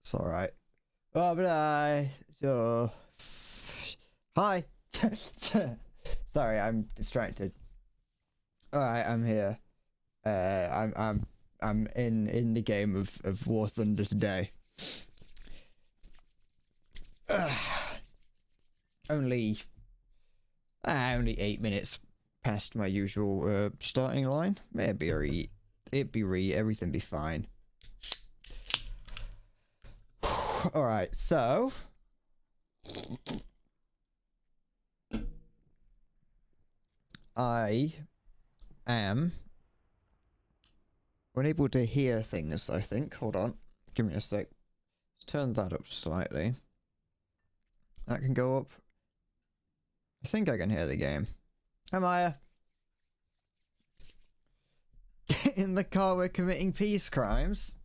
It's alright. Oh, but hi. Sorry, I'm distracted. Alright, I'm here. I'm in the game of War Thunder today. Only 8 minutes past my usual starting line. It'd be everything be fine. Alright, so I am unable to hear things, I think. Hold on. Give me a sec. Let's turn that up slightly. That can go up. I think I can hear the game. Hi, Maya. Get in the car, we're committing peace crimes.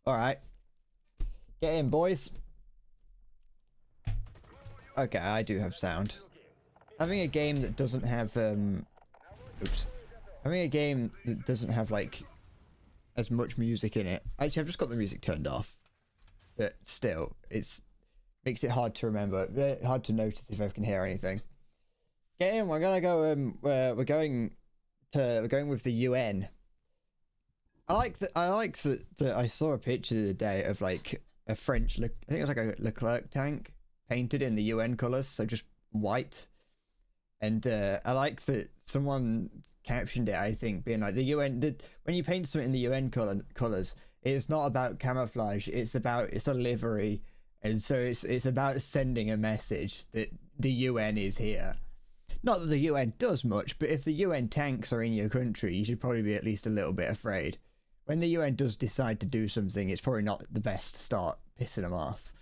Alright. Get in, boys. Okay, I do have sound. Having a game that doesn't have, Having a game that doesn't have, like, as much music in it. Actually, I've just got the music turned off. But still, makes it hard to remember. Hard to notice if I can hear anything. Get in, we're gonna go, we're going with the UN. I like that I saw a picture the other day of, like, a French, I think it was like a Leclerc tank painted in the UN colours, so just white. And I like that someone captioned it, I think, being like, the UN, when you paint something in the UN colours, it's not about camouflage, it's a livery. And so it's about sending a message that the UN is here. Not that the UN does much, but if the UN tanks are in your country, you should probably be at least a little bit afraid. When the UN does decide to do something, it's probably not the best to start pissing them off.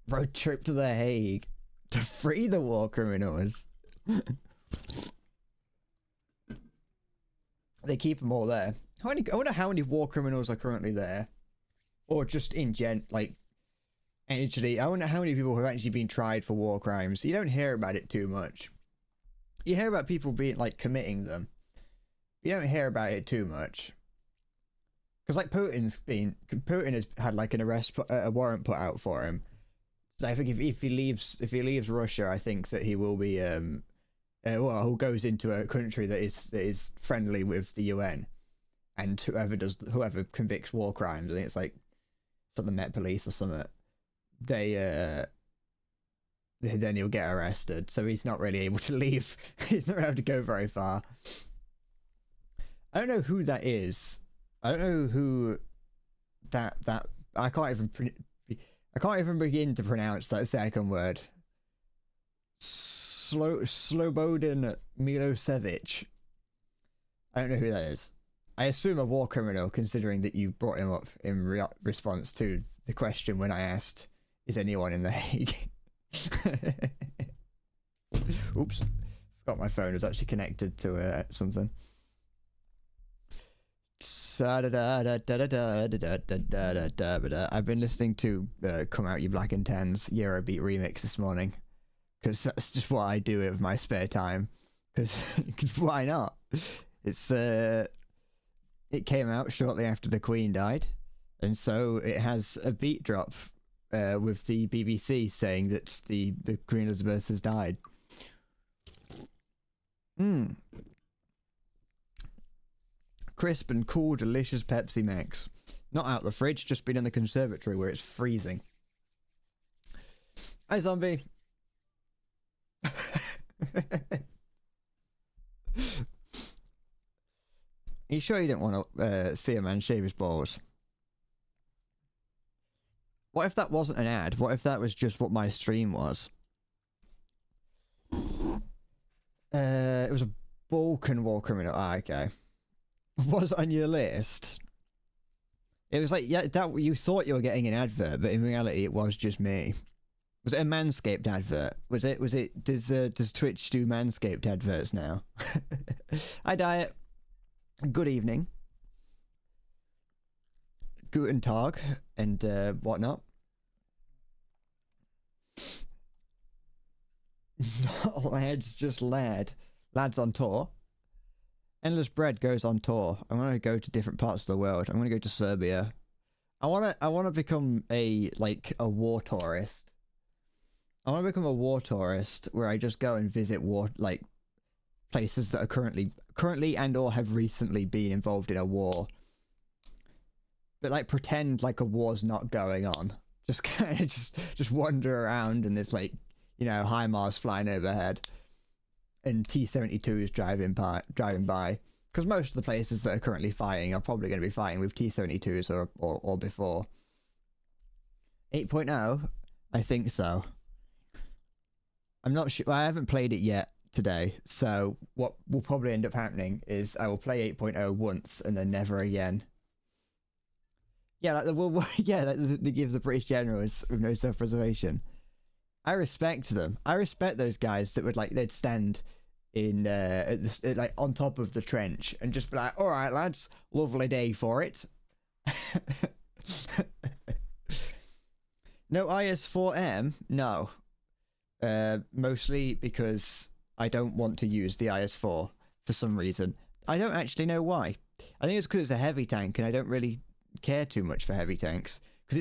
Road trip to The Hague to free the war criminals. They keep them all there. I wonder how many war criminals are currently there. Or just in actually, I wonder how many people have actually been tried for war crimes. You don't hear about it too much. You hear about people being, like, committing them. You don't hear about it too much. Because, like, Putin has had, like, a warrant put out for him. So I think if he leaves Russia, I think that he will be, who goes into a country that is friendly with the UN. And whoever convicts war crimes, I think it's like the Met Police or something, then he'll get arrested. So he's not really able to leave. He's not able to go very far. I don't know who that is. I don't know who that I can't even begin to pronounce that second word. Slobodan Milosevic. I don't know who that is. I assume a war criminal, considering that you brought him up in response to the question when I asked, is anyone in The Hague? Oops. Forgot my phone was actually connected to something. I've been listening to Come Out You Black and Tans Eurobeat remix this morning. Because that's just what I do with my spare time. Because why not? It came out shortly after the Queen died, and so it has a beat drop with the BBC saying that the Queen Elizabeth has died. Crisp and cool, delicious Pepsi Max. Not out the fridge, just been in the conservatory where it's freezing. Hi, zombie. Are you sure you don't want to see a man shave his balls? What if that wasn't an ad? What if that was just what my stream was? It was a Balkan war criminal. Ah, okay. Was on your list? It was like, yeah, that you thought you were getting an advert, but in reality it was just me. Was it a Manscaped advert? Was it does Twitch do Manscaped adverts now? Hi, Diet. Good evening. Guten Tag and whatnot. Not lads, just lad. Lads on tour. Endless Bread goes on tour. I'm going to go to different parts of the world. I'm going to go to Serbia. I wanna become a war tourist. I want to become a war tourist where I just go and visit places that are currently and or have recently been involved in a war, but like pretend like a war's not going on. Just kind of just wander around and there's HIMARS flying overhead and T-72s driving by. Because most of the places that are currently fighting are probably going to be fighting with T-72s or before. 8.0? I think so. I'm not sure. I haven't played it yet today, so what will probably end up happening is I will play 8.0 once and then never again. Yeah, they give the British generals with no self-preservation. I respect them. I respect those guys that they'd stand in on top of the trench and just be like, "All right, lads, lovely day for it." No IS-4M, no. Mostly because I don't want to use the IS-4 for some reason. I don't actually know why. I think it's because it's a heavy tank, and I don't really care too much for heavy tanks because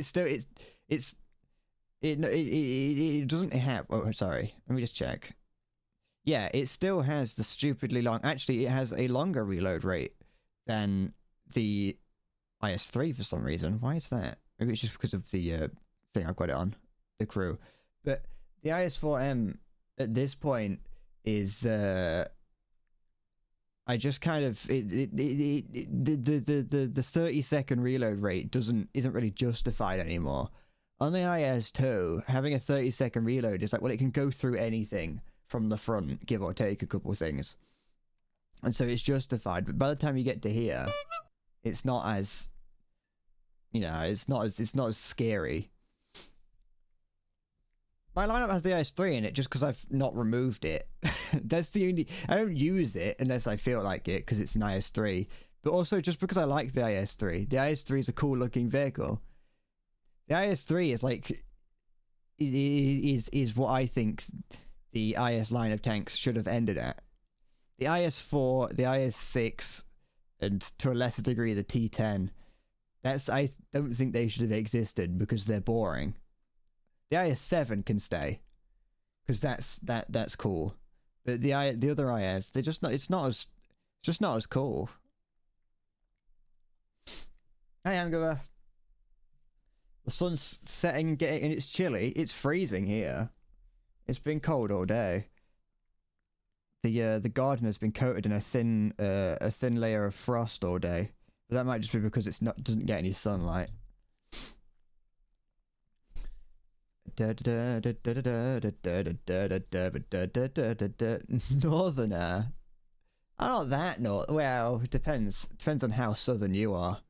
it doesn't have. Oh, sorry. Let me just check. Yeah, it still has the stupidly long. Actually, it has a longer reload rate than the IS-3 for some reason. Why is that? Maybe it's just because of the thing I've got it on, the crew. But the IS-4M at this point is I just kind of the 30-second reload rate isn't really justified anymore. On the IS-2, having a 30-second reload is it can go through anything from the front, give or take a couple of things, and so it's justified. But by the time you get to here, it's not as it's not as scary. My lineup has the IS-3 in it just because I've not removed it. That's the only... I don't use it unless I feel like it because it's an IS-3. But also just because I like the IS-3. The IS-3 is a cool looking vehicle. The IS-3 is what I think the IS line of tanks should have ended at. The IS-4, the IS-6, and to a lesser degree the T-10. I don't think they should have existed because they're boring. The IS-7 can stay because that's cool, but the other IS they're just not. It's just not as cool. Hey, Angova. The sun's setting and it's chilly. It's freezing here. It's been cold all day. The garden has been coated in a thin layer of frost all day, but that might just be because doesn't get any sunlight. Northerner. I'm not that north. Well, it depends. Depends on how southern you are.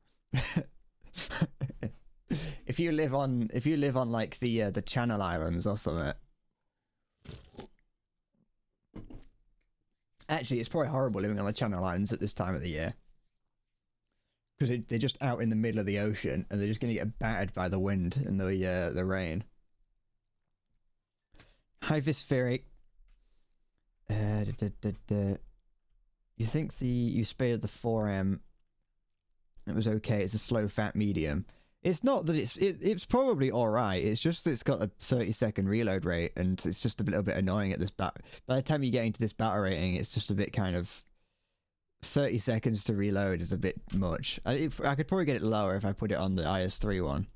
If you live on like the Channel Islands or something. Actually, it's probably horrible living on the Channel Islands at this time of the year. Because they're just out in the middle of the ocean and they're just going to get battered by the wind and the rain. Hyvispheric. You think you spaded the 4M? It was okay. It's a slow fat medium. It's not that it's probably all right. It's just that it's got a 30-second reload rate, and it's just a little bit annoying at this By the time you get into this battle rating, it's just a bit kind of 30 seconds to reload is a bit much. I could probably get it lower if I put it on the IS-3 one.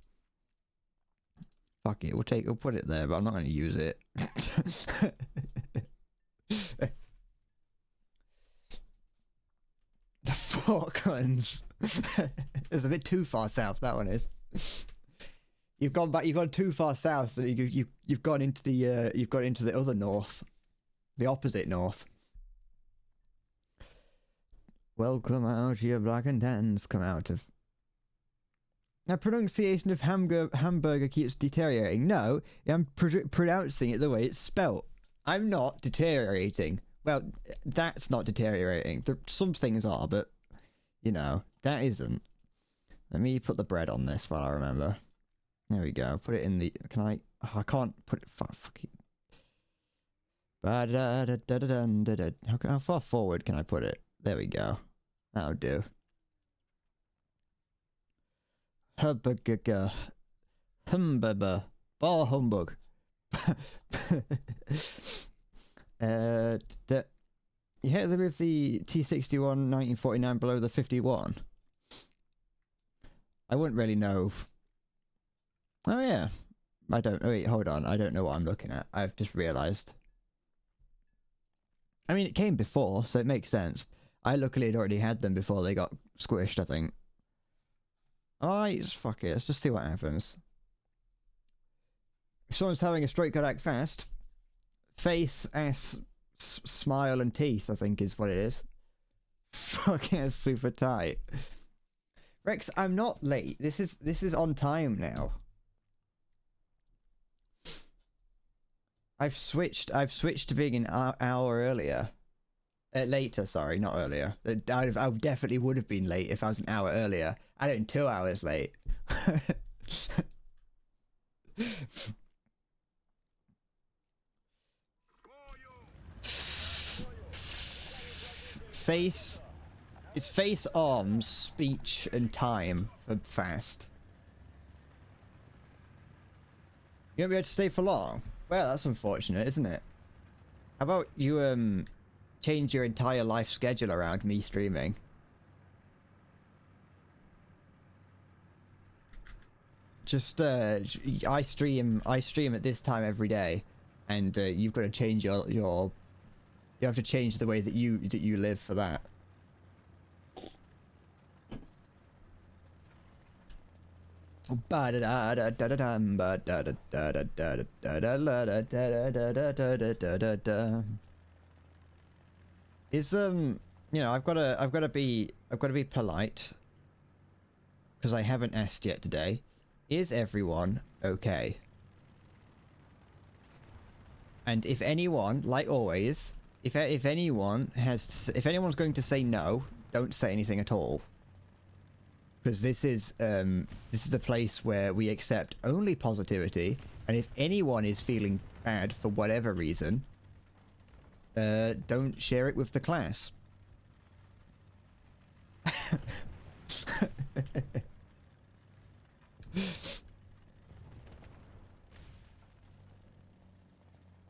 Fuck it, we'll put it there, but I'm not going to use it. The Falklands. It's a bit too far south, that one is. You've gone too far south. You've gone into the other north, the opposite north. Welcome out, you black and tans. Come out of. Now, pronunciation of hamburger keeps deteriorating. No, I'm pronouncing it the way it's spelt. I'm not deteriorating. Well, that's not deteriorating. Some things are, but that isn't. Let me put the bread on this while I remember. There we go. Put it in the. Can I? Oh, I can't put it. Fuck it. How far forward can I put it? There we go. That'll do. Hubbugaga. Humbaba. Bar humbug. You hit the with the T61 1949 below the 51. I wouldn't really know. Oh yeah. I don't. Oh wait, hold on. I don't know what I'm looking at. I've just realised. I mean, it came before, so it makes sense. I luckily had already had them before they got squished, I think. Alright, fuck it. Let's just see what happens. If someone's having a straight good act fast, face, ass, smile, and teeth, I think is what it is. Fucking super tight. Rex, I'm not late. This is on time now. I've switched to being an hour earlier. Later, sorry, not earlier. I definitely would have been late if I was an hour earlier. I don't 2 hours late. Face. It's face, arms, speech, and time for fast. You won't be able to stay for long? Well, that's unfortunate, isn't it? How about you, change your entire life schedule around me streaming? Just, I stream at this time every day, and, you've got to change you have to change the way that you live for that. Is you know, I've got to be polite because I haven't asked yet today. Is everyone okay? And if anyone, like always, if anyone's going to say no, don't say anything at all. Because this is a place where we accept only positivity, and if anyone is feeling bad for whatever reason, don't share it with the class. I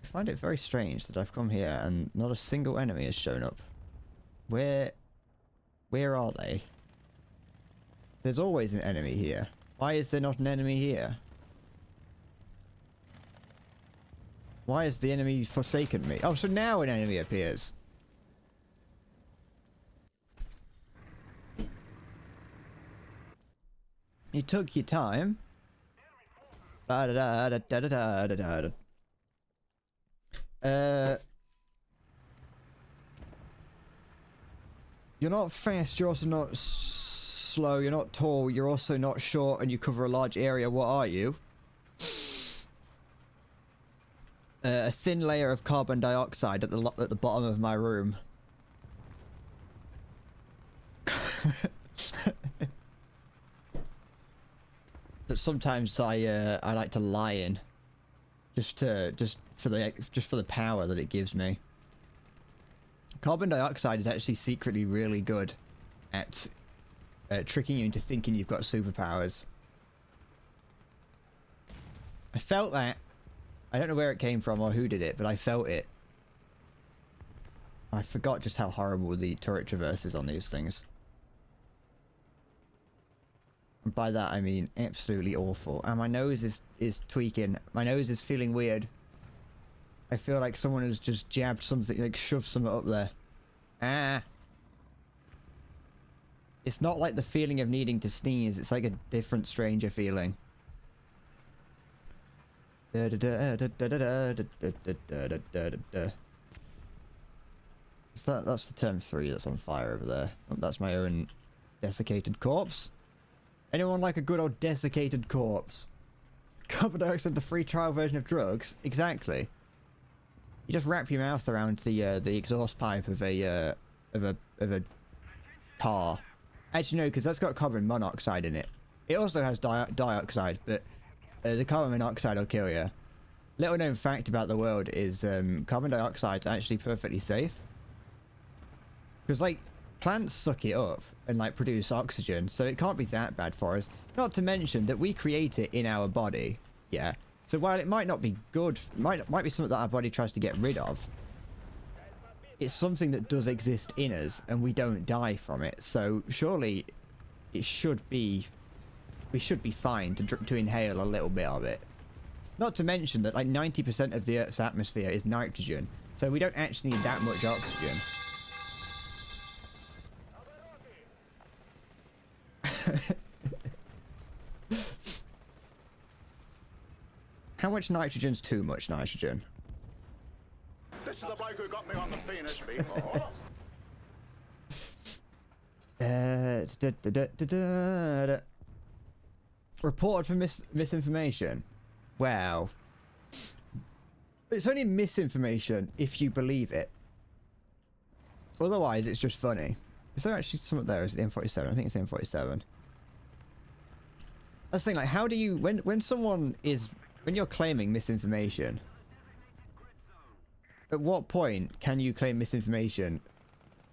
find it very strange that I've come here and not a single enemy has shown up. Where are they? There's always an enemy here. Why is there not an enemy here? Why has the enemy forsaken me? Oh, so now an enemy appears. You took your time. You're not fast, you're also not slow, you're not tall, you're also not short, and you cover a large area. What are you? A thin layer of carbon dioxide at the bottom of my room. That sometimes I like to lie in, just for the power that it gives me. Carbon dioxide is actually secretly really good at tricking you into thinking you've got superpowers. I felt that. I don't know where it came from or who did it, but I felt it. I forgot just how horrible the turret traverse is on these things. And by that I mean absolutely awful. And my nose is tweaking. My nose is feeling weird. I feel like someone has just jabbed something, like shoved something up there. Ah. It's not like the feeling of needing to sneeze. It's like a different, stranger feeling. That's the term 3 that's on fire over there. Oh, that's my own desiccated corpse. Anyone like a good old desiccated corpse? Carbon dioxide, the free trial version of drugs? Exactly. You just wrap your mouth around the exhaust pipe of a car. Actually, no, because that's got carbon monoxide in it. It also has dioxide, but the carbon monoxide will kill you. Little known fact about the world is carbon dioxide's actually perfectly safe. Because, like, plants suck it up and, like, produce oxygen, so it can't be that bad for us. Not to mention that we create it in our body. Yeah. So while it might not be good, might be something that our body tries to get rid of, it's something that does exist in us and we don't die from it. So surely it should be, we should be fine to inhale a little bit of it. Not to mention that like 90% of the Earth's atmosphere is nitrogen. So we don't actually need that much oxygen. How much nitrogen's too much nitrogen? This is the bloke who got me on the penis before. Reported for misinformation. Well, it's only misinformation if you believe it. Otherwise, it's just funny. Is there actually something there? Is it the M47? I think it's the M47. That's the thing, like, how do you... When someone is... When you're claiming misinformation, at what point can you claim misinformation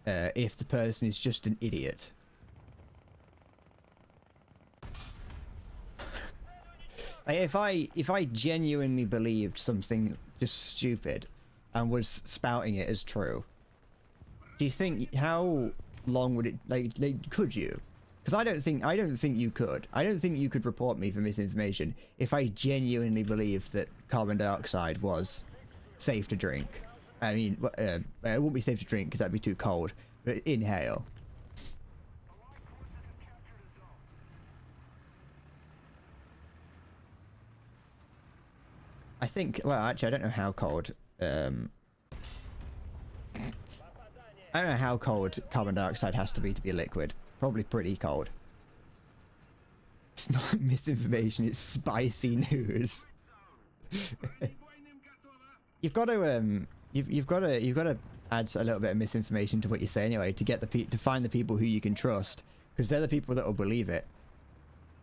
if the person is just an idiot? Like if I genuinely believed something just stupid and was spouting it as true, do you think how long would it like could you? Because I don't think you could. I don't think you could report me for misinformation if I genuinely believed that carbon dioxide was safe to drink. I mean, it wouldn't be safe to drink because that'd be too cold. But inhale. I think. Well, actually, I don't know how cold. I don't know how cold carbon dioxide has to be a liquid. Probably pretty cold. It's not misinformation, it's spicy news. You've got to you've got to add a little bit of misinformation to what you say anyway to get to find the people who you can trust, because they're the people that will believe it.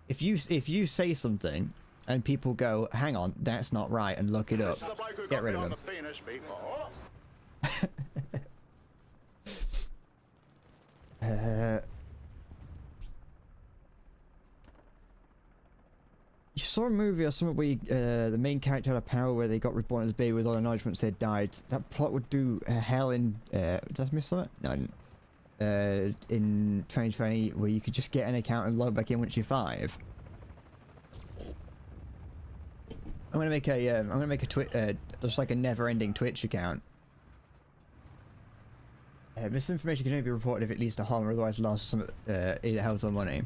If you say something and people go, hang on, that's not right, and look it up, get rid of them. You saw a movie or something where the main character had a power where they got reborn as a baby with all the knowledge once they died. That plot would do hell in... did I miss something? No, I didn't. In 2020, where you could just get an account and log back in once you're 5. I'm gonna make a just like a never-ending Twitch account. Misinformation can only be reported if it leads to harm or otherwise loss of some either health or money.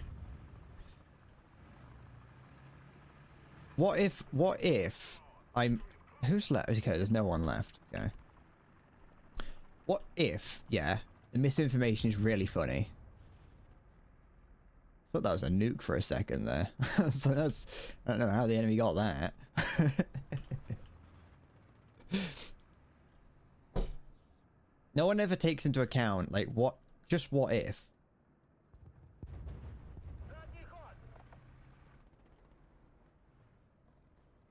What if I'm... Who's left? Okay, there's no one left. Okay. What if, yeah, the misinformation is really funny? I thought that was a nuke for a second there. So that's... I don't know how the enemy got that. No one ever takes into account, like, what... Just what if?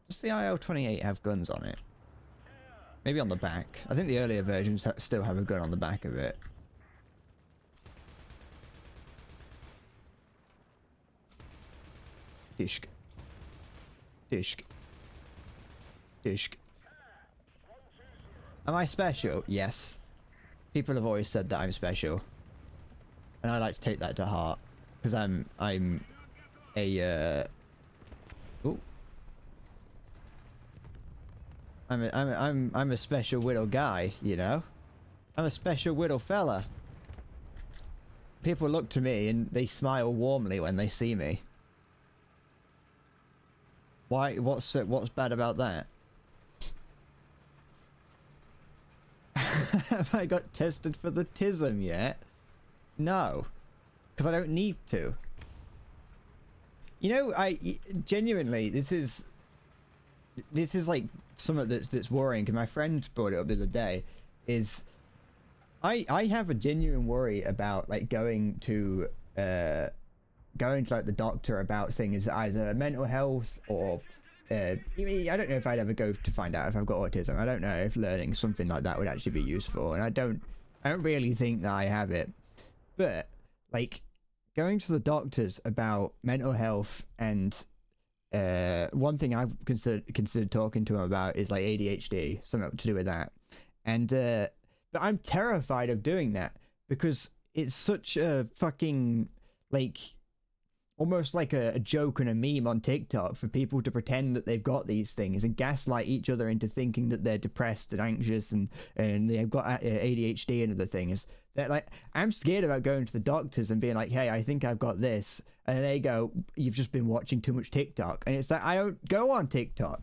Does the IL-28 have guns on it? Maybe on the back. I think the earlier versions still have a gun on the back of it. Dishk. Dishk. Dishk. Am I special? Yes. People have always said that I'm special. And I like to take that to heart. Because I'm a, ooh. I'm a special little guy, you know? I'm a special little fella. People look to me and they smile warmly when they see me. Why? What's bad about that? Have I got tested for the tism yet? No. Because I don't need to. You know, I genuinely, this is like something that's worrying, because my friend brought it up the other day, is I have a genuine worry about like going to like the doctor about things, either mental health or I don't know if I'd ever go to find out if I've got autism. I don't know if learning something like that would actually be useful, and I don't really think that I have it. But like going to the doctors about mental health, and one thing I've considered talking to him about is like ADHD, something to do with that. And but I'm terrified of doing that because it's such a fucking like almost like a joke and a meme on TikTok for people to pretend that they've got these things and gaslight each other into thinking that they're depressed and anxious and they've got ADHD and other things. That like I'm scared about going to the doctors and being like, hey, I think I've got this, and they go, you've just been watching too much TikTok, and it's like I don't go on TikTok.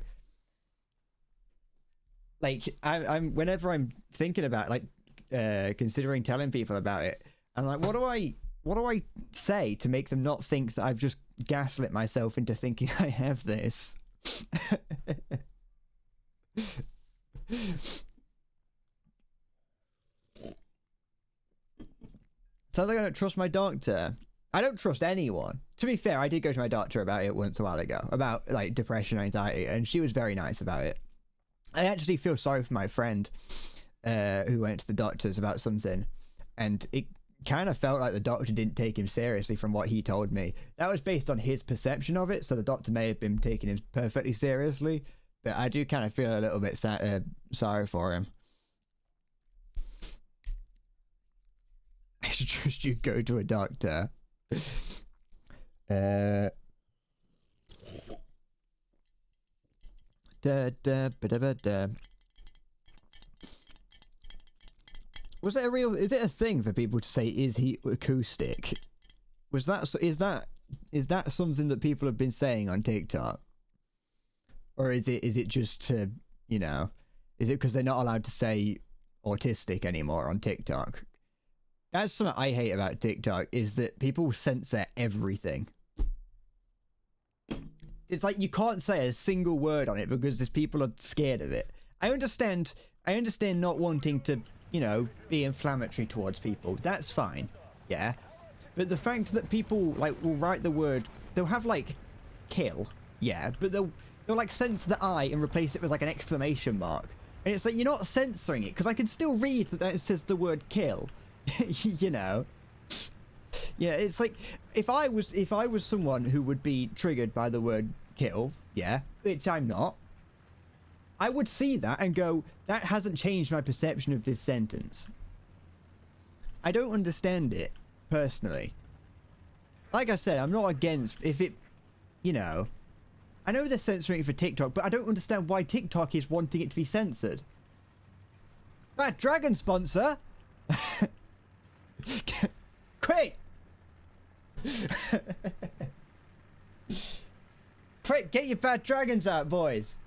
Like I'm whenever I'm thinking about like considering telling people about it, I'm like, what do I say to make them not think that I've just gaslit myself into thinking I have this? Sounds like I don't trust my doctor. I don't trust anyone. To be fair, I did go to my doctor about it once a while ago, about like depression, anxiety, and she was very nice about it. I actually feel sorry for my friend who went to the doctors about something, and it kind of felt like the doctor didn't take him seriously from what he told me. That was based on his perception of it, so the doctor may have been taking him perfectly seriously, but I do kind of feel a little bit sorry for him. I should trust you go to a doctor. Was it a real? Is it a thing for people to say? Is he acoustic? Is that something that people have been saying on TikTok, or is it just to Is it because they're not allowed to say autistic anymore on TikTok? That's something I hate about TikTok, is that people censor everything. It's like you can't say a single word on it because there's people are scared of it. I understand not wanting to, be inflammatory towards people. That's fine. Yeah. But the fact that people will write the word, they'll have kill. Yeah, but they'll censor the I and replace it with an exclamation mark. And it's like, you're not censoring it because I can still read that it says the word kill. Yeah, it's like if I was someone who would be triggered by the word kill, yeah, which I'm not, I would see that and go, that hasn't changed my perception of this sentence. I don't understand it personally. Like I said, I'm not against if it, I know they're censoring it for TikTok, but I don't understand why TikTok is wanting it to be censored. Bad Dragon sponsor. Quick! Quick, get your Bad Dragons out, boys.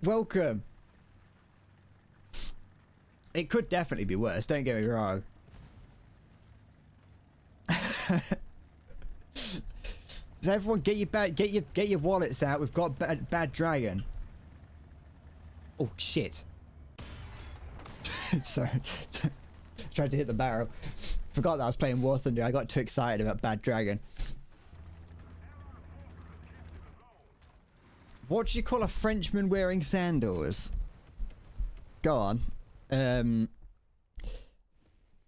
Welcome. It could definitely be worse, don't get me wrong. So everyone get your wallets out. We've got Bad Dragon. Oh shit. Sorry. Tried to hit the barrel. Forgot that I was playing War Thunder. I got too excited about Bad Dragon. What do you call a Frenchman wearing sandals? Go on.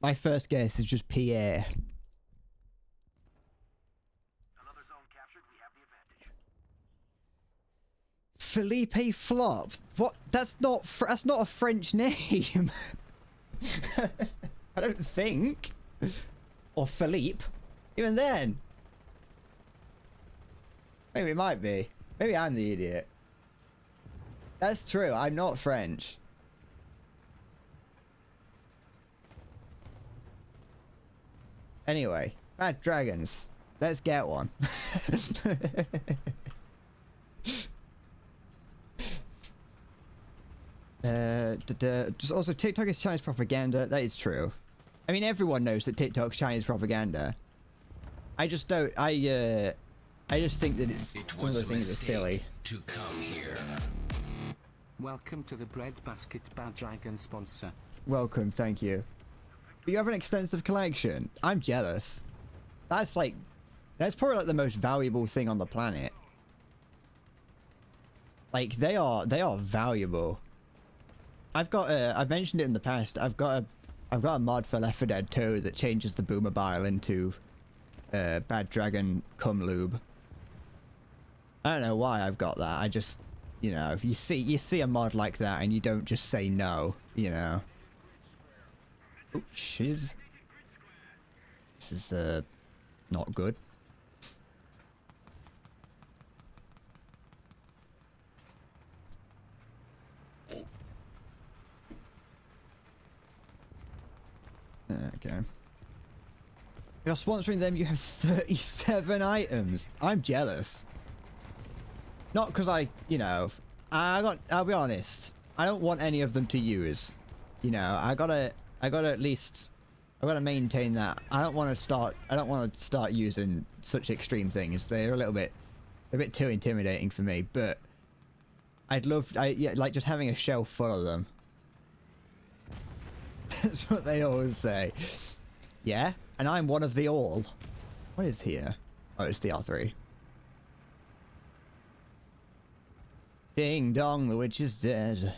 My first guess is just Pierre. Another zone captured, we have the advantage. Felipe Flop. What? That's not a French name. I don't think. Or Philippe. Even then. Maybe it might be. Maybe I'm the idiot. That's true. I'm not French. Anyway, Bad Dragons. Let's get one. Just also, TikTok is Chinese propaganda. That is true. I mean, everyone knows that TikTok's Chinese propaganda. I just don't. I just think that some of the things are silly. To come here. Welcome to the Breadbasket Bad Dragon sponsor. Welcome, thank you. But you have an extensive collection. I'm jealous. That's probably the most valuable thing on the planet. They are valuable. I've mentioned it in the past. I've got I've got a mod for Left 4 Dead 2 that changes the Boomerbile into Bad Dragon cum lube. I don't know why I've got that. I just, you know, you see a mod like that and you don't just say no, you know. Oh, shiz. This is not good. Okay. You're sponsoring them, you have 37 items. I'm jealous. Not because you know, I'll be honest, I don't want any of them to use. You know, I gotta maintain that. I don't want to start using such extreme things. They're a bit too intimidating for me, but yeah, like just having a shelf full of them. That's what they always say. Yeah, and I'm one of the all. What is here? Oh, it's the R3. Ding dong, the witch is dead.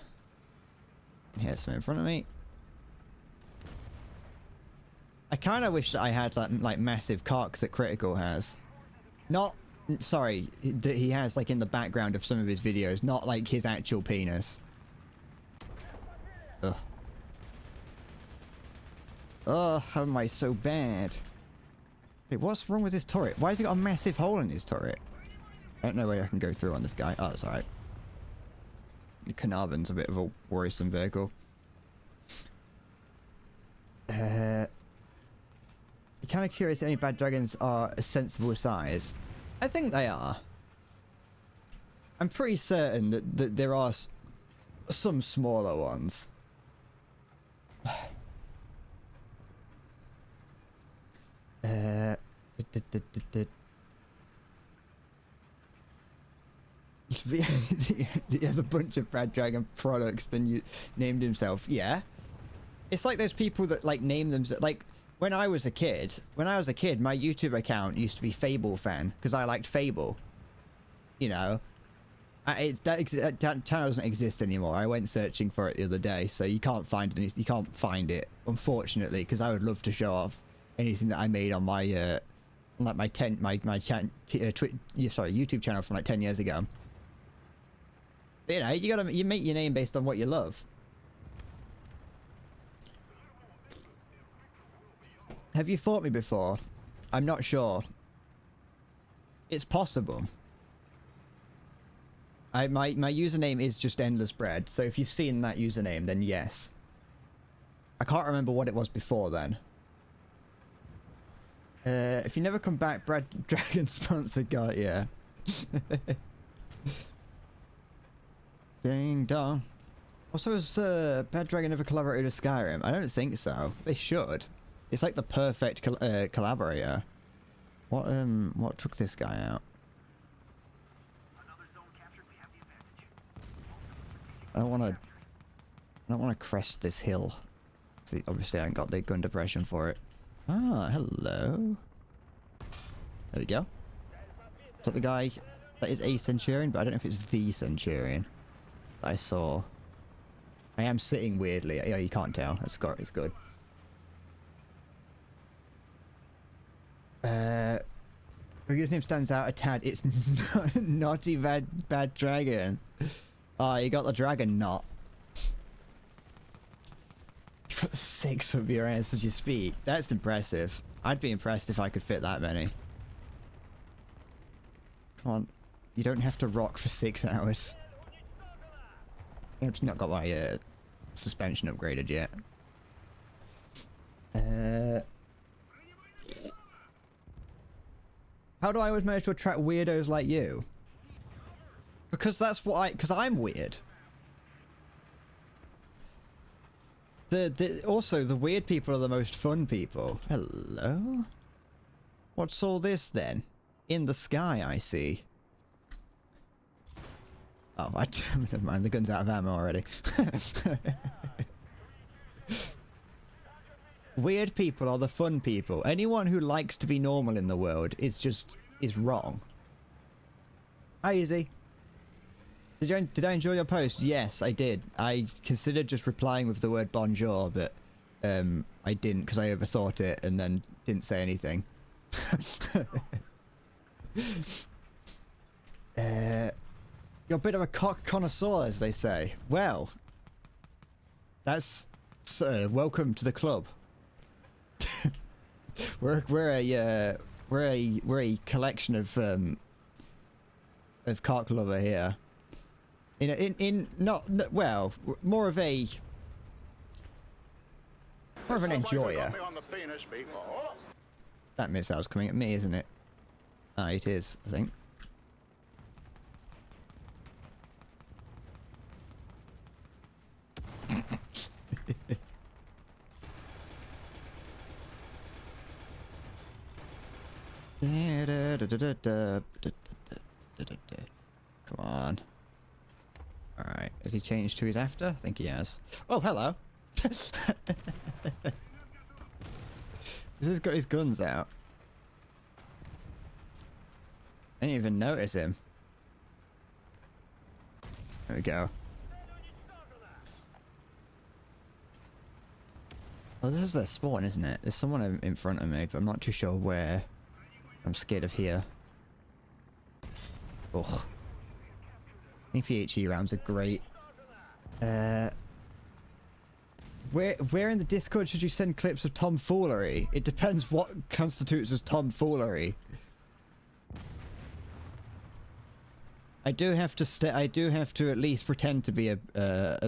Here's something in front of me. I kind of wish that I had that like massive cock that Critical has. Not, sorry, that he has like in the background of some of his videos, not like his actual penis. Ugh. Oh, how am I so bad? Wait, what's wrong with this turret? Why has he got a massive hole in his turret? I don't know where I can go through on this guy. Oh, that's alright. The Carnarvon's a bit of a worrisome vehicle. I'm kind of curious if any bad dragons are a sensible size. I think they are. I'm pretty certain that there are some smaller ones. He has a bunch of Bad Dragon products, then you named himself. Yeah. It's like those people that like name themselves. Like when I was a kid, my YouTube account used to be Fable Fan because I liked Fable. You know, that channel doesn't exist anymore. I went searching for it the other day, so you can't find anything. You can't find it, unfortunately, because I would love to show off anything that I made on my like my YouTube channel from like 10 years ago. But, you know, you make your name based on what you love. Have you fought me before? I'm not sure. It's possible. My username is just Endless Bread, so if you've seen that username, then yes. I can't remember what it was before then. If you never come back, Brad Dragon sponsor got yeah. Ding dong. Also, has Bad Dragon ever collaborated with Skyrim? I don't think so. They should. It's like the perfect collaborator. What took this guy out? I don't wanna crest this hill. See, obviously I haven't got the gun depression for it. Ah, hello. There we go. Is that the guy? That is a Centurion, but I don't know if it's the Centurion that I saw. I am sitting weirdly. Yeah, you can't tell. It's good. Whose name stands out a tad? It's Naughty Bad Dragon. Oh, you got the dragon knot. You put 6 of your hands as you speak. That's impressive. I'd be impressed if I could fit that many. Come on. You don't have to rock for 6 hours. I've just not got my suspension upgraded yet. How do I always manage to attract weirdos like you? Because that's what because I'm weird. Also, the weird people are the most fun people. Hello? What's all this then? In the sky, I see. Oh, never mind. The gun's out of ammo already. Weird people are the fun people. Anyone who likes to be normal in the world is wrong. Hi, Easy. Did I enjoy your post? Yes, I did. I considered just replying with the word bonjour, but I didn't because I overthought it and then didn't say anything. You're a bit of a cock connoisseur, as they say. Well, that's welcome to the club. we're a collection of cock lover here. Well, more of an enjoyer. Got me on the penis before. That missile's coming at me, isn't it? Ah, it is, I think. Come on. Alright, has he changed to his after? I think he has. Oh, hello! This has got his guns out. I didn't even notice him. There we go. Oh, this is their spawn, isn't it? There's someone in front of me, but I'm not too sure where. I'm scared of here. Ugh. PHE rounds are great. Where in the Discord should you send clips of tomfoolery? It depends what constitutes as tomfoolery. I do have to at least pretend to be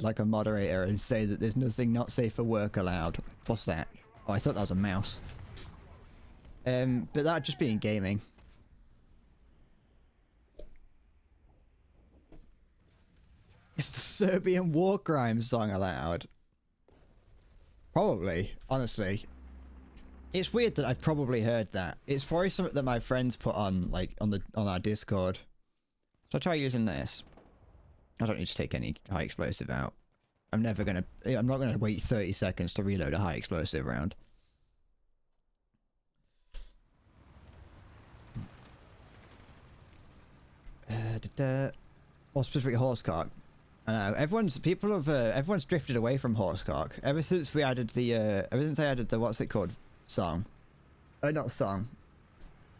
like a moderator and say that there's nothing not safe for work allowed. What's that? Oh, I thought that was a mouse. But that'd just be in gaming. Is the Serbian war crime song allowed? Probably, honestly. It's weird that I've probably heard that. It's probably something that my friends put on, like, on our Discord. So I try using this. I don't need to take any high explosive out. I'm not gonna wait 30 seconds to reload a high explosive round. Or specifically horsecock. I know everyone's drifted away from horsecock ever since we added the ever since I added the what's it called song, not song,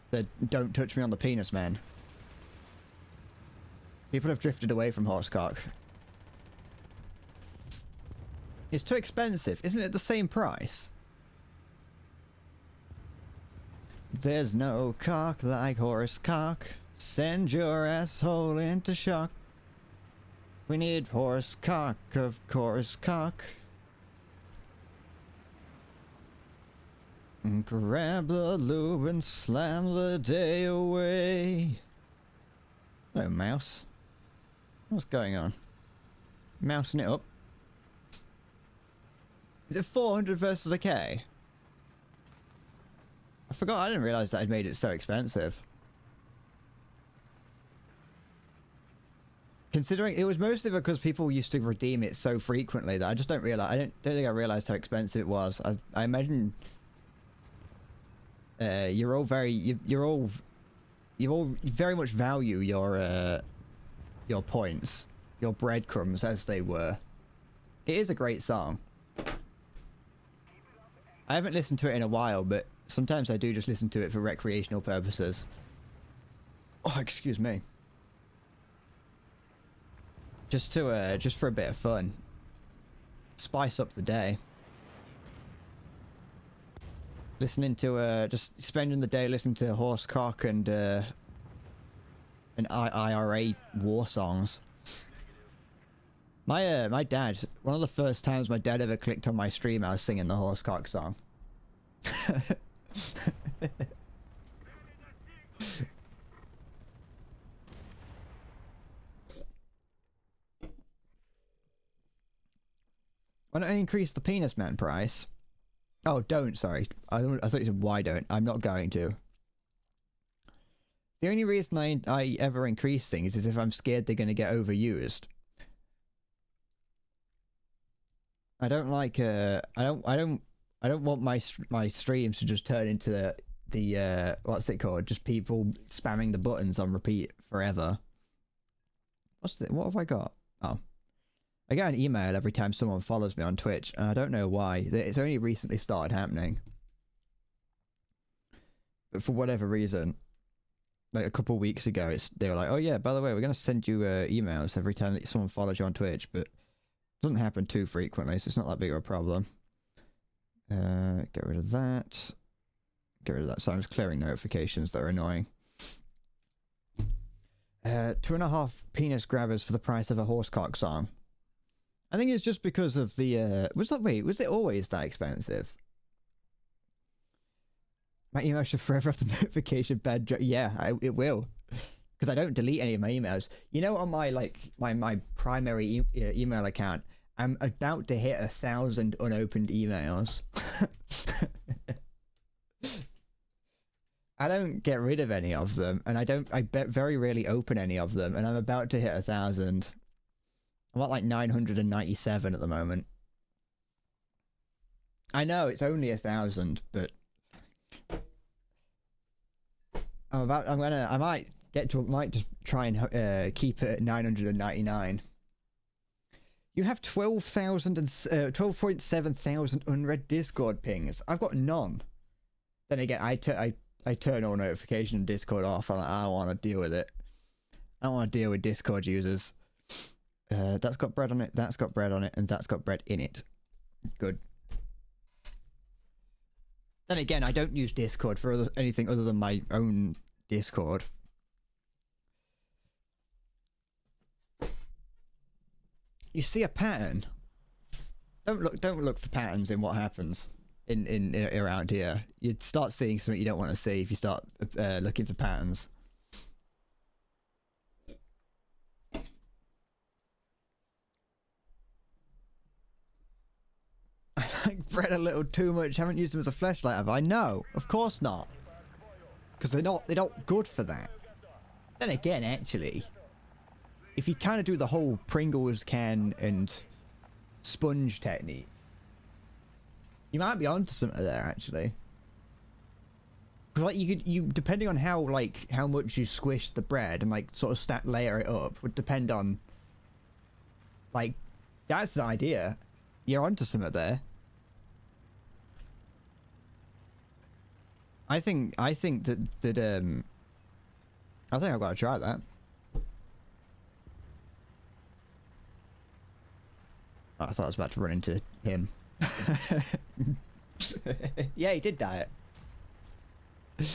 the "Don't Touch Me on the Penis" man. People have drifted away from horsecock. It's too expensive, isn't it? The same price. There's no cock like horsecock. Send your asshole into shock. We need horsecock, of course, cock. Grab the lube and slam the day away. Hello, mouse. What's going on? Mousing it up. Is it 400 versus a K? I forgot, I didn't realise that I'd made it so expensive. Considering it was mostly because people used to redeem it so frequently that I just don't realize. I don't think I realized how expensive it was. I imagine you all very much value your points, your breadcrumbs as they were. It is a great song. I haven't listened to it in a while, but sometimes I do just listen to it for recreational purposes. Oh, excuse me. Just for a bit of fun. Spice up the day. Listening to just spending the day listening to horsecock and IRA war songs. My dad, one of the first times my dad ever clicked on my stream, I was singing the horsecock song. Why don't I increase the penis man price? Oh, don't, sorry. I thought you said why don't. I'm not going to. The only reason I ever increase things is if I'm scared they're going to get overused. I don't like I don't want my streams to just turn into the what's it called? Just people spamming the buttons on repeat forever. What have I got? Oh. I get an email every time someone follows me on Twitch, and I don't know why. It's only recently started happening. But for whatever reason, like a couple weeks ago, they were like, "Oh yeah, by the way, we're gonna send you emails every time that someone follows you on Twitch," but it doesn't happen too frequently, so it's not that big of a problem. Get rid of that. Get rid of that. So I'm just clearing notifications that are annoying. 2.5 penis grabbers for the price of a horsecock song. I think it's just because of the was it always that expensive? My email should forever have the notification bed. Yeah, it will, because I don't delete any of my emails. You know, on my my primary email account, I'm about to hit 1,000 unopened emails. I don't get rid of any of them, and I very rarely open any of them, and I'm about to hit 1,000. I'm at like 997 at the moment. I know it's only 1,000, but I might just try and keep it at 999. You have 12.7 thousand unread Discord pings. I've got none. Then again, I turn all notification and Discord off. I'm like, I don't want to deal with it. I don't want to deal with Discord users. That's got bread on it, that's got bread on it, and that's got bread in it. Good. Then again, I don't use Discord for anything other than my own Discord. You see a pattern? Don't look for patterns in what happens in around here. You'd start seeing something you don't want to see if you start looking for patterns. I like bread a little too much. Haven't used them as a fleshlight, have I? No, of course not. Because they're not good for that. Then again, actually, if you kind of do the whole Pringles can and sponge technique, you might be onto something there, actually. Because like you depending on how much you squish the bread and like sort of layer it up would depend on, like, that's the idea. You're onto something there. I think that I think I've got to try that. Oh, I thought I was about to run into him. Yeah, he did die it.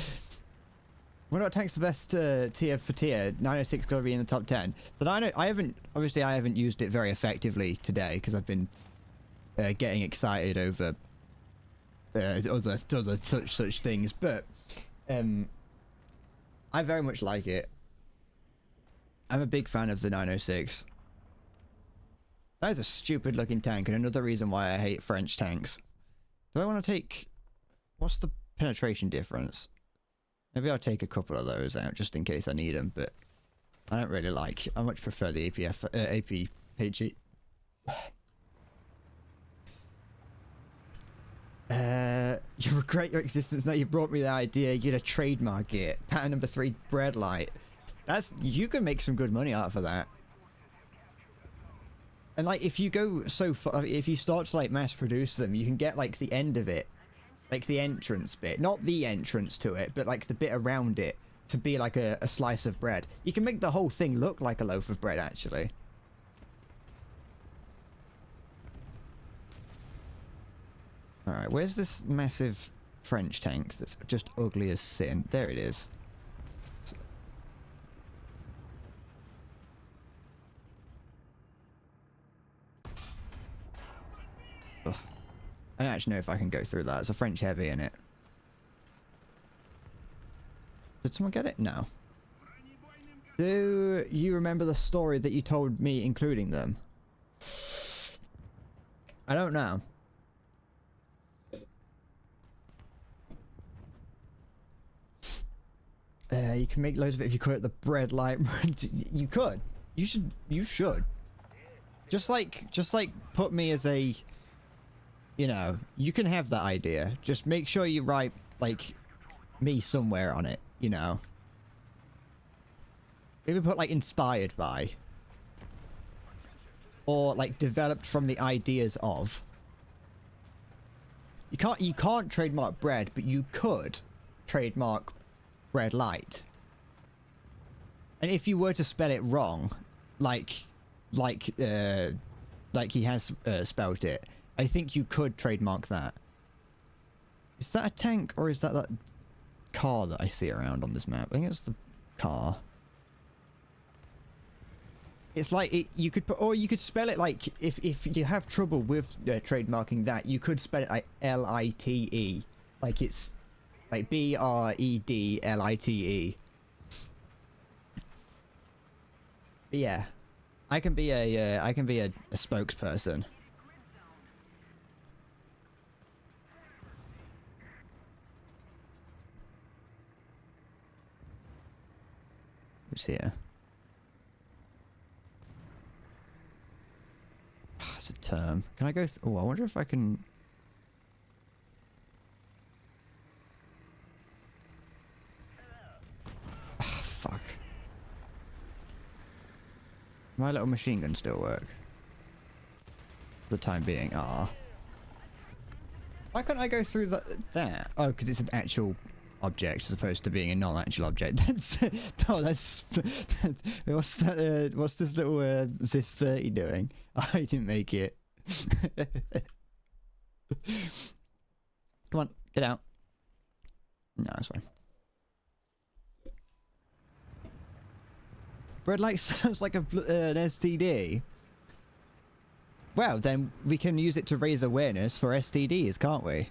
What tank's the best tier for tier? 906 got to be in the top 10. But I haven't used it very effectively today because I've been getting excited over other such things. But I very much like it. I'm a big fan of the 906. That is a stupid looking tank, and another reason why I hate French tanks. Do I want to take... What's the penetration difference? Maybe I'll take a couple of those out just in case I need them, but I don't really like... I much prefer the APHE. You regret your existence now. You brought me the idea. You're gonna trademark it. Pattern number 3, bread light. You can make some good money out of that. And like, if you go so far, if you start to like mass produce them, you can get like the end of it, like the entrance bit, not the entrance to it, but like the bit around it to be like a slice of bread. You can make the whole thing look like a loaf of bread, actually. Alright, where's this massive French tank that's just ugly as sin? There it is. Ugh. I don't actually know if I can go through that. It's a French heavy in it. Did someone get it? No. Do you remember the story that you told me including them? I don't know. You can make loads of it if you call it the bread light. You could. You should. You should. Just like put me as a... You know, you can have that idea. Just make sure you write, like, me somewhere on it, you know. Maybe put, like, inspired by. or like developed from the ideas of. You can't trademark bread, but you could trademark bread light. And if you were to spell it wrong, like he has spelled it, I think you could trademark that. Is that a tank or is that that car that I see around on this map? I think it's the car. It's like you could put, or you could spell it like if you have trouble with trademarking that, you could spell it like L-I-T-E, like it's like B-R-E-D-L-I-T-E. But yeah, I can be a spokesperson. Who's here? It's a term. Can I go? Oh, I wonder if I can. Fuck. My little machine gun still work? For the time being, Why can't I go through that? Oh, because it's an actual object as opposed to being a non-actual object. That's what's that? What's this little Zis 30 doing? I didn't make it. Come on, get out. No, it's fine. Bread light sounds like an STD. Well, then we can use it to raise awareness for STDs, can't we?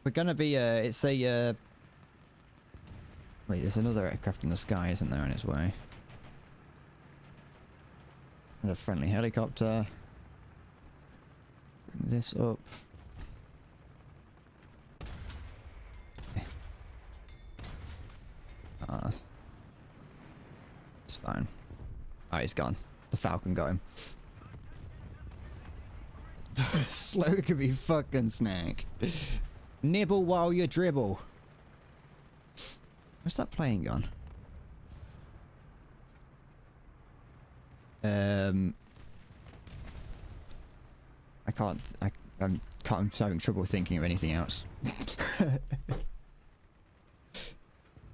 We're gonna be, it's a, wait, there's another aircraft in the sky, isn't there, on its way? And a friendly helicopter. Bring this up. It's fine. Oh, he's gone. The Falcon got him. Slow could be fucking snack. Nibble while you dribble. Where's that plane gone? I'm having trouble thinking of anything else.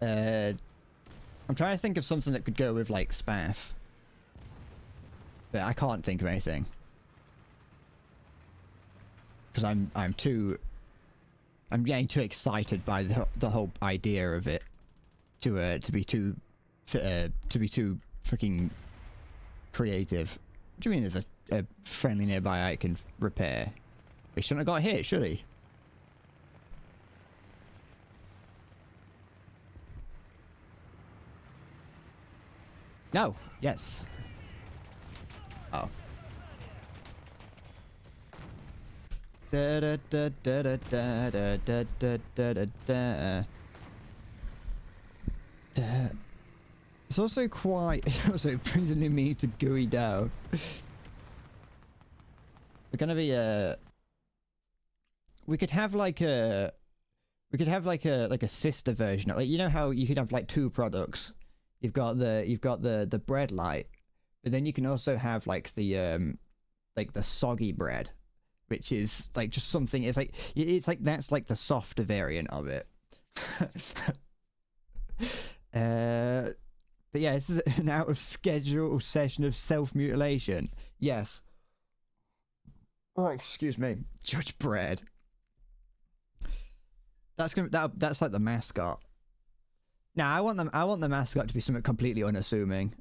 I'm trying to think of something that could go with like spaff, but I can't think of anything because I'm getting too excited by the whole idea of it to be too freaking creative. What do you mean there's a friendly nearby I can repair? He shouldn't have got hit, should he? No. Yes. Oh. Da da da da da da da da da da da. It's also quite. It also brings a new meaning to gooey dough. We're gonna be we could have like a sister version. Like, you know how you could have like two products. You've got the bread light, but then you can also have like the soggy bread, which is like just something. It's like that's like the softer variant of it. But yeah, this is an out of schedule session of self-mutilation. Yes. Oh, excuse me, Judge Bread. That's like the mascot. Now I want the mascot to be something completely unassuming.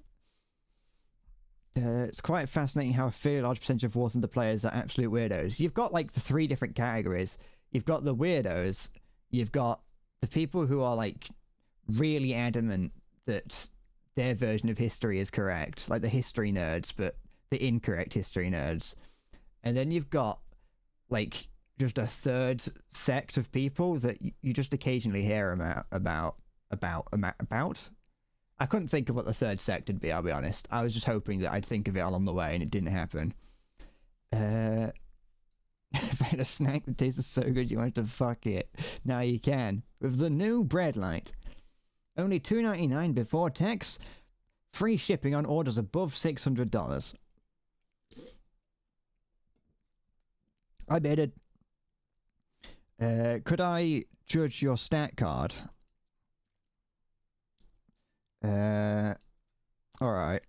It's quite fascinating how a fairly large percentage of War Thunder players are absolute weirdos. You've got like the three different categories. You've got the weirdos. You've got the people who are like really adamant that their version of history is correct, like the history nerds, but the incorrect history nerds. And then you've got like just a third sect of people that you just occasionally hear about. I couldn't think of what the third sect would be, I'll be honest. I was just hoping that I'd think of it along the way, and it didn't happen. If I had a snack that tasted so good you wanted to fuck it, now you can. With the new bread light. Only $2.99 before tax. Free shipping on orders above $600. I bid it. Could I judge your stat card? Alright.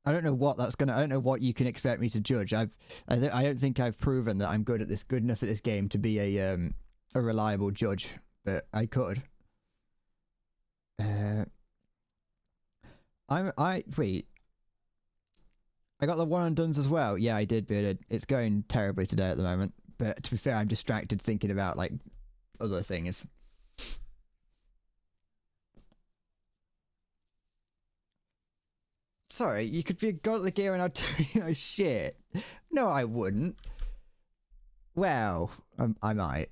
I don't know what that's gonna. I don't know what you can expect me to judge. I don't think I've proven that I'm good enough at this game to be a reliable judge, but I could. Wait. I got the one and dones as well. Yeah, I did, but it's going terribly today at the moment. But to be fair, I'm distracted thinking about like other things. Sorry, you could be a god at the game and I'd tell you no shit. No, I wouldn't. Well, I might.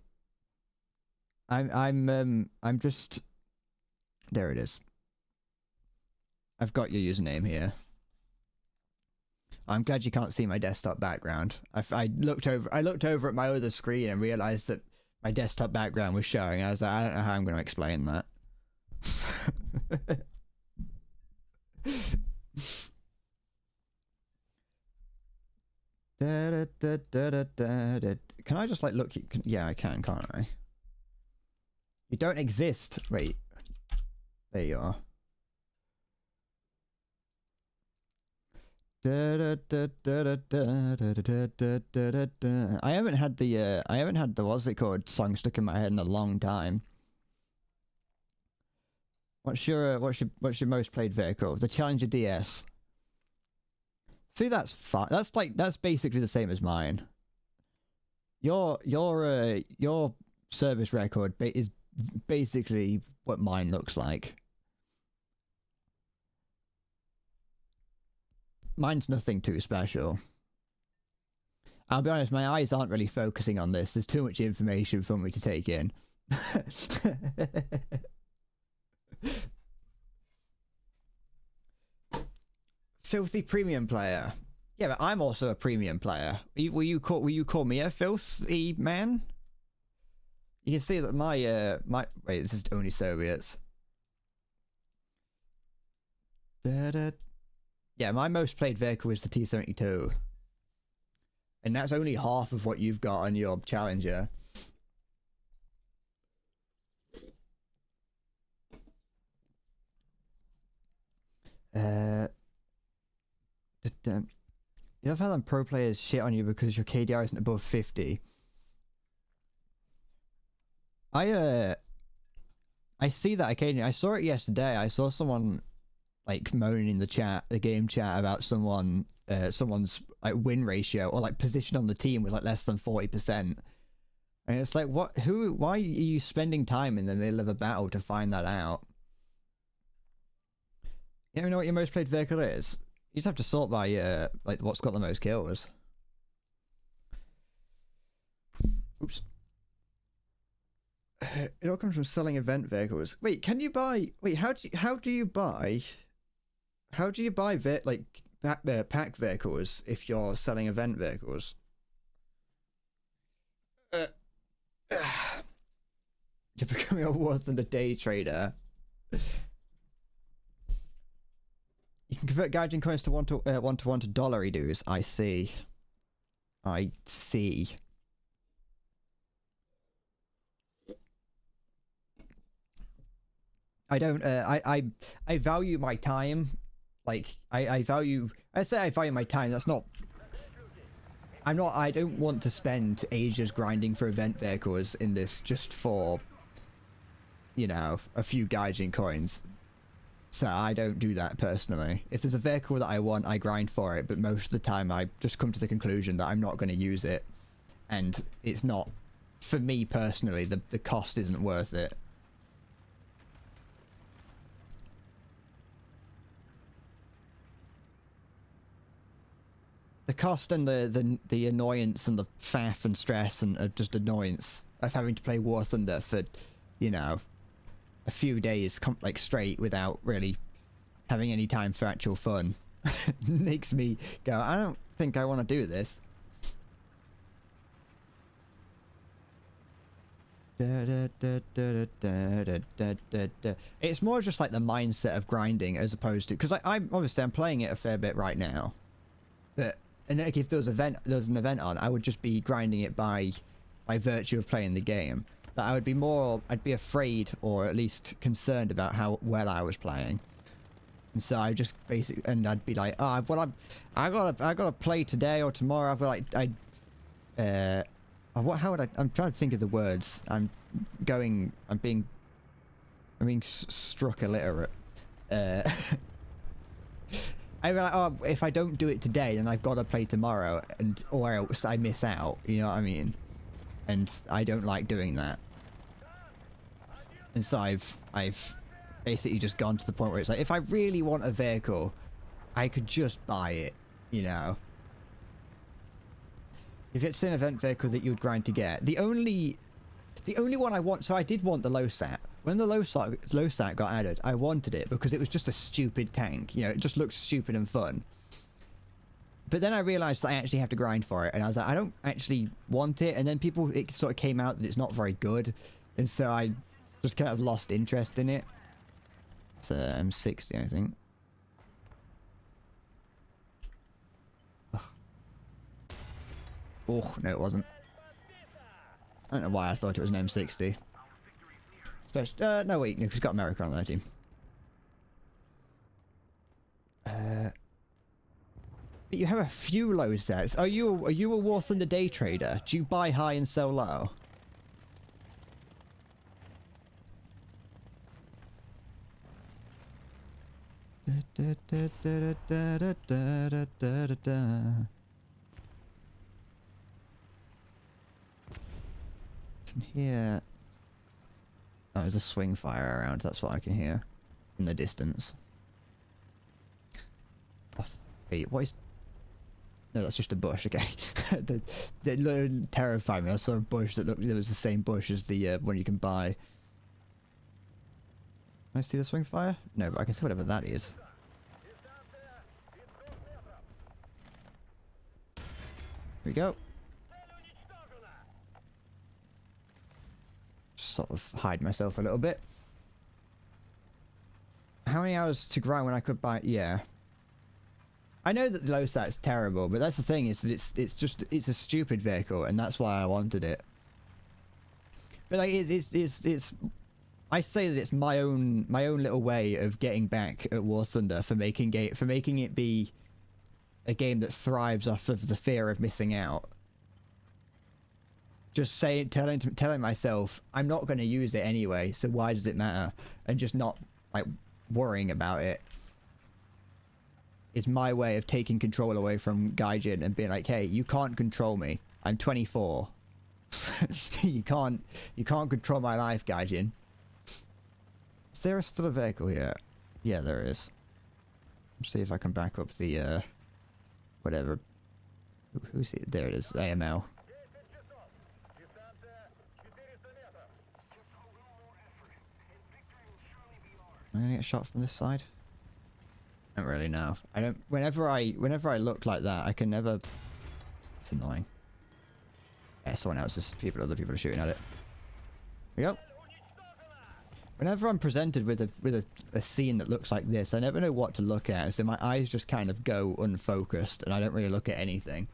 I'm just. There it is. I've got your username here. I'm glad you can't see my desktop background. I looked over at my other screen and realized that my desktop background was showing. I was like, I don't know how I'm going to explain that. Can I just like look? Yeah, I can, can't I? You don't exist. Wait. There you are. I haven't had the what's it called song stuck in my head in a long time. What's your most played vehicle? The Challenger DS. See, that's fine. That's basically the same as mine. Your service record is basically what mine looks like. Mine's nothing too special. I'll be honest, my eyes aren't really focusing on this. There's too much information for me to take in. Filthy premium player. Yeah, but I'm also a premium player. Will you call me a filthy man? You can see that my wait, this is only Soviets. Yeah, my most played vehicle is the T-72. And that's only half of what you've got on your Challenger. You know how them pro players shit on you because your KDR isn't above 50? I see that occasionally. I saw it yesterday. I saw someone like moaning in the game chat about someone's like win ratio or like position on the team with like less than 40%. And it's like, why are you spending time in the middle of a battle to find that out? You don't know what your most played vehicle is? You just have to sort by like what's got the most kills. Oops. It all comes from selling event vehicles. Wait, can you buy? Wait, how do you buy pack vehicles if you're selling event vehicles? You're becoming a worth than the day trader. You can convert Gaijin coins to one to one to dollary dues. I see. I see. I don't. I value my time. Like I value. I say I value my time. That's not. I'm not. I don't want to spend ages grinding for event vehicles in this just for, you know, a few Gaijin coins. So I don't do that personally. If there's a vehicle that I want, I grind for it, but most of the time I just come to the conclusion that I'm not going to use it. And it's not, for me personally, the cost isn't worth it. The cost and the annoyance and the faff and stress and just annoyance of having to play War Thunder for, you know, a few days like straight without really having any time for actual fun makes me go, I don't think I want to do this. It's more just like the mindset of grinding as opposed to, because I'm obviously I'm playing it a fair bit right now, but and like if there was an event on, I would just be grinding it by virtue of playing the game. But I'd be afraid or at least concerned about how well I was playing. And so I just basically, and I'd be like, oh, well, I gotta play today or tomorrow. I've got like, how would I? I'm trying to think of the words. I'm being struck illiterate. I'd be like, oh, if I don't do it today, then I've got to play tomorrow, or else I miss out. You know what I mean? And I don't like doing that. And so I've basically just gone to the point where it's like, if I really want a vehicle, I could just buy it, you know. If it's an event vehicle that you would grind to get, the only one I want, so I did want the Losat. When the Losat got added, I wanted it because it was just a stupid tank, you know, it just looked stupid and fun. But then I realized that I actually have to grind for it, and I was like, I don't actually want it. And then it sort of came out that it's not very good, and so I just kind of lost interest in it. It's M60, I think. Oh, no, it wasn't. I don't know why I thought it was an M60. No, wait, no, 'cause it's got America on their team. But you have a few low sets. Are you a War Thunder day trader? Do you buy high and sell low? Can hear. Oh, there's a swing fire around. That's what I can hear in the distance. Oh, wait, what is? No, that's just a bush. Okay, that terrified me. I saw a bush that looked. It was the same bush as the one you can buy. Can I see the swing fire? No, but I can see whatever that is. Here we go. Sort of hide myself a little bit. How many hours to grind when I could buy? Yeah. I know that the Losat's terrible, but that's the thing, is that it's a stupid vehicle, and that's why I wanted it. But like it's I say that it's my own little way of getting back at War Thunder for making it be a game that thrives off of the fear of missing out. Just telling myself I'm not going to use it anyway, so why does it matter? And just not like worrying about it is my way of taking control away from Gaijin and being like, hey, you can't control me. I'm 24. you can't control my life, Gaijin. Is there still a vehicle here? Yeah, there is. Let's see if I can back up the whatever. Who's it? There it is. AML. Am I gonna get shot from this side? I don't really know. I don't. Whenever I look like that, I can never. It's annoying. Yeah, someone else is. Other people are shooting at it. Here we go. Whenever I'm presented with a scene that looks like this, I never know what to look at. So my eyes just kind of go unfocused, and I don't really look at anything.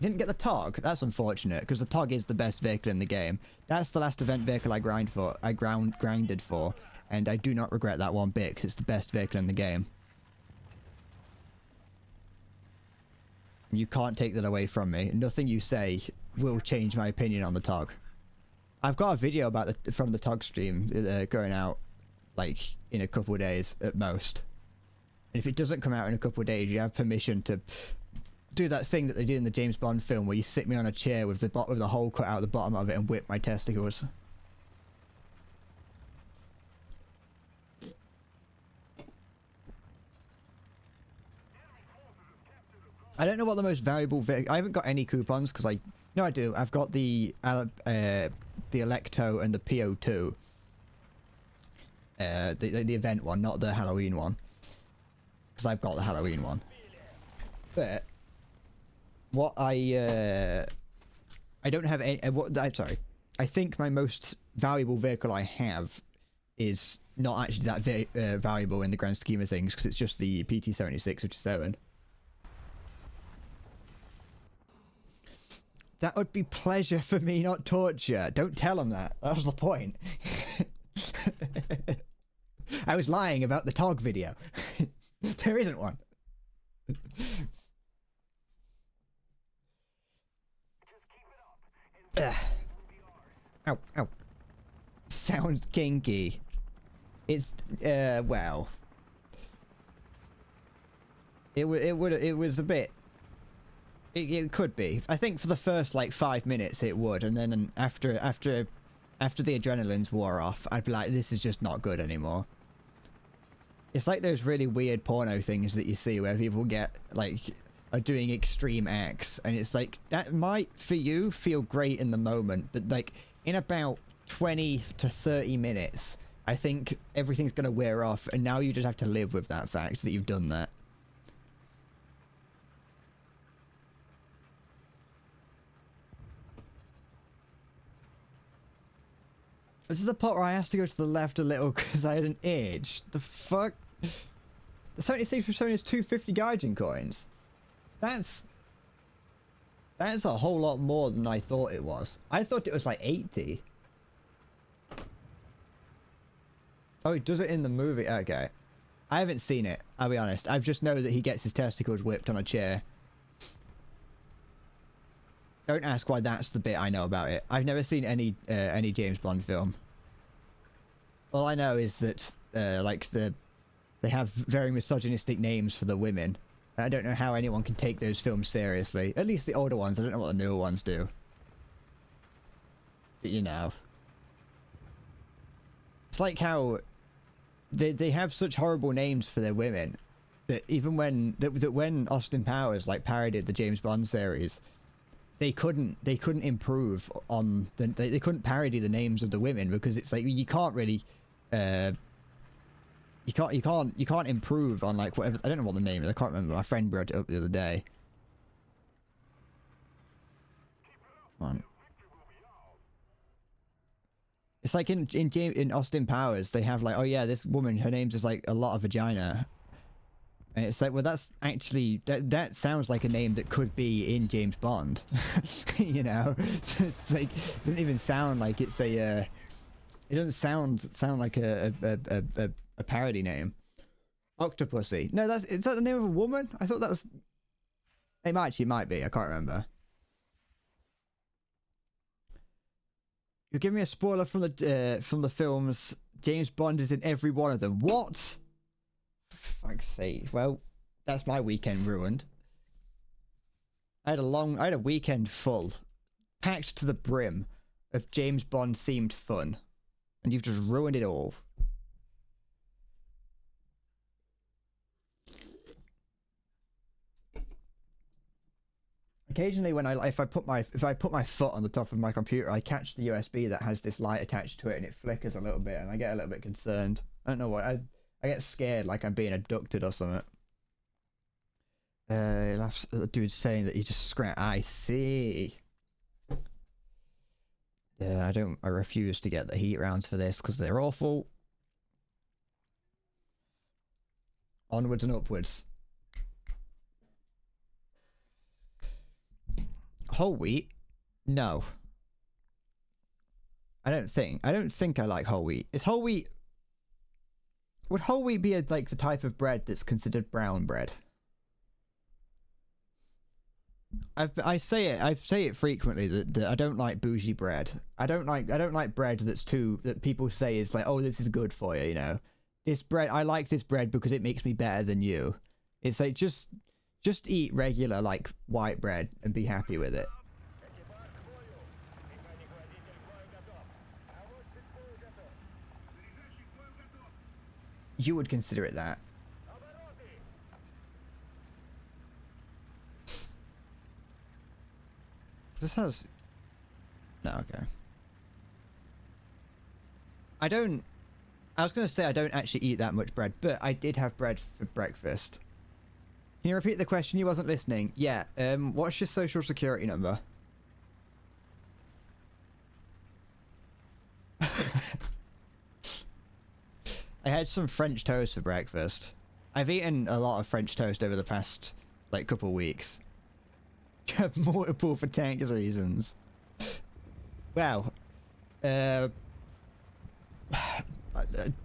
Didn't get the TOG. That's unfortunate, because the TOG is the best vehicle in the game. That's the last event vehicle I grinded for, and I do not regret that one bit, because it's the best vehicle in the game. You can't take that away from me. Nothing you say will change my opinion on the TOG. I've got a video about from the TOG stream going out, like, in a couple of days at most. And if it doesn't come out in a couple of days, you have permission to do that thing that they did in the James Bond film where you sit me on a chair with the hole cut out the bottom of it and whip my testicles. I don't know what the most valuable vehicle... I haven't got any coupons because I... No, I do. I've got the Electo and the PO2. The event one, not the Halloween one. Because I've got the Halloween one. But... what I I don't have any. I'm sorry. I think my most valuable vehicle I have is not actually that valuable in the grand scheme of things, because it's just the PT-76-57. That would be pleasure for me, not torture. Don't tell him that. That was the point. I was lying about the TOG video. There isn't one. Ow, ow. Sounds kinky. It's, well. It was a bit... It could be. I think for the first, like, 5 minutes it would, and then after the adrenaline's wore off, I'd be like, this is just not good anymore. It's like those really weird porno things that you see where people get, like, are doing extreme acts, and it's like, that might, for you, feel great in the moment, but, like, in about 20 to 30 minutes, I think everything's gonna wear off, and now you just have to live with that fact that you've done that. This is the part where I have to go to the left a little because I had an itch. The fuck? The 76 for Sony is 250 Gaijin coins. That's a whole lot more than I thought it was. I thought it was like 80. Oh, he does it in the movie. Okay. I haven't seen it, I'll be honest. I just know that he gets his testicles whipped on a chair. Don't ask why that's the bit I know about it. I've never seen any James Bond film. All I know is that like they have very misogynistic names for the women. I don't know how anyone can take those films seriously. At least the older ones. I don't know what the newer ones do. But you know. It's like how they have such horrible names for their women that even when when Austin Powers like parodied the James Bond series, they couldn't improve on they couldn't parody the names of the women because it's like you can't really you can't improve on like whatever. I don't know what the name is. I can't remember. My friend brought it up the other day. Come on. It's like in Austin Powers, they have like, oh yeah, this woman, her name's just like a lot of vagina. And it's like, well, that's actually, that sounds like a name that could be in James Bond. You know? So it's like, it doesn't even sound like it's a, it doesn't sound like a parody name. Octopussy. No, is that the name of a woman? I thought that was, it might be, I can't remember. You're giving me a spoiler from the films. James Bond is in every one of them. What? For fuck's sake. Well, that's my weekend ruined. I had a weekend full, packed to the brim of James Bond themed fun, and you've just ruined it all. Occasionally, when if I put my foot on the top of my computer, I catch the USB that has this light attached to it, and it flickers a little bit, and I get a little bit concerned. I don't know what I get scared, like I'm being abducted or something. The dude's saying that he just scratched. I see. Yeah, I refuse to get the heat rounds for this because they're awful. Onwards and upwards. Whole wheat? No. I don't think I like whole wheat. Is whole wheat... Would whole wheat be like the type of bread that's considered brown bread? I say it frequently that I don't like bougie bread. I don't like bread that people say is like, oh, this is good for you, you know. This bread, I like this bread because it makes me better than you. It's like just eat regular like white bread and be happy with it. You would consider it that. This has... No, okay. I was going to say I don't actually eat that much bread, but I did have bread for breakfast. Can you repeat the question? You wasn't listening. Yeah, what's your social security number? I had some French toast for breakfast. I've eaten a lot of French toast over the past, like, couple weeks. Multiple for tanks reasons. Wow.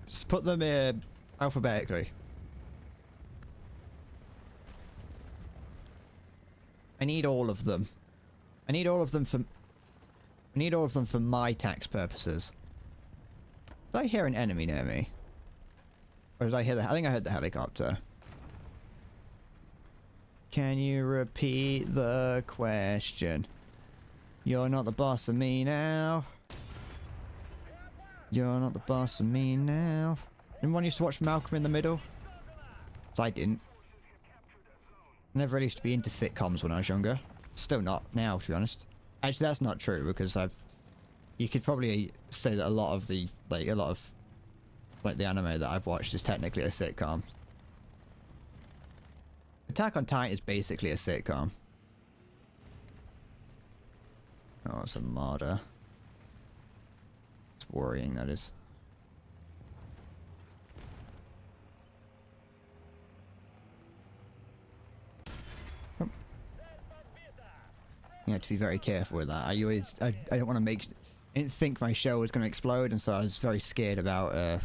Just put them alphabetically. I need all of them. I need all of them for my tax purposes. Did I hear an enemy near me? Or did I hear I think I heard the helicopter. Can you repeat the question? You're not the boss of me now. You're not the boss of me now. Anyone used to watch Malcolm in the Middle? 'Cause I didn't. I never really used to be into sitcoms when I was younger. Still not now, to be honest. Actually, that's not true because you could probably say that a lot of the anime that I've watched is technically a sitcom. Attack on Titan is basically a sitcom. Oh, it's a martyr. It's worrying, that is. You have to be very careful with that. I don't want to I didn't think my shell was going to explode, and so I was very scared about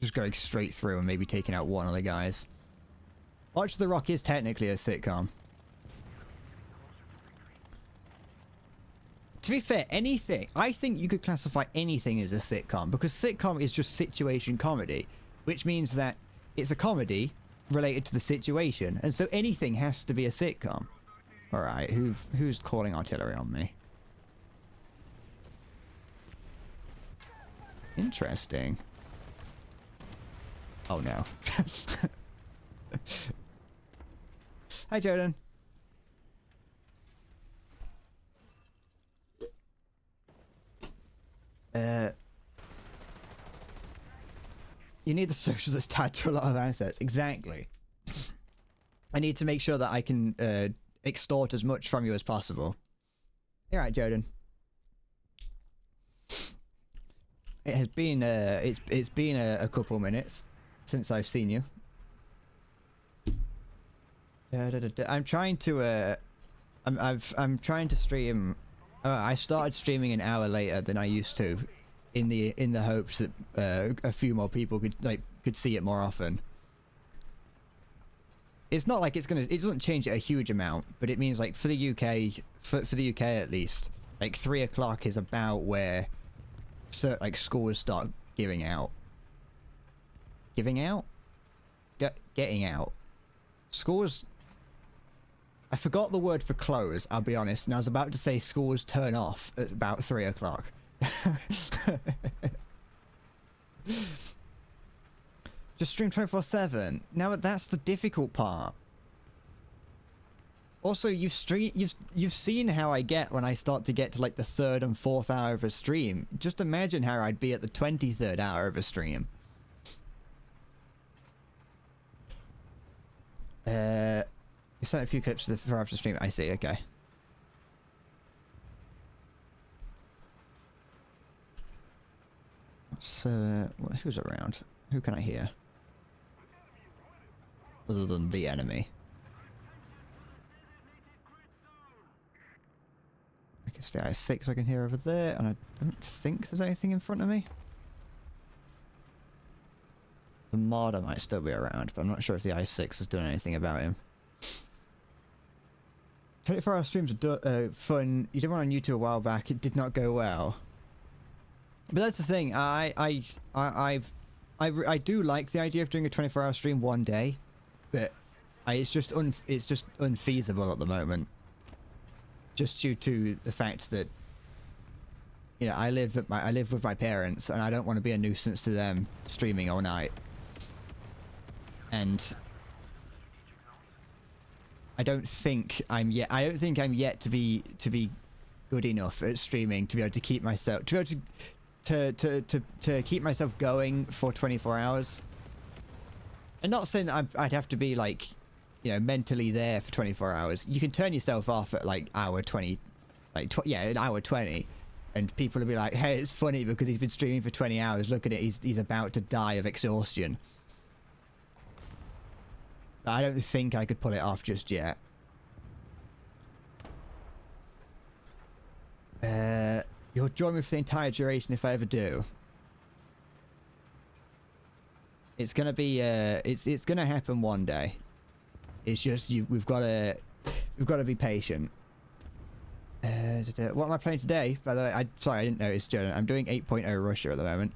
just going straight through and maybe taking out one of the guys. Watch the Rock is technically a sitcom. To be fair, anything, I think you could classify anything as a sitcom, because sitcom is just situation comedy, which means that it's a comedy related to the situation, and so anything has to be a sitcom. Alright, who's calling artillery on me? Interesting. Oh no. Hi, Jordan. You need the social that's tied to a lot of assets. Exactly. I need to make sure that I can extort as much from you as possible. You're right, Jordan. It has been it's been a couple minutes since I've seen you. I'm trying to I'm trying to stream. I started streaming an hour later than I used to, in the hopes that a few more people could see it more often. It's not like it doesn't change it a huge amount, but it means like for the UK, for the UK at least, like 3 o'clock is about where schools start giving out. Giving out? Getting out. Schools. I forgot the word for close, I'll be honest, and I was about to say schools turn off at about 3 o'clock. Just stream 24/7. Now that's the difficult part. Also, you've seen how I get when I start to get to like the 3rd and 4th hour of a stream. Just imagine how I'd be at the 23rd hour of a stream. You sent a few clips for after stream. I see. Okay. So, who's around? Who can I hear? Other than the enemy. I guess the I-6 I can hear over there, and I don't think there's anything in front of me. The Marder might still be around, but I'm not sure if the I-6 has done anything about him. 24-hour streams are fun. You did one on YouTube a while back. It did not go well. But that's the thing. I do like the idea of doing a 24-hour stream one day, but it's just unfeasible at the moment. Just due to the fact that, you know, I live with my parents, and I don't want to be a nuisance to them streaming all night. And I don't think I'm yet to be good enough at streaming to be able to keep myself to keep myself going for 24 hours. I'm not saying that I'd have to be like, you know, mentally there for 24 hours. You can turn yourself off at like hour 20, like an hour 20, and people will be like, hey, it's funny because he's been streaming for 20 hours. Look at it, he's about to die of exhaustion. But I don't think I could pull it off just yet. You'll join me for the entire duration if I ever do. It's gonna be it's gonna happen one day. It's just we've got to be patient. What am I playing today? By the way, sorry, I didn't notice, Jordan. I'm doing 8.0 Russia at the moment.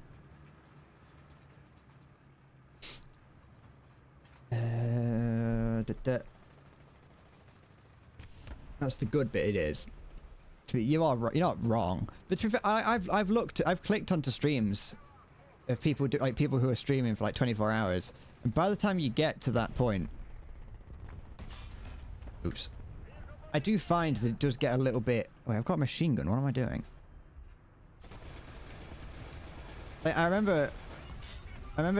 That's the good bit. It is. You're not wrong. But to be fair, I've clicked onto streams of people people who are streaming for like 24 hours, and by the time you get to that point, oops, I do find that it does get a little bit. Wait, I've got a machine gun. What am I doing? Like, I remember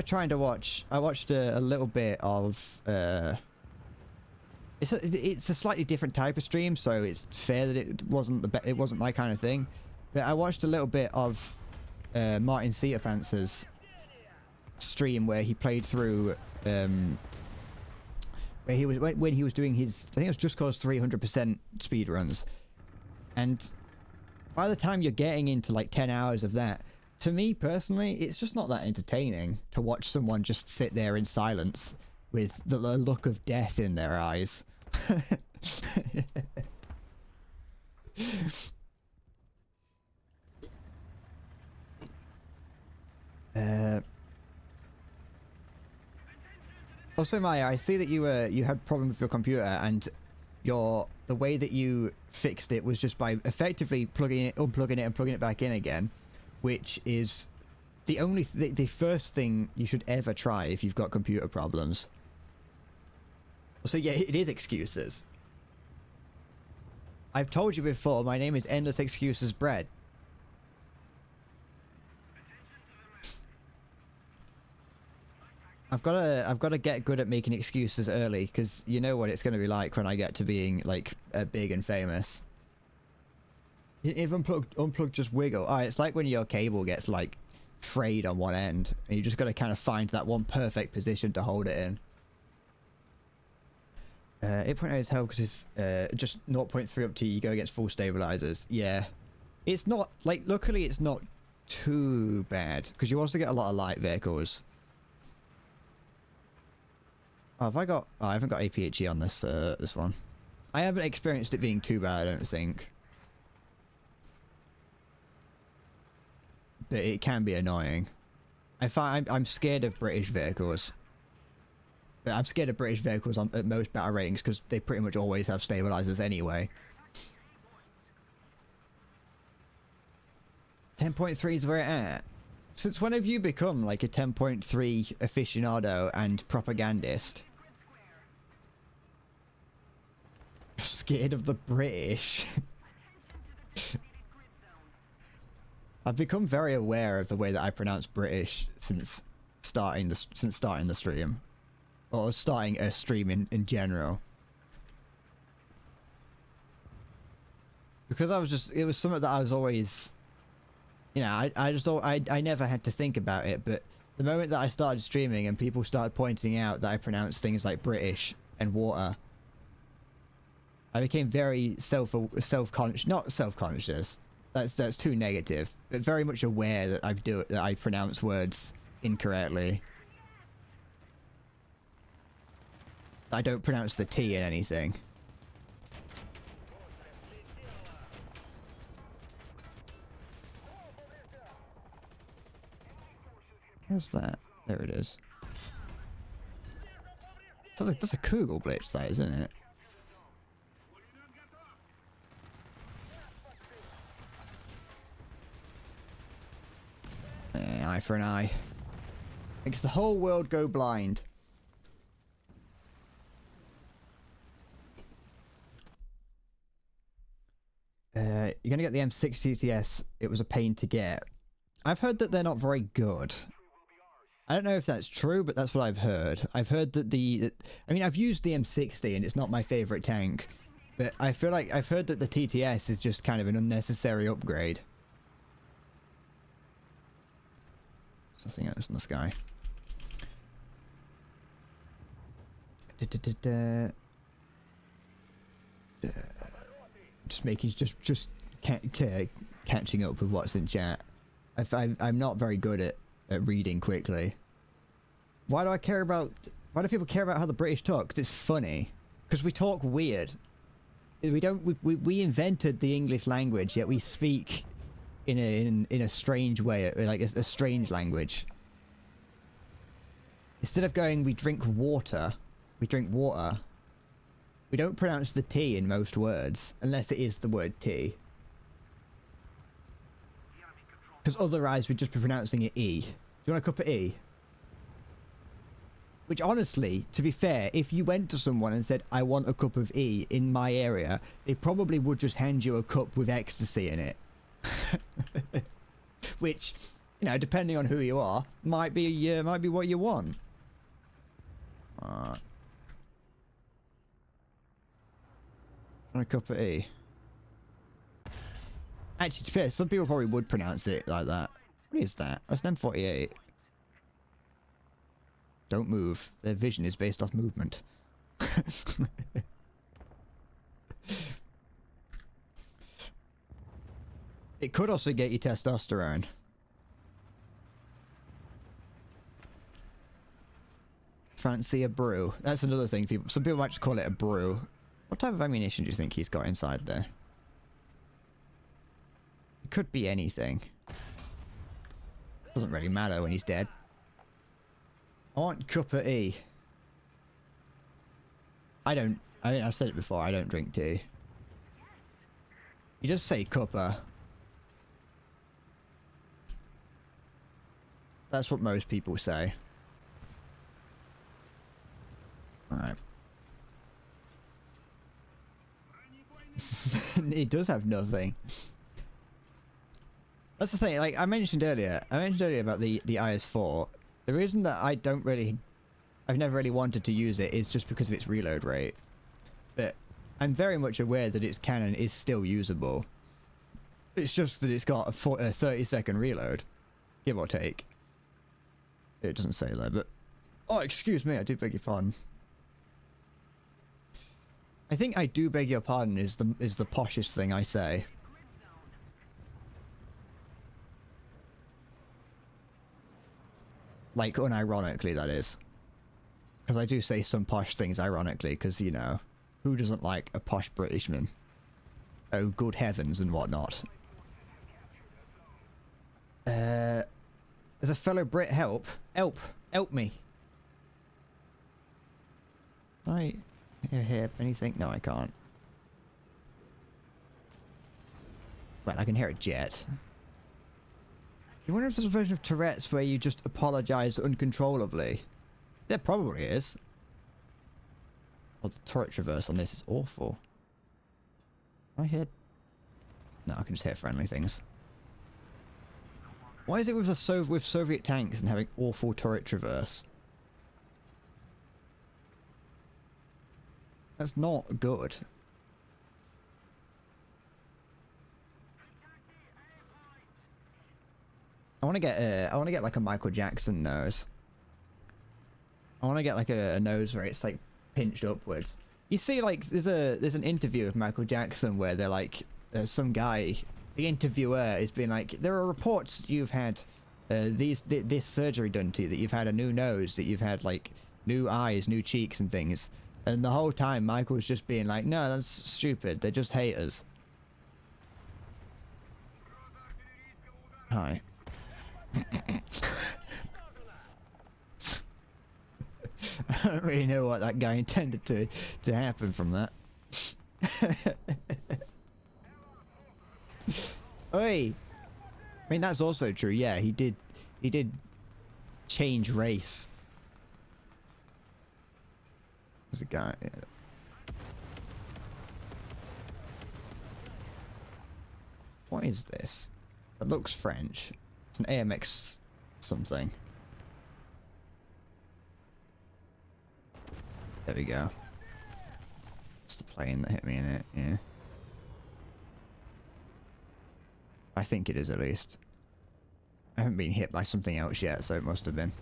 trying to watch. I watched a little bit of. It's a slightly different type of stream, so it's fair that it wasn't it wasn't my kind of thing. But I watched a little bit of Martin Cetarpantz's stream where he played through where he was when he was doing his, I think it was Just Cause 300% speedruns, and by the time you're getting into like 10 hours of that, to me personally, it's just not that entertaining to watch someone just sit there in silence with the look of death in their eyes. Also, Maya, I see that you had problems with your computer, and the way that you fixed it was just by effectively unplugging it, and plugging it back in again, which is the first thing you should ever try if you've got computer problems. So yeah, it is excuses. I've told you before, my name is Endless Excuses Bread. I've got to get good at making excuses early, because you know what it's going to be like when I get to being like big and famous. If unplug just wiggle. Oh, it's like when your cable gets like frayed on one end, and you just got to kind of find that one perfect position to hold it in. 8.0 is hell because if just 0.3 up to you go against full stabilizers. Yeah, it's not like, luckily it's not too bad because you also get a lot of light vehicles. Oh, have I got? Oh, I haven't got APHE on this this one. I haven't experienced it being too bad, I don't think. But it can be annoying. I'm scared of British vehicles. But I'm scared of British vehicles at most battle ratings because they pretty much always have stabilizers anyway. 10.3 is where it's at. Since when have you become like a 10.3 aficionado and propagandist? Scared of the British. I've become very aware of the way that I pronounce British since starting the stream, or starting a stream in general. Because it was something that I was always, you know, I never had to think about it, but the moment that I started streaming and people started pointing out that I pronounced things like British and water, I became very self-conscious, not self-conscious, that's too negative, but very much aware that I pronounce words incorrectly. I don't pronounce the T in anything. Where's that? There it is. So that's a Kugel Blitz, that, isn't it? Eye for an eye. Makes the whole world go blind. You're gonna get the M60 TS. It was a pain to get. I've heard that they're not very good. I don't know if that's true, but that's what I've heard. I've heard that I mean, I've used the M60 and it's not my favorite tank, but I feel like I've heard that the TTS is just kind of an unnecessary upgrade. Something else in the sky. Da-da-da-da. Just making just catching up with what's in chat. I'm not very good at reading quickly. Why do I care about? Why do people care about how the British talk? 'Cause it's funny. Because we talk weird. We don't. We invented the English language, yet we speak in a strange way, like a strange language. Instead of going, we drink water. We drink water. We don't pronounce the T in most words, unless it is the word T. Because otherwise we'd just be pronouncing it E. Do you want a cup of E? Which honestly, to be fair, if you went to someone and said, I want a cup of E in my area, they probably would just hand you a cup with ecstasy in it. Which, you know, depending on who you are, might be what you want. A cup of E. Actually, to be fair, some people probably would pronounce it like that. What is that? That's an M48. Don't move. Their vision is based off movement. It could also get you testosterone. Fancy a brew. That's another thing. Some people might just call it a brew. What type of ammunition do you think he's got inside there? It could be anything. Doesn't really matter when he's dead. I want cup of E. I mean, I've said it before, I don't drink tea. You just say cuppa. That's what most people say. Alright. It does have nothing. That's the thing, like I mentioned earlier about the IS-4. The reason that I've never really wanted to use it is just because of its reload rate. But I'm very much aware that its cannon is still usable. It's just that it's got a 30-second reload, give or take. It doesn't say that, but... Oh, excuse me, I do beg your pardon. I think I do beg your pardon is the poshest thing I say. Like, unironically, that is. Because I do say some posh things ironically, because, you know, who doesn't like a posh Britishman? Oh, good heavens and whatnot. There's a fellow Brit, help me. Can I hear anything? No, I can't. Well, I can hear a jet. You wonder if there's a version of Tourette's where you just apologize uncontrollably? There probably is. Oh, the turret traverse on this is awful. Can I hear... No, I can just hear friendly things. Why is it with Soviet tanks and having awful turret traverse? That's not good. I want to get like a Michael Jackson nose. I want to get like a nose where it's like pinched upwards. You see, like there's an interview with Michael Jackson where they're like some guy, the interviewer is being like, there are reports you've had this surgery done to you, that you've had a new nose, that you've had like new eyes, new cheeks and things, and the whole time Michael's just being like, no, that's stupid, they're just haters. Hi. I don't really know what that guy intended to happen from that. Oi! I mean, that's also true, yeah, he did change race. There's a guy... Yeah. What is this? It looks French. It's an AMX something. There we go. It's the plane that hit me in it, yeah. I think it is, at least. I haven't been hit by something else yet, so it must have been.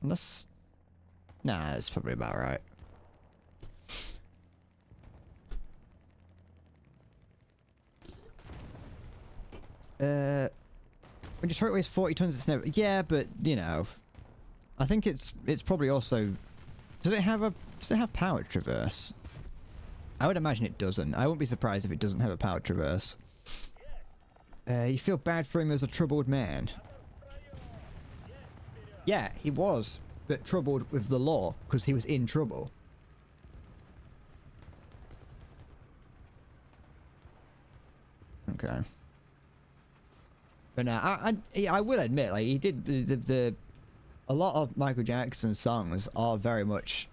Unless... Nah, that's probably about right. When you throw it weighs 40 tons of snow... Yeah, but, you know... I think it's probably also... Does it have powered traverse? I would imagine it doesn't. I wouldn't be surprised if it doesn't have a powered traverse. You feel bad for him as a troubled man. Yeah, he was, but troubled with the law, because he was in trouble. Okay. But now, I will admit, like, he did, a lot of Michael Jackson's songs are very much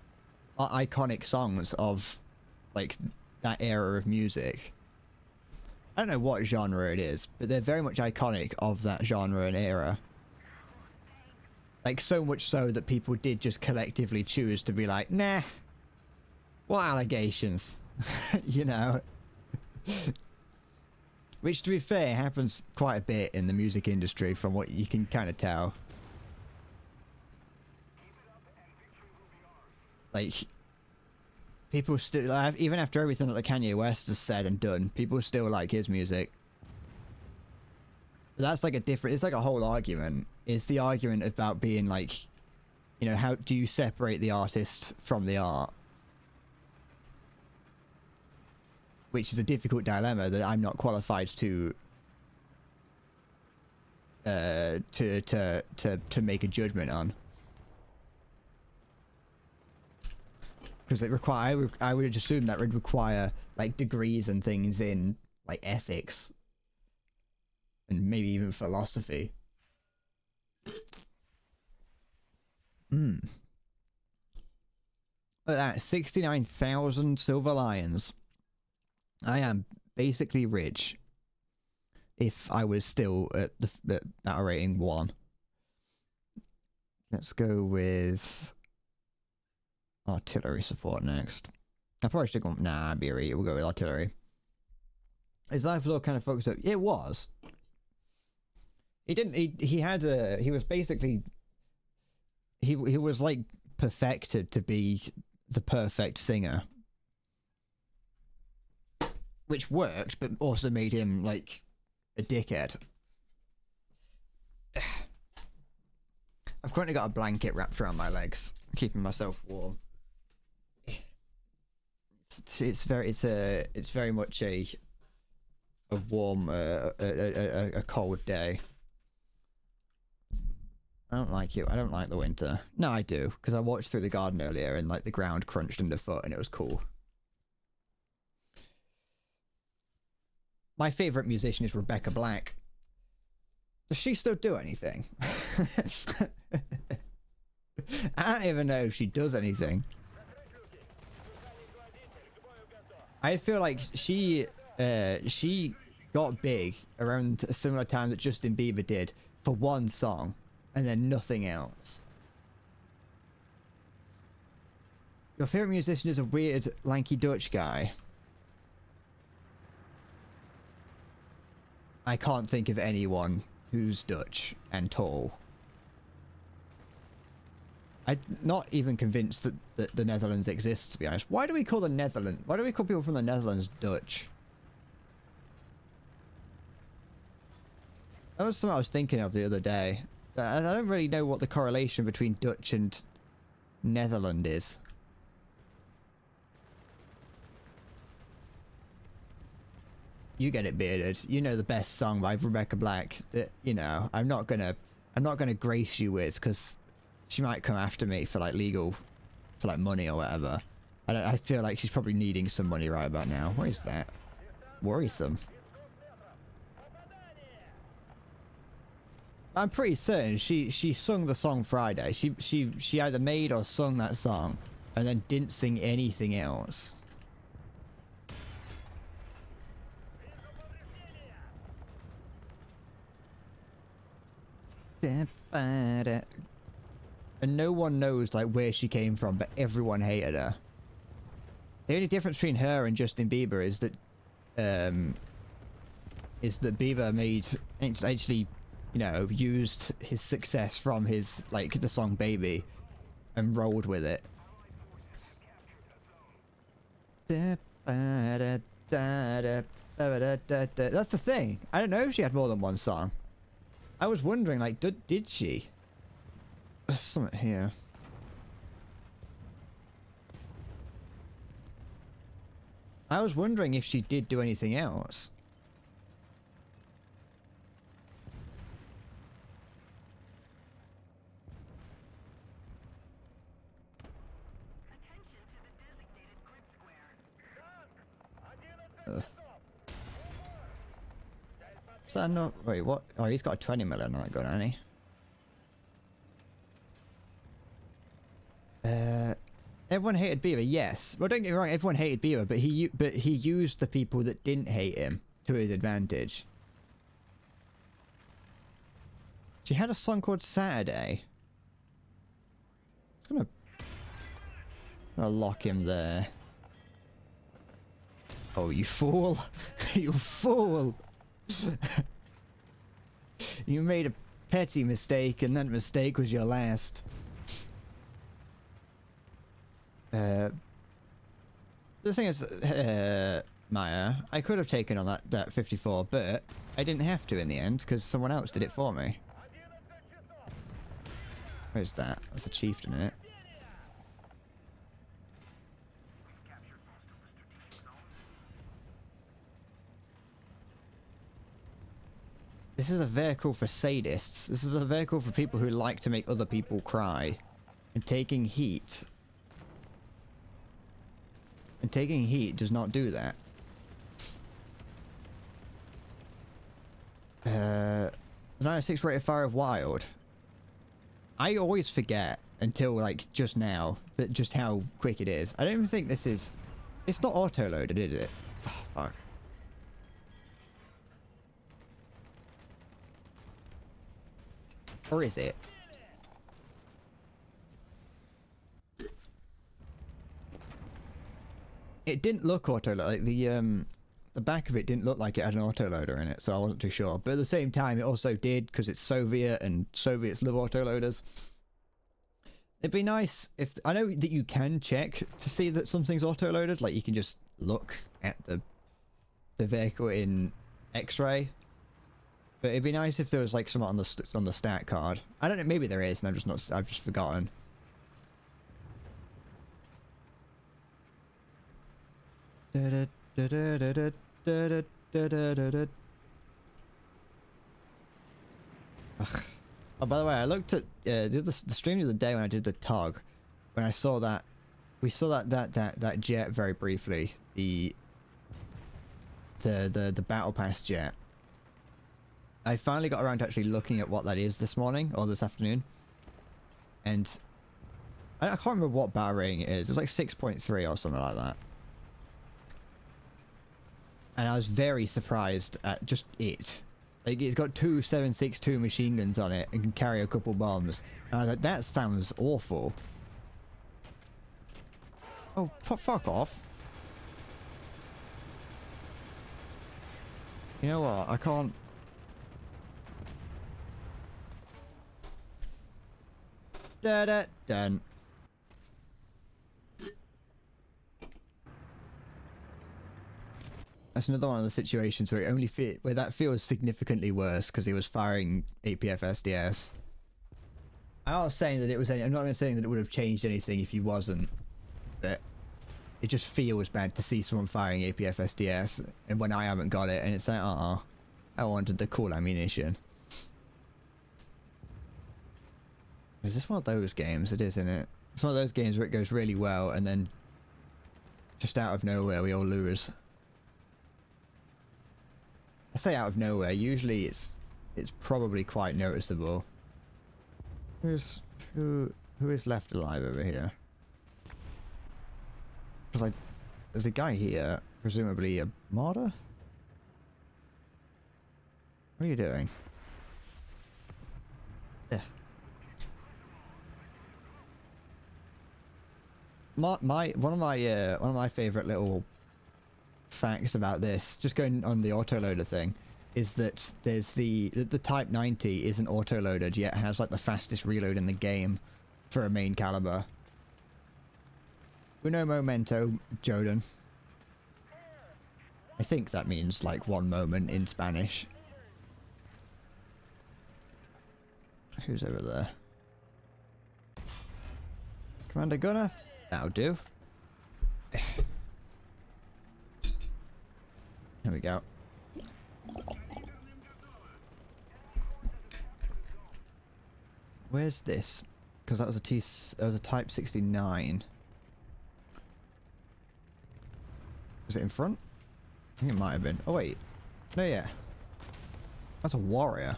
iconic songs of, like, that era of music. I don't know what genre it is, but they're very much iconic of that genre and era. Like, so much so that people did just collectively choose to be like, nah, what allegations? You know? Which, to be fair, happens quite a bit in the music industry from what you can kind of tell. Like, people still, even after everything that Kanye West has said and done, people still like his music. But that's like a different, it's like a whole argument. It's the argument about being like, you know, how do you separate the artist from the art? Which is a difficult dilemma that I'm not qualified to make a judgment on. Because it require, I would assume that would require like degrees and things in like ethics and maybe even philosophy. Look at that, 69,000 silver lions. I am basically rich. If I was still at the battle rating 1. Let's go with artillery support next. I probably should go. Nah, BRE. We'll go with artillery. His life was all kind of focused up. It was. He didn't. He had a. He was basically. He was like perfected to be the perfect singer, which worked, but also made him like a dickhead. I've currently got a blanket wrapped around my legs, keeping myself warm. It's very much a warm a cold day. I don't like it. I don't like the winter. No, I do, because I walked through the garden earlier and like the ground crunched underfoot and it was cool. My favorite musician is Rebecca Black. Does she still do anything? I don't even know if she does anything. I feel like she got big around a similar time that Justin Bieber did for one song and then nothing else. Your favorite musician is a weird lanky Dutch guy. I can't think of anyone who's Dutch and tall. I'm not even convinced that the Netherlands exists, to be honest. Why do we call why do we call people from the Netherlands Dutch? That was something I was thinking of the other day. I don't really know what the correlation between Dutch and Netherland is. You get it, Bearded. You know the best song by Rebecca Black that, you know, I'm not gonna grace you with, because she might come after me for like for like money or whatever. I feel like she's probably needing some money right about now. What is that? Worrisome. I'm pretty certain she sung the song Friday. She either made or sung that song and then didn't sing anything else. And no one knows like where she came from, but everyone hated her. The only difference between her and Justin Bieber is that is that Bieber actually, you know, used his success from his, like, the song Baby and rolled with it. That's the thing. I don't know if she had more than one song. I was wondering, like, did she? There's something here. I was wondering if she did do anything else. Ugh. Is that not... Wait, what? Oh, he's got a 20 mil on that gun, hasn't he? Everyone hated Bieber, yes. Well, don't get me wrong, everyone hated Bieber, but he used the people that didn't hate him to his advantage. She had a song called Saturday. I'm gonna lock him there. Oh, you fool! You fool! You made a petty mistake, and that mistake was your last. The thing is, Maya, I could have taken on that 54, but I didn't have to in the end, because someone else did it for me. Where's that? That's a chieftain in it. This is a vehicle for sadists. This is a vehicle for people who like to make other people cry. And taking heat... And taking heat does not do that. 96 rate of fire of wild. I always forget until like just now that just how quick it is. I don't even think this is... It's not auto-loaded, is it? Oh, fuck. Or is it? It didn't look auto-load. Like the back of it didn't look like it had an autoloader in it, so I wasn't too sure. But at the same time, it also did, because it's Soviet, and Soviets love autoloaders. It'd be nice if... I know that you can check to see that something's autoloaded. Like, you can just look at the vehicle in X-ray. But it'd be nice if there was, like, something on the stat card. I don't know, maybe there is, and I've just forgotten. Ugh. Oh, by the way, I looked at the stream the other day when I did the TOG, when I saw that we saw that jet very briefly, the battle pass jet. I finally got around to actually looking at what that is this morning or this afternoon, and I can't remember what battle rating it is. It was like 6.3 or something like that. And I was very surprised at just it. Like, it's got two 7.62 machine guns on it and can carry a couple bombs. And I was like, that sounds awful. Oh, fuck off. You know what? I can't... Done. That's another one of the situations where where that feels significantly worse because he was firing APF SDS. I'm not saying that it was I'm not even saying that it would have changed anything if he wasn't. But it just feels bad to see someone firing APF SDS and when I haven't got it, and it's like, I wanted the cool ammunition. Is this one of those games? It is, isn't it? It's one of those games where it goes really well and then just out of nowhere we all lose. I say out of nowhere. Usually it's probably quite noticeable. Who is left alive over here? Because there's a guy here, presumably a martyr. What are you doing? Yeah. One of my favorite little facts about this, just going on the autoloader thing, is that there's the Type 90 isn't auto-loaded yet has like the fastest reload in the game for a main caliber. Uno momento, Joden. I think that means like one moment in Spanish. Who's over there? Commander Gunner? That'll do. There we go. Where's this? Because that was a Type 69. Was it in front? I think it might have been. Oh wait. No, yeah. That's a warrior.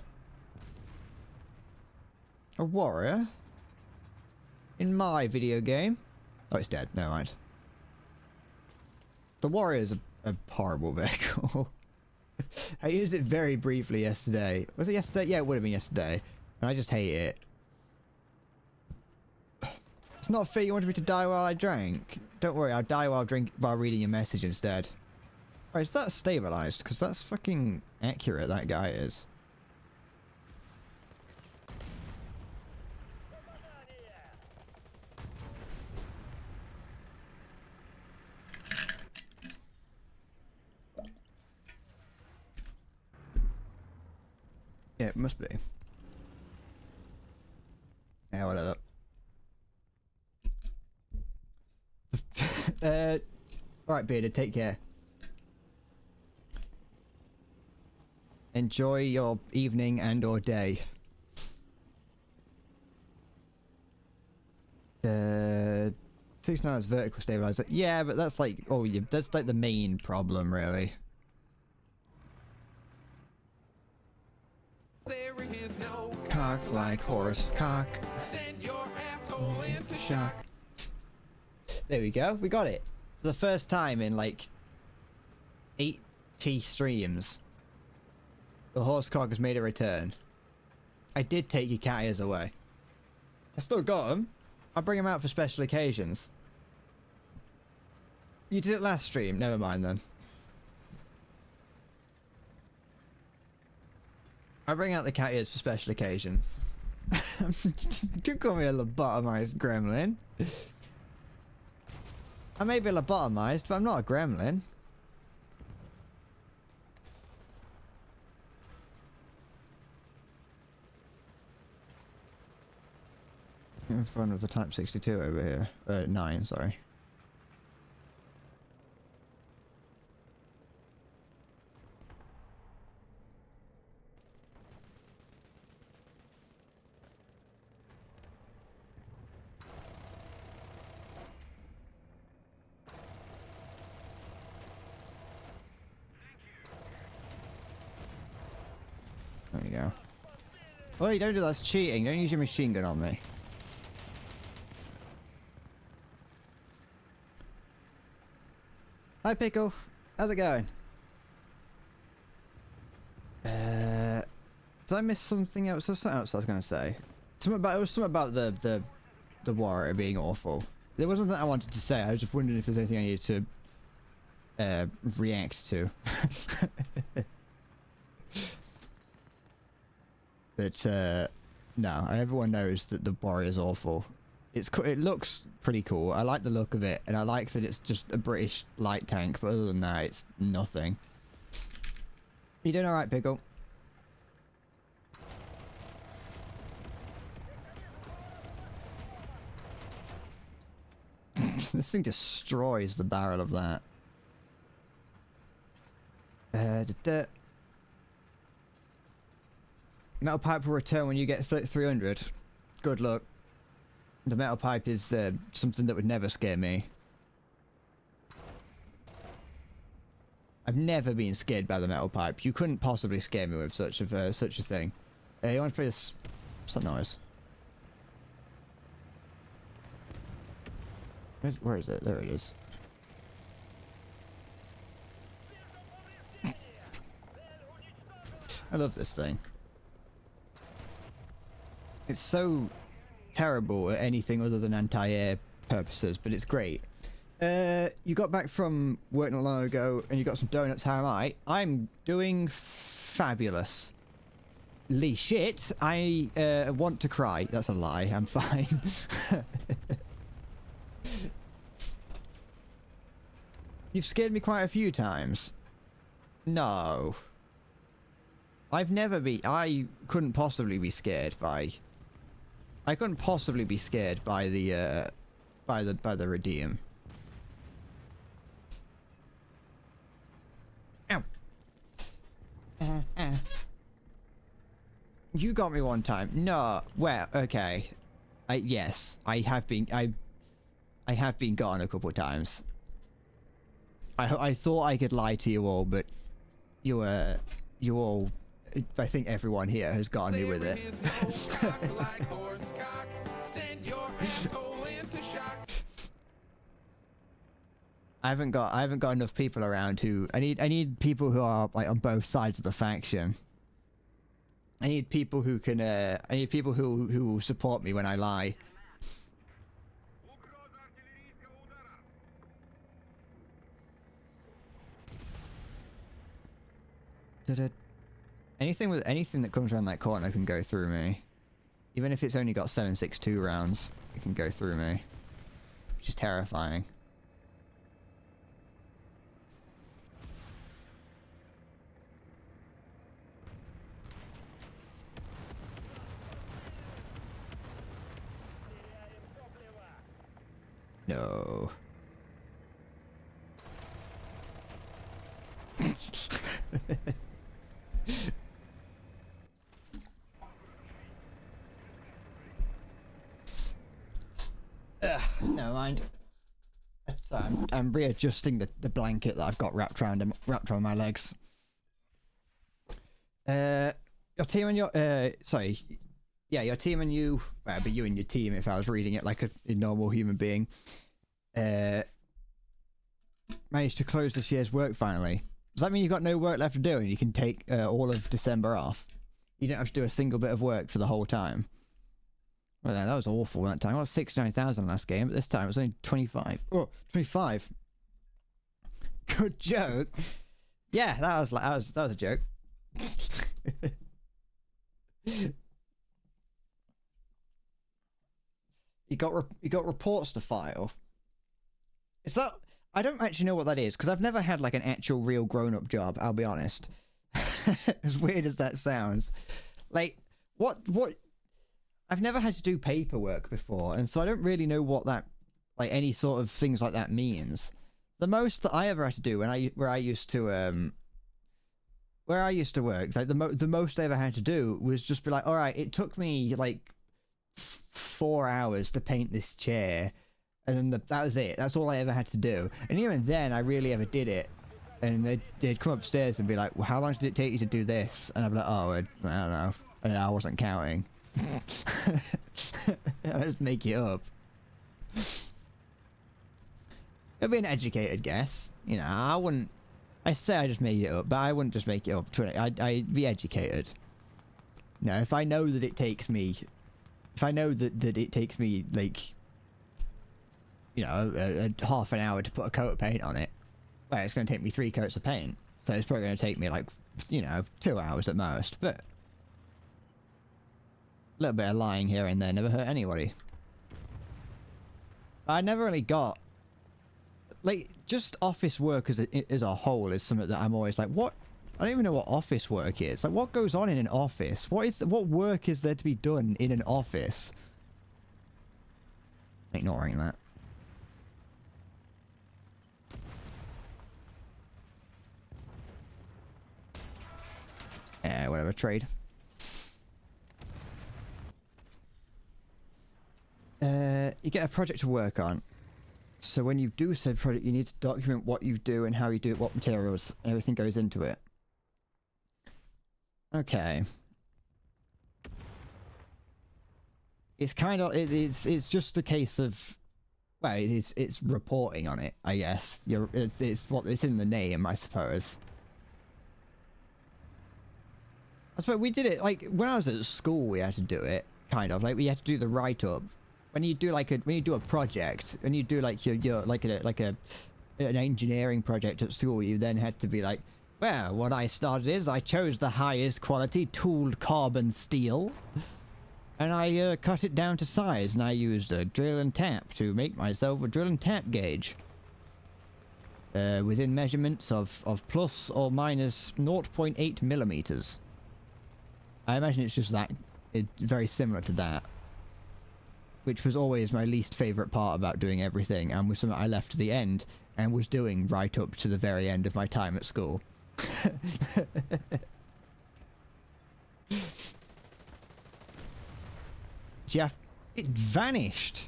A warrior? In my video game? Oh, it's dead. Never mind. The warrior is a horrible vehicle. I used it very briefly yesterday. Was it yesterday? Yeah, it would have been yesterday. And I just hate it. It's not fair you wanted me to die while I drank. Don't worry, I'll die while reading your message instead. Alright, is that stabilized? Because that's fucking accurate, that guy is. Yeah, it must be. Yeah, whatever. Alright, Bearded, take care. Enjoy your evening and or day. 69 is vertical stabilizer. Yeah, but that's like, oh yeah, that's like the main problem, really. There is no Cock like horse cock. send your asshole into shock. There we go, we got it. For the first time in like 80 streams, the horse cock has made a return. I did take your cat ears away. I still got them. I'll bring them out for special occasions. You did it last stream, never mind then. I bring out the cat ears for special occasions. You could call me a lobotomized gremlin. I may be lobotomized, but I'm not a gremlin. In front of the Type 62 over here. 9, sorry. There you go. Oh, you don't do that, that's cheating. Don't use your machine gun on me. Hi, Pickle. How's it going? Did I miss something else? There was something else I was going to say. Something about the warrior being awful. There wasn't that I wanted to say. I was just wondering if there's anything I needed to react to. But no, everyone knows that the warrior is awful. It looks pretty cool. I like the look of it, and I like that it's just a British light tank. But other than that, it's nothing. You doing all right, Pickle? This thing destroys the barrel of that. Metal pipe will return when you get 300. Good luck. The metal pipe is something that would never scare me. I've never been scared by the metal pipe. You couldn't possibly scare me with such a thing. You want to play this? What's that noise? Where is it? There it is. I love this thing. It's so terrible at anything other than anti-air purposes, but it's great. You got back from work not long ago and you got some donuts. How am I? I'm doing fabulous. Lee shit, I want to cry. That's a lie. I'm fine. You've scared me quite a few times. No. I've never been... I couldn't possibly be scared by... I couldn't possibly be scared by the Redeem. Ow. You got me one time. No. Well, okay. Yes, I have been... I have been gone a couple of times. I thought I could lie to you all, but you all... I think everyone here has gotten me with it. I haven't got enough people around who... I need people who are like on both sides of the faction. I need people who can I need people who will support me when I lie. Anything that comes around that corner can go through me. Even if it's only got 7.62 rounds, it can go through me. Which is terrifying. No. Never mind. Sorry, I'm readjusting the blanket that I've got wrapped around my legs. Your team and your sorry, yeah, your team and you. Well, it'd be you and your team if I was reading it like a normal human being. Managed to close this year's work finally. Does that mean you've got no work left to do and you can take all of December off? You don't have to do a single bit of work for the whole time. Well, that was awful that time. I was 69,000 last game, but this time it was only 25. Oh, 25. Good joke. Yeah, that was a joke. You got reports to file. Is that... I don't actually know what that is, because I've never had like an actual real grown-up job, I'll be honest. As weird as that sounds. Like, what... I've never had to do paperwork before, and so I don't really know what that... like, any sort of things like that means. The most that I ever had to do where I used to work, like the most I ever had to do was just be like, all right, it took me like 4 hours to paint this chair, and then that was it. That's all I ever had to do. And even then, I really ever did it. And they'd come upstairs and be like, well, how long did it take you to do this? And I'd be like, oh, I don't know. And I wasn't counting. I just make it up. It'd be an educated guess. You know, I wouldn't... I say I just made it up, but I wouldn't just make it up. I'd be educated. No, if I know that it takes me... If I know that it takes me, like... You know, a half an hour to put a coat of paint on it. Well, it's going to take me 3 coats of paint. So it's probably going to take me, like, you know, 2 hours at most. But... a little bit of lying here and there never hurt anybody. I never really got... like, just office work as a whole is something that I'm always like, what? I don't even know what office work is. Like, what goes on in an office? What work is there to be done in an office? Ignoring that. Whatever, trade. You get a project to work on. So when you do said project, you need to document what you do and how you do it, what materials, everything goes into it. Okay. It's kind of, it's just a case of, well, it's reporting on it, I guess. It's in the name, I suppose. I suppose we did it, like, when I was at school we had to do it, kind of, like, we had to do the write-up. When you do like when you do a project, when you do like your like an engineering project at school, you then had to be like, Well, what I started is I chose the highest quality tooled carbon steel, and I cut it down to size, and I used a drill and tap to make myself a drill and tap gauge. Within measurements of plus or minus 0.8 millimeters. I imagine it's just that, very similar to that. Which was always my least favourite part about doing everything, and was something I left to the end, and was doing right up to the very end of my time at school. Jeff, it vanished.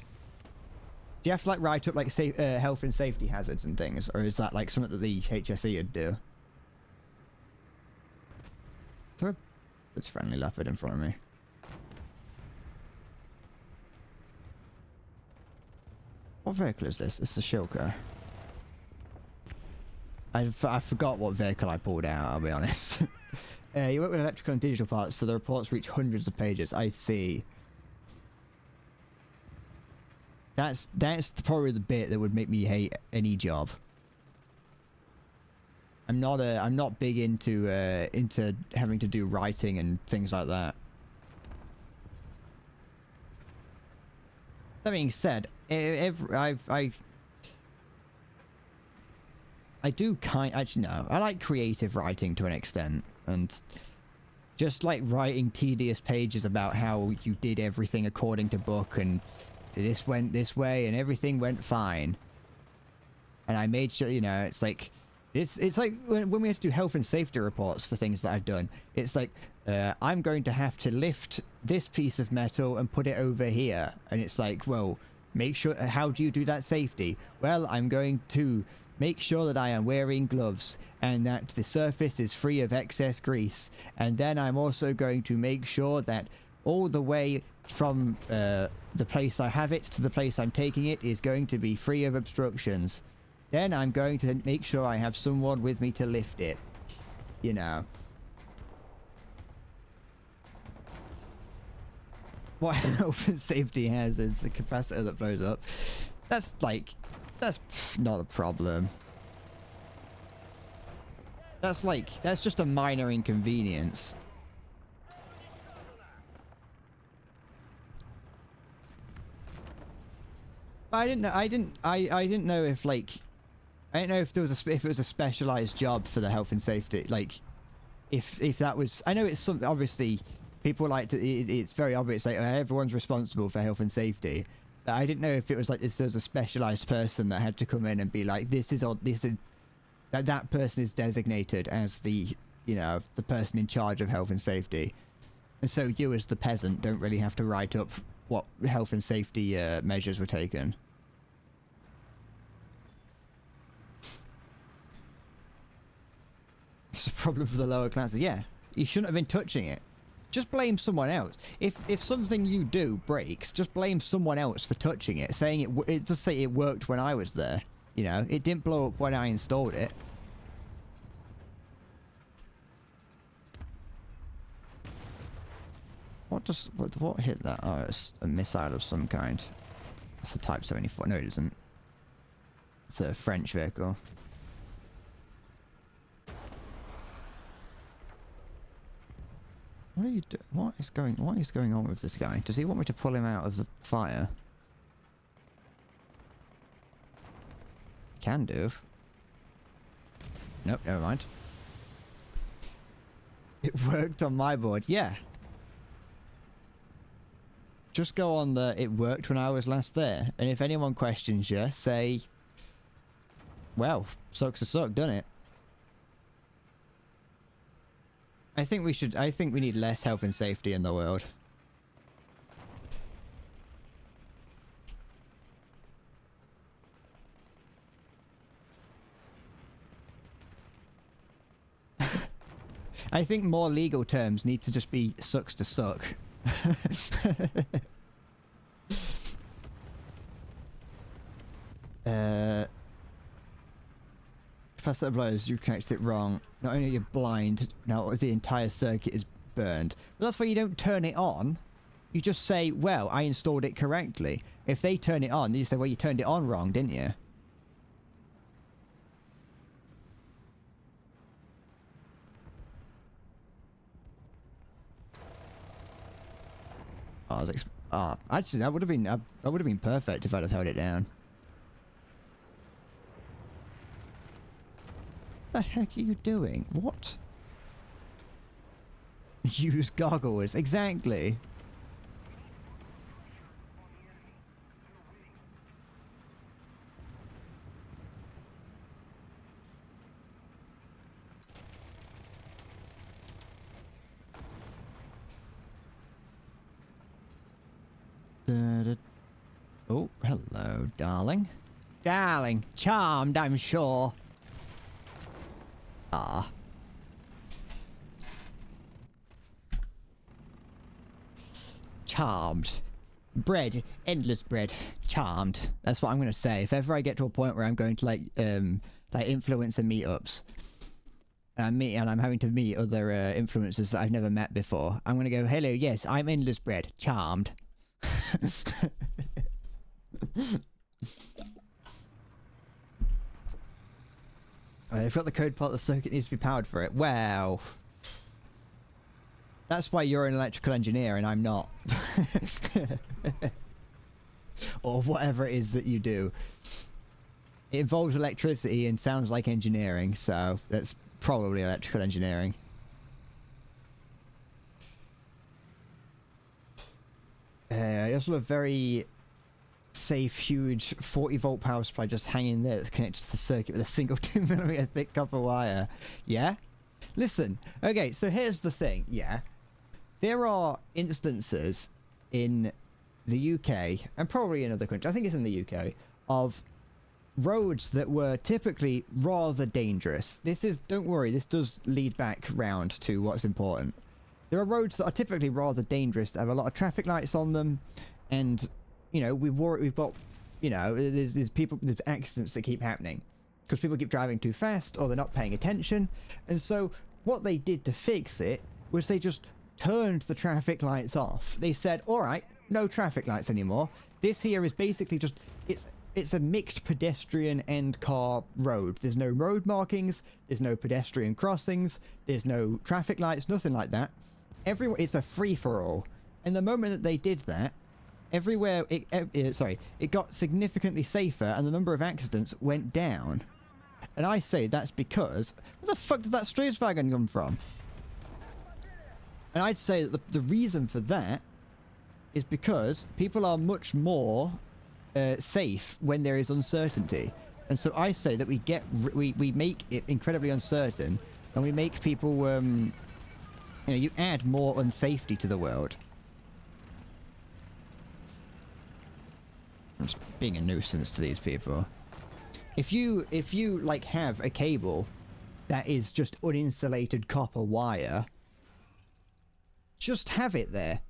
Do you have to like write up like health and safety hazards and things, or is that like something that the HSE would do? It's friendly leopard in front of me. What vehicle is this? It's a Shilka. I forgot what vehicle I pulled out, I'll be honest. You work with electrical and digital parts, so the reports reach hundreds of pages. I see. That's probably the bit that would make me hate any job. I'm not big into having to do writing and things like that. That being said, I do actually no. I like creative writing to an extent, and just like writing tedious pages about how you did everything according to book and this went this way and everything went fine. And I made sure, you know, it's like this. It's like when we have to do health and safety reports for things that I've done. It's like I'm going to have to lift this piece of metal and put it over here, and it's like, well, make sure. How do you do that safety? Well, I'm going to make sure that I am wearing gloves and that the surface is free of excess grease, and then I'm also going to make sure that all the way from the place I have it to the place I'm taking it is going to be free of obstructions. Then I'm going to make sure I have someone with me to lift it. You know. What health and safety hazards? The capacitor that blows up. That's not a problem. That's just a minor inconvenience. I didn't know if like, I didn't know if there was if it was a specialized job for the health and safety. Like, if that was, I know it's something. Obviously, people like to. It's very obvious. Like everyone's responsible for health and safety. But I didn't know if it was like if there was a specialized person that had to come in and be like, this is that person is designated as the, you know, the person in charge of health and safety, and so you as the peasant don't really have to write up what health and safety measures were taken. It's a problem for the lower classes. Yeah, you shouldn't have been touching it. Just blame someone else. If something you do breaks, just blame someone else for touching it. Saying it just say it worked when I was there. You know, it didn't blow up when I installed it. What hit that? Oh, it's a missile of some kind. It's a Type 74. No, it isn't. It's a French vehicle. What are you doing? What is going on with this guy? Does he want me to pull him out of the fire? Can do. Nope, never mind. It worked on my board. Yeah. Just go on the it worked when I was last there, and if anyone questions you, say, well, sucks a suck, doesn't it? I think we need less health and safety in the world. I think more legal terms need to just be sucks to suck. Capacitor blows, you connected it wrong. Not only are you blind, now the entire circuit is burned. But that's why you don't turn it on. You just say, well, I installed it correctly. If they turn it on, you say, well, you turned it on wrong, didn't you? Actually, that would have been perfect if I'd have held it down. What the heck are you doing? What? Use goggles. Exactly. Oh, hello, darling. Darling. Charmed, I'm sure. Ah. Charmed. Bread. Endless bread. Charmed. That's what I'm going to say. If ever I get to a point where I'm going to, like influencer meetups, and I'm having to meet other influencers that I've never met before, I'm going to go, hello, yes, I'm Endless Bread. Charmed. I've got the code part of the circuit needs to be powered for it. Well, that's why you're an electrical engineer and I'm not. Or whatever it is that you do. It involves electricity and sounds like engineering, so that's probably electrical engineering. I also have a very safe, huge 40-volt power supply just hanging there that's connected to the circuit with a single 2mm thick copper wire. Yeah? Listen, okay, so here's the thing, yeah? There are instances in the UK, and probably in other countries, I think it's in the UK, of roads that were typically rather dangerous. This is, don't worry, this does lead back round to what's important. There are roads that are typically rather dangerous, that have a lot of traffic lights on them, and, you know, we've got, you know, there's accidents that keep happening because people keep driving too fast or they're not paying attention. And so what they did to fix it was they just turned the traffic lights off. They said, all right, no traffic lights anymore. This here is basically just, it's a mixed pedestrian and car road. There's no road markings, there's no pedestrian crossings, there's no traffic lights, nothing like that. It's a free-for-all. And the moment that they did that, everywhere, it got significantly safer and the number of accidents went down. And I say that's because, where the fuck did that Volkswagen come from? And I'd say that the reason for that is because people are much more safe when there is uncertainty. And so I say that we make it incredibly uncertain and we make people, you know, you add more unsafety to the world. I'm just being a nuisance to these people. If you like have a cable that is just uninsulated copper wire, just have it there.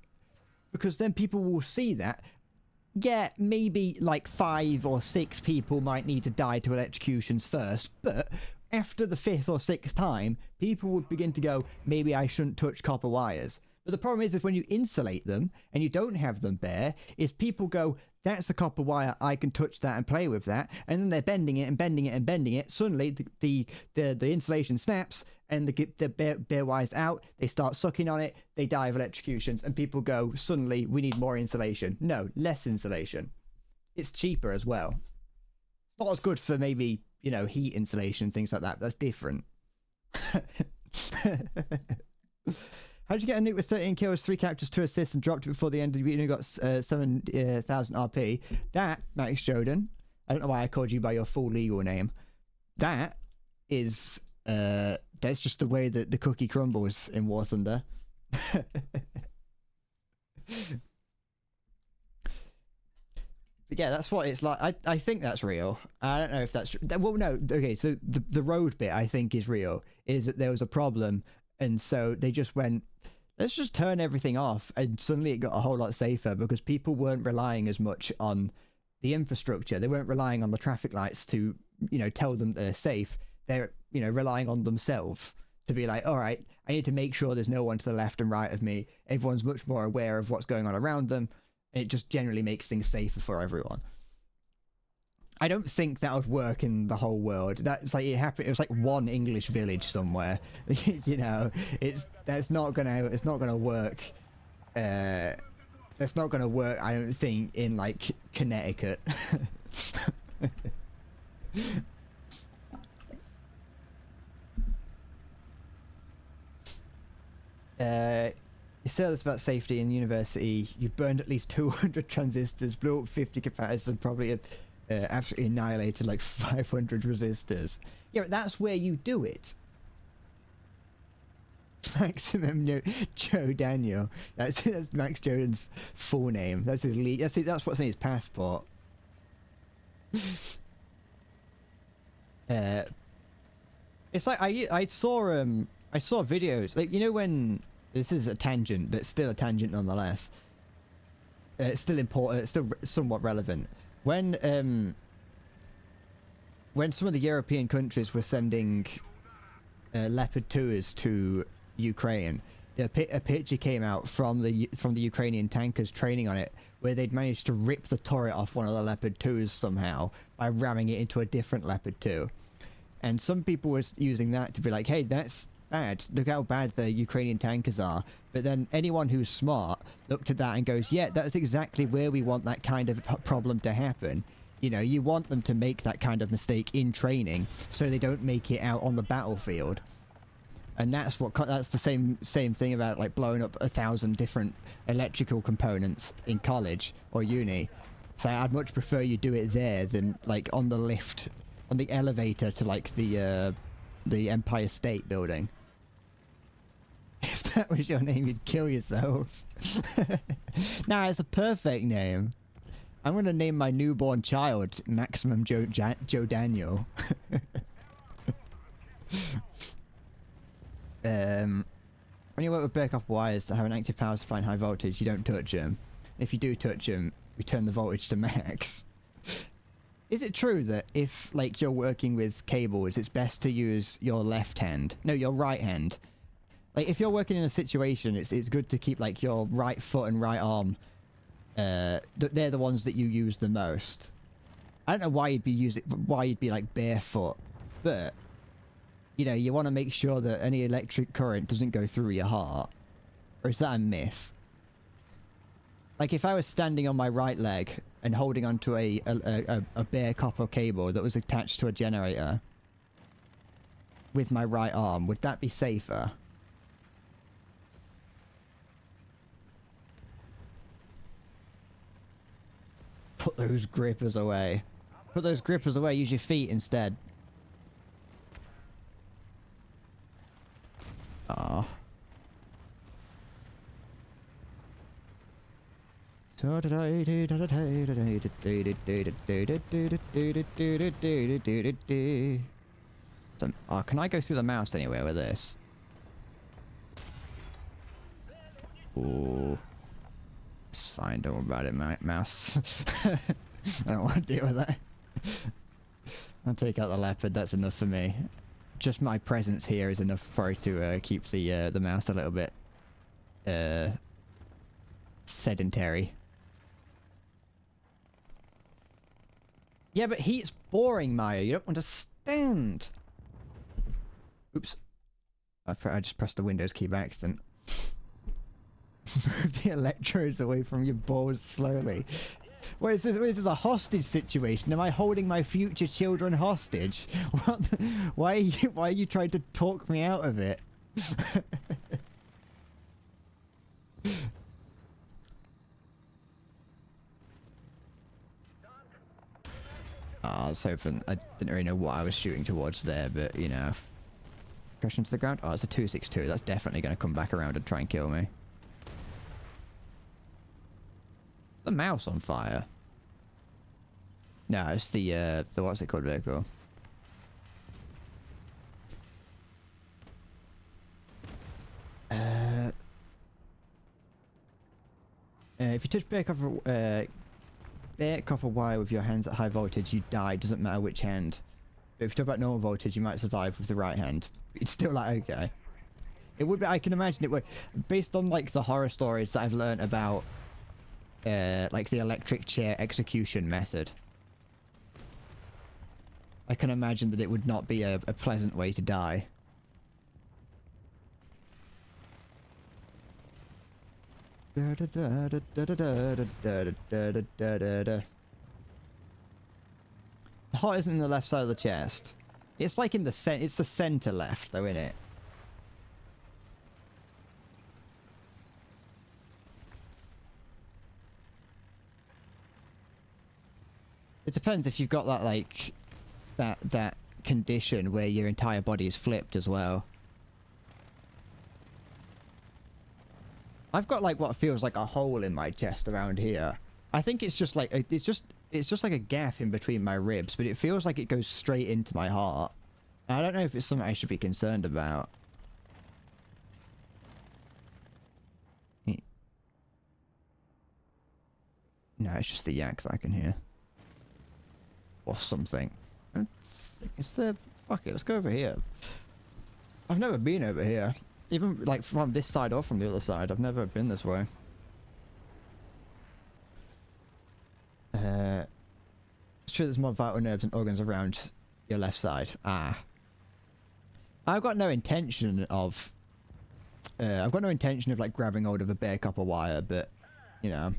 Because then people will see that. Yeah, maybe like 5 or 6 people might need to die to electrocutions first, but after the 5th or 6th time, people would begin to go, maybe I shouldn't touch copper wires. But the problem is when you insulate them and you don't have them bare, is people go, that's a copper wire, I can touch that and play with that, and then they're bending it and bending it and bending it. Suddenly the insulation snaps and the bare wire's out, they start sucking on it, they die of electrocutions, and people go, suddenly we need more insulation. No, less insulation. It's cheaper as well. It's not as good for maybe, you know, heat insulation, things like that. That's different. How'd you get a nuke with 13 kills, 3 captures, 2 assists, and dropped it before the end? You only got 7,000 RP. That, Max Joden, I don't know why I called you by your full legal name. That is, that's just the way that the cookie crumbles in War Thunder. But yeah, that's what it's like. I think that's real. I don't know if that's true. Well, no, okay, so the road bit I think is real, is that there was a problem, and so they just went, let's just turn everything off, and suddenly it got a whole lot safer because people weren't relying as much on the infrastructure. They weren't relying on the traffic lights to, you know, tell them they're safe. They're, you know, relying on themselves to be like, all right, I need to make sure there's no one to the left and right of me. Everyone's much more aware of what's going on around them. And it just generally makes things safer for everyone. I don't think that would work in the whole world. That's like, it happened. It was like one English village somewhere. You know, it's not gonna work. That's That's not gonna work, I don't think, in like Connecticut. You said this about safety in university. You burned at least 200 transistors, blew up 50 capacitors, and probably absolutely annihilated like 500 resistors. Yeah, but that's where you do it. Maximum Joe Daniel. That's Max Jordan's full name. That's his lead. That's what's in his passport. It's like I saw videos, like, you know, when this is a tangent, but still a tangent nonetheless. It's still important. It's still somewhat relevant. When some of the European countries were sending Leopard 2s to Ukraine, a picture came out from the Ukrainian tankers training on it, where they'd managed to rip the turret off one of the Leopard 2s somehow by ramming it into a different Leopard 2. And some people were using that to be like, hey, that's bad. Look how bad the Ukrainian tankers are. But then anyone who's smart looked at that and goes, yeah, that's exactly where we want that kind of problem to happen. You know, you want them to make that kind of mistake in training so they don't make it out on the battlefield. And that's the same thing about like blowing up 1,000 different electrical components in college or uni. So I'd much prefer you do it there than like on the lift, on the elevator to like the Empire State Building. If that was your name, you'd kill yourself. Nah, it's a perfect name. I'm gonna name my newborn child Maximum Joe Daniel. When you work with bare-copper wires that have an active power supply and high voltage, you don't touch them. If you do touch them, we turn the voltage to max. Is it true that if, like, you're working with cables, it's best to use your left hand? No, your right hand. Like, if you're working in a situation, it's good to keep, like, your right foot and right arm. They're the ones that you use the most. I don't know why you'd be like barefoot, but you know, you want to make sure that any electric current doesn't go through your heart. Or is that a myth? Like, if I was standing on my right leg and holding onto a bare copper cable that was attached to a generator with my right arm, would that be safer? Put those grippers away. Put those grippers away, use your feet instead. Ah. Can I go through the mouse anywhere with this? Ooh. It's fine, don't worry about it, mouse. I don't want to deal with that. I'll take out the leopard, that's enough for me. Just my presence here is enough for it to keep the mouse a little bit sedentary. Yeah, but heat's boring, Maya. You don't understand. Oops. I just pressed the Windows key by accident. Move the electrodes away from your balls slowly. What is this? What is this, a hostage situation? Am I holding my future children hostage? What? Why are you trying to talk me out of it? I was hoping. I didn't really know what I was shooting towards there, but you know. Crash into the ground. Oh, it's a 262. That's definitely going to come back around and try and kill me. The mouse on fire? No, it's the what's it called vehicle? If you touch bare copper wire with your hands at high voltage, you die. Doesn't matter which hand. But if you talk about normal voltage, you might survive with the right hand. It's still like, okay. It would be. I can imagine it would, based on like the horror stories that I've learned about. Like the electric chair execution method. I can imagine that it would not be a pleasant way to die. The heart isn't in the left side of the chest. It's like in the it's the center left though, isn't it? It depends if you've got that like that condition where your entire body is flipped as well. I've got like what feels like a hole in my chest around here. I think it's just like it's just like a gap in between my ribs, but it feels like it goes straight into my heart. And I don't know if it's something I should be concerned about. No, it's just the yak that I can hear. Or something. It's the... Fuck it, let's go over here. I've never been over here. Even, like, from this side or from the other side. I've never been this way. It's true there's more vital nerves and organs around your left side. Ah. I've got no intention of... like, grabbing hold of a bare copper wire, but, you know...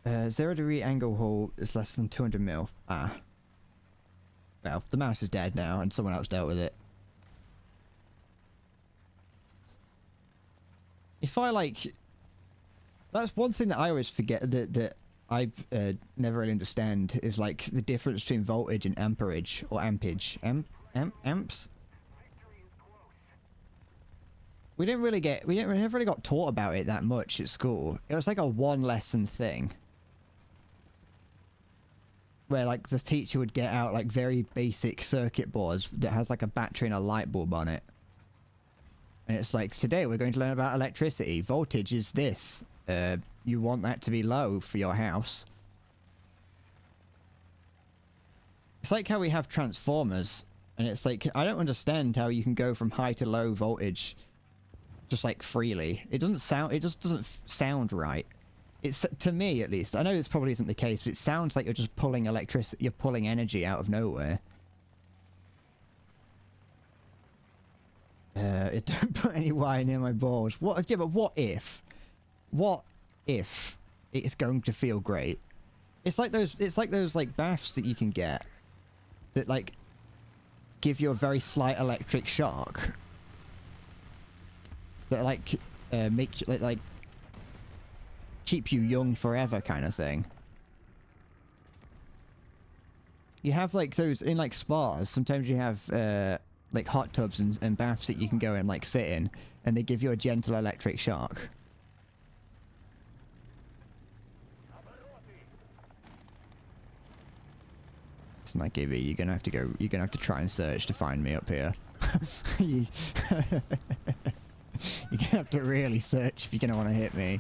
0-degree angle hole is less than 200 mil. Ah. Well, the mouse is dead now, and someone else dealt with it. If I, like... That's one thing that I always forget, that I never really understand, is, like, the difference between voltage and amperage, or ampage. Amps? We never really got taught about it that much at school. It was like a one lesson thing. Where, like, the teacher would get out, like, very basic circuit boards that has, like, a battery and a light bulb on it. And it's like, today we're going to learn about electricity. Voltage is this. You want that to be low for your house. It's like how we have transformers. And it's like, I don't understand how you can go from high to low voltage just, like, freely. It just doesn't sound right. It's, to me at least, I know this probably isn't the case, but it sounds like you're just pulling electricity, you're pulling energy out of nowhere. It don't put any wire near my balls. What? Yeah, but what if it's going to feel great? It's like those like baths that you can get that like give you a very slight electric shock. That like make you like keep you young forever kind of thing. You have like those in like spas. Sometimes you have like hot tubs and baths that you can go and like sit in, and they give you a gentle electric shock. It's not Gibby. You're gonna have to try and search to find me up here. You're gonna have to really search if you're gonna want to hit me.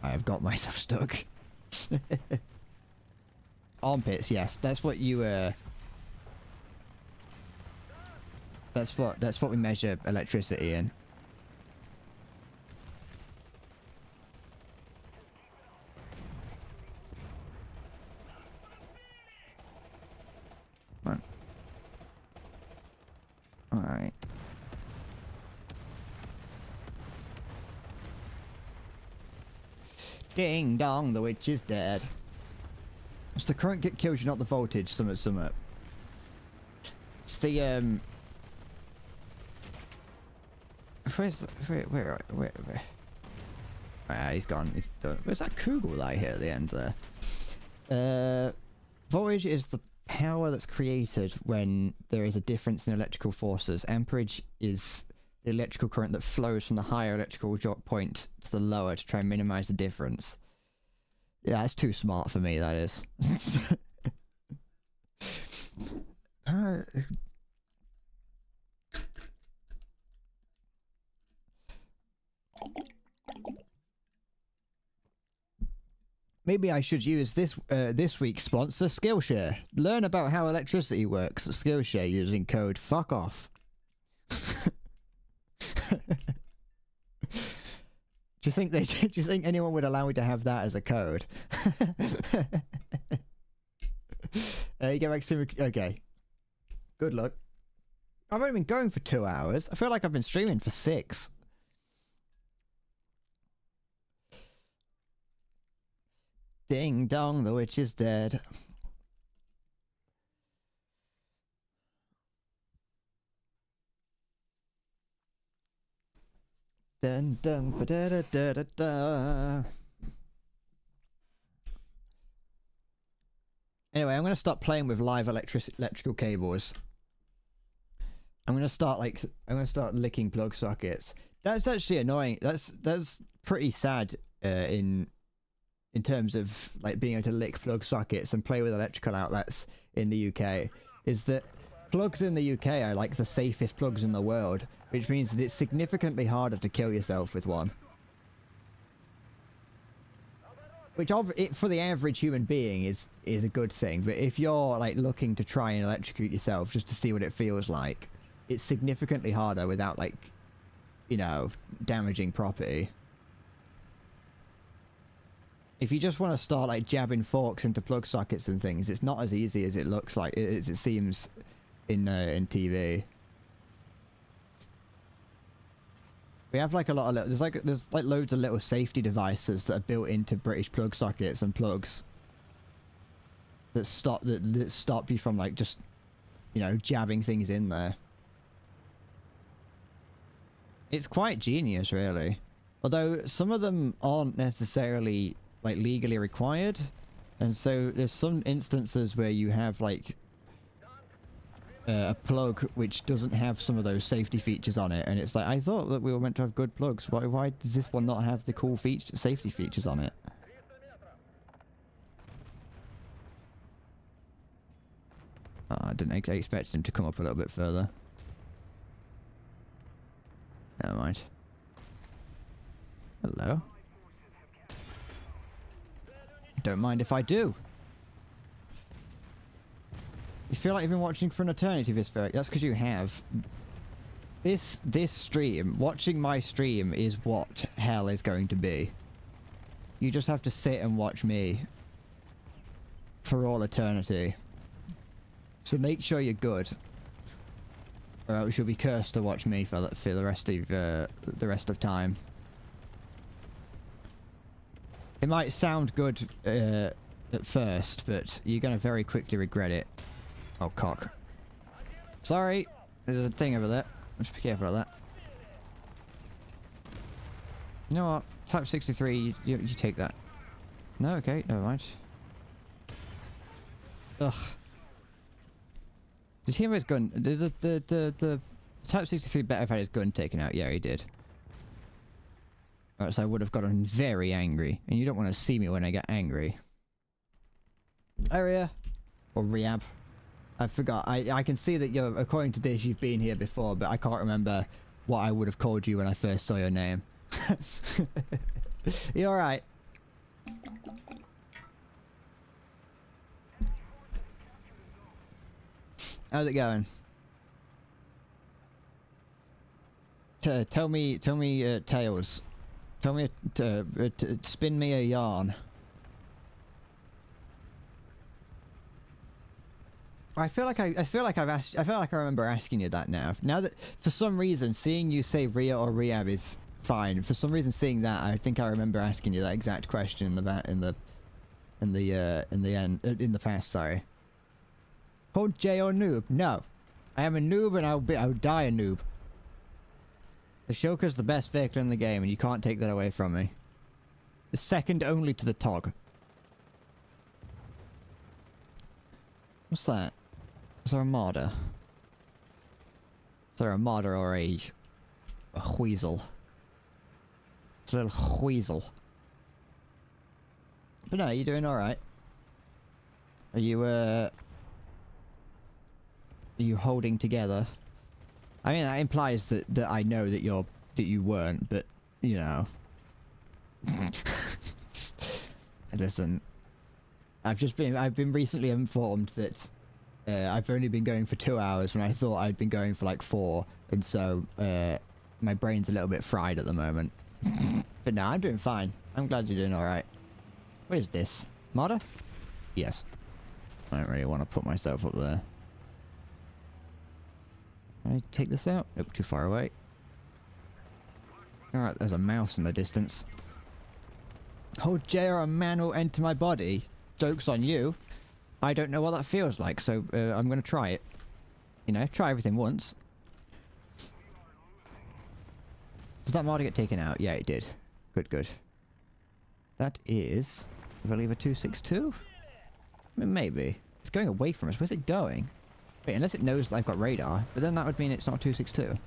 I have got myself stuck. Armpits, yes, that's what you that's what we measure electricity in. Right. All right. Ding dong, the witch is dead. It's the current that kills you, not the voltage. Summit. It's the where? Ah, he's gone. He's done. Where's that Kugel that I hit at the end there? Voltage is the power that's created when there is a difference in electrical forces. Amperage is the electrical current that flows from the higher electrical drop point to the lower to try and minimize the difference. Yeah, that's too smart for me, that is. Maybe I should use this week's sponsor, Skillshare. Learn about how electricity works at Skillshare using code fuck off. Do you think anyone would allow me to have that as a code? You get back to okay. Good luck. I've only been going for 2 hours. I feel like I've been streaming for 6. Ding dong, the witch is dead. Dun dun ba da da da da da. Anyway, I'm gonna stop playing with live electrical cables. I'm gonna start licking plug sockets. That's actually annoying. That's pretty sad in terms of like being able to lick plug sockets and play with electrical outlets in the UK. Is that plugs in the UK are like the safest plugs in the world, which means that it's significantly harder to kill yourself with one. Which for the average human being is a good thing, but if you're like looking to try and electrocute yourself just to see what it feels like, it's significantly harder without like, you know, damaging property. If you just want to start like jabbing forks into plug sockets and things, it's not as easy as it looks like, as it seems in TV. We have like a lot of there's like loads of little safety devices that are built into British plug sockets and plugs that stop you from like just, you know, jabbing things in there. It's quite genius, really. Although some of them aren't necessarily like legally required, and so there's some instances where you have like a plug which doesn't have some of those safety features on it, and it's like, I thought that we were meant to have good plugs. Why does this one not have the cool safety features on it? I didn't expect him to come up a little bit further. Never mind. Hello. Don't mind if I do. You feel like you've been watching for an eternity, Visferic. That's because you have. This stream, watching my stream, is what hell is going to be. You just have to sit and watch me for all eternity. So make sure you're good, or else you'll be cursed to watch me for the rest of time. It might sound good at first, but you're gonna very quickly regret it. Oh, cock. Sorry! There's a thing over there. Just be careful of that. You know what? Type 63, you take that. No, okay, never mind. Ugh. Did he have his gun? The Type 63 better have had his gun taken out. Yeah, he did. Or else I would have gotten very angry. And you don't want to see me when I get angry. Area. Or Rehab. I forgot. I can see that you're, according to this, you've been here before, but I can't remember what I would have called you when I first saw your name. You alright? How's it going? Tell me tales. Tell me, spin me a yarn. I feel like I remember asking you that now. Now that, for some reason, seeing you say Ria or Rehab is fine. For some reason, seeing that, I think I remember asking you that exact question in the past. Sorry. Called J or noob? No, I am a noob, and I'll die a noob. The Shoka's the best vehicle in the game, and you can't take that away from me. The second only to the Tog. What's that? Is there a marder? Is there a marder or a weasel? It's a little weasel. But no, you're doing alright. Are you holding together? I mean, that implies that I know that you weren't, but you know. Listen, I've been recently informed that I've only been going for 2 hours when I thought I'd been going for like 4, and so my brain's a little bit fried at the moment. But no, I'm doing fine. I'm glad you're doing all right. What is this? Marder? Yes. I don't really want to put myself up there. Can I take this out? Nope, too far away. Alright, there's a mouse in the distance. Oh, J or a man will enter my body. Joke's on you. I don't know what that feels like, so I'm going to try it. You know, try everything once. Did that modder get taken out? Yeah, it did. Good, good. That is, I believe, a 262? I mean, maybe. It's going away from us. Where's it going? Wait, unless it knows that I've got radar, but then that would mean it's not a 262.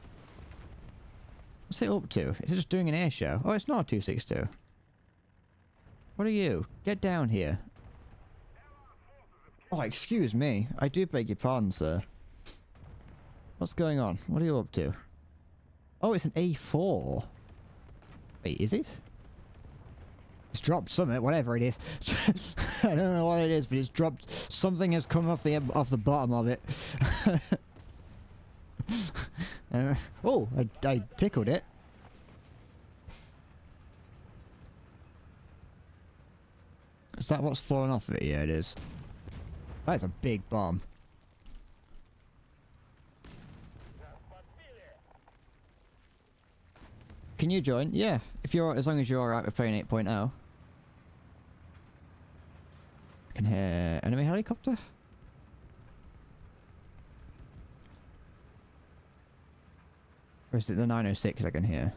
What's it up to? Is it just doing an air show? Oh, it's not a 262. What are you? Get down here. Oh, excuse me. I do beg your pardon, sir. What's going on? What are you up to? Oh, it's an A4. Wait, is it? It's dropped something, whatever it is. I don't know what it is, but it's dropped. Something has come off the bottom of it. Oh, I tickled it. Is that what's fallen off of it? Yeah, it is. That's a big bomb. Can you join? Yeah, if you're, as long as you're alright with playing 8.0. I can hear enemy helicopter. Or is it the 906 I can hear?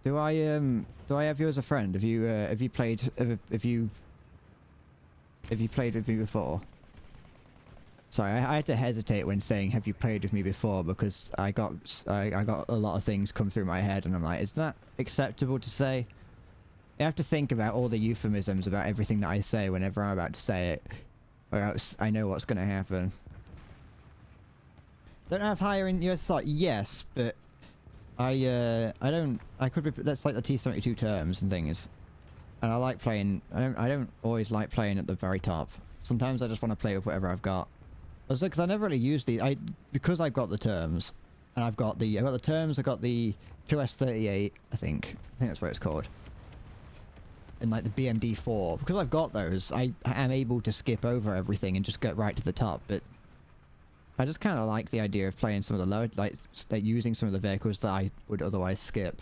Do I have you as a friend? Have you played with me before? Sorry, I had to hesitate when saying have you played with me before because I got a lot of things come through my head and I'm like, is that acceptable to say? I have to think about all the euphemisms about everything that I say whenever I'm about to say it, or else I know what's going to happen. Don't have higher in US slot? Yes, but I don't. I could be. That's like the T-72 terms and things. And I like playing. I don't always like playing at the very top. Sometimes I just want to play with whatever I've got. Also, because I never really use the. Because I've got the terms, and I've got the terms. I got the 2S38. I think that's what it's called. And like the BMD4. Because I've got those, I am able to skip over everything and just get right to the top. But I just kind of like the idea of playing some of the lower, like using some of the vehicles that I would otherwise skip.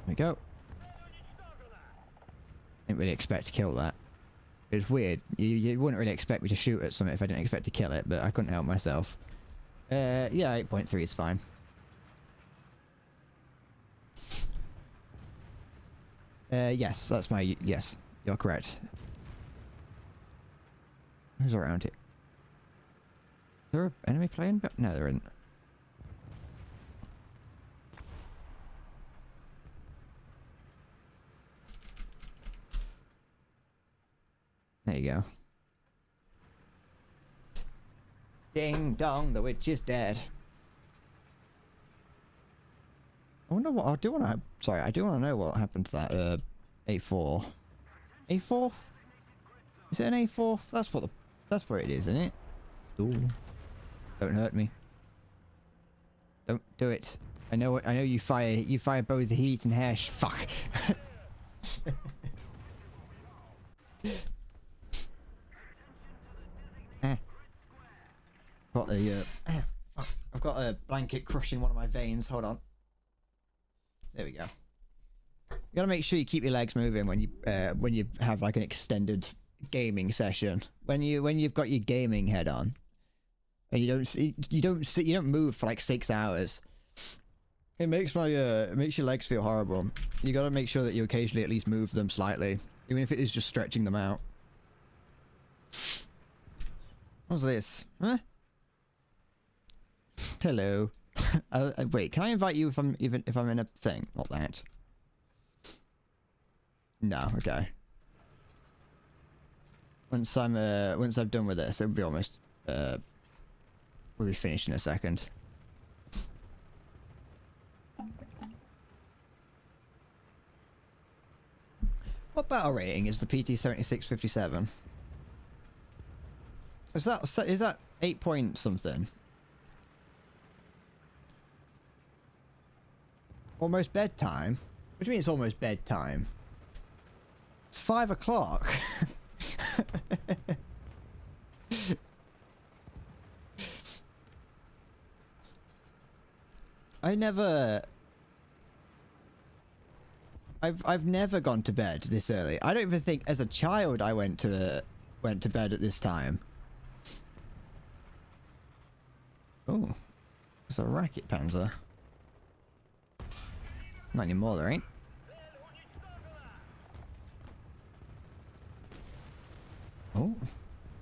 There we go. Didn't really expect to kill that. It's weird. You wouldn't really expect me to shoot at something if I didn't expect to kill it, but I couldn't help myself. Yeah, 8.3 is fine. Yes, that's my... Yes, you're correct. Who's around here? Is there an enemy plane? No, there isn't. There you go. Ding dong, the witch is dead. I wonder what I do want to. Sorry, I do want to know what happened to that A4. A4? Is it an A4? That's what the. That's where it is, isn't it? Ooh. Don't hurt me. Don't do it. I know you fire. You fire both heat and hash. Fuck. Got a. Fuck. I've got a blanket crushing one of my veins. Hold on. There we go. You gotta make sure you keep your legs moving when you have like an extended gaming session. When you've got your gaming head on, and you don't move for like 6 hours. It makes it makes your legs feel horrible. You gotta make sure that you occasionally at least move them slightly, even if it is just stretching them out. What's this? Huh? Hello. Wait, can I invite you if I'm in a thing? Not that. No, okay. Once I've done with this, it'll be almost we'll be finished in a second. What battle rating is the PT-7657? Is that 8 point something? Almost bedtime? What do you mean it's almost bedtime? It's 5 o'clock. I've never gone to bed this early. I don't even think as a child I went to bed at this time. Oh, it's a racket panzer. Not anymore, there ain't. Oh,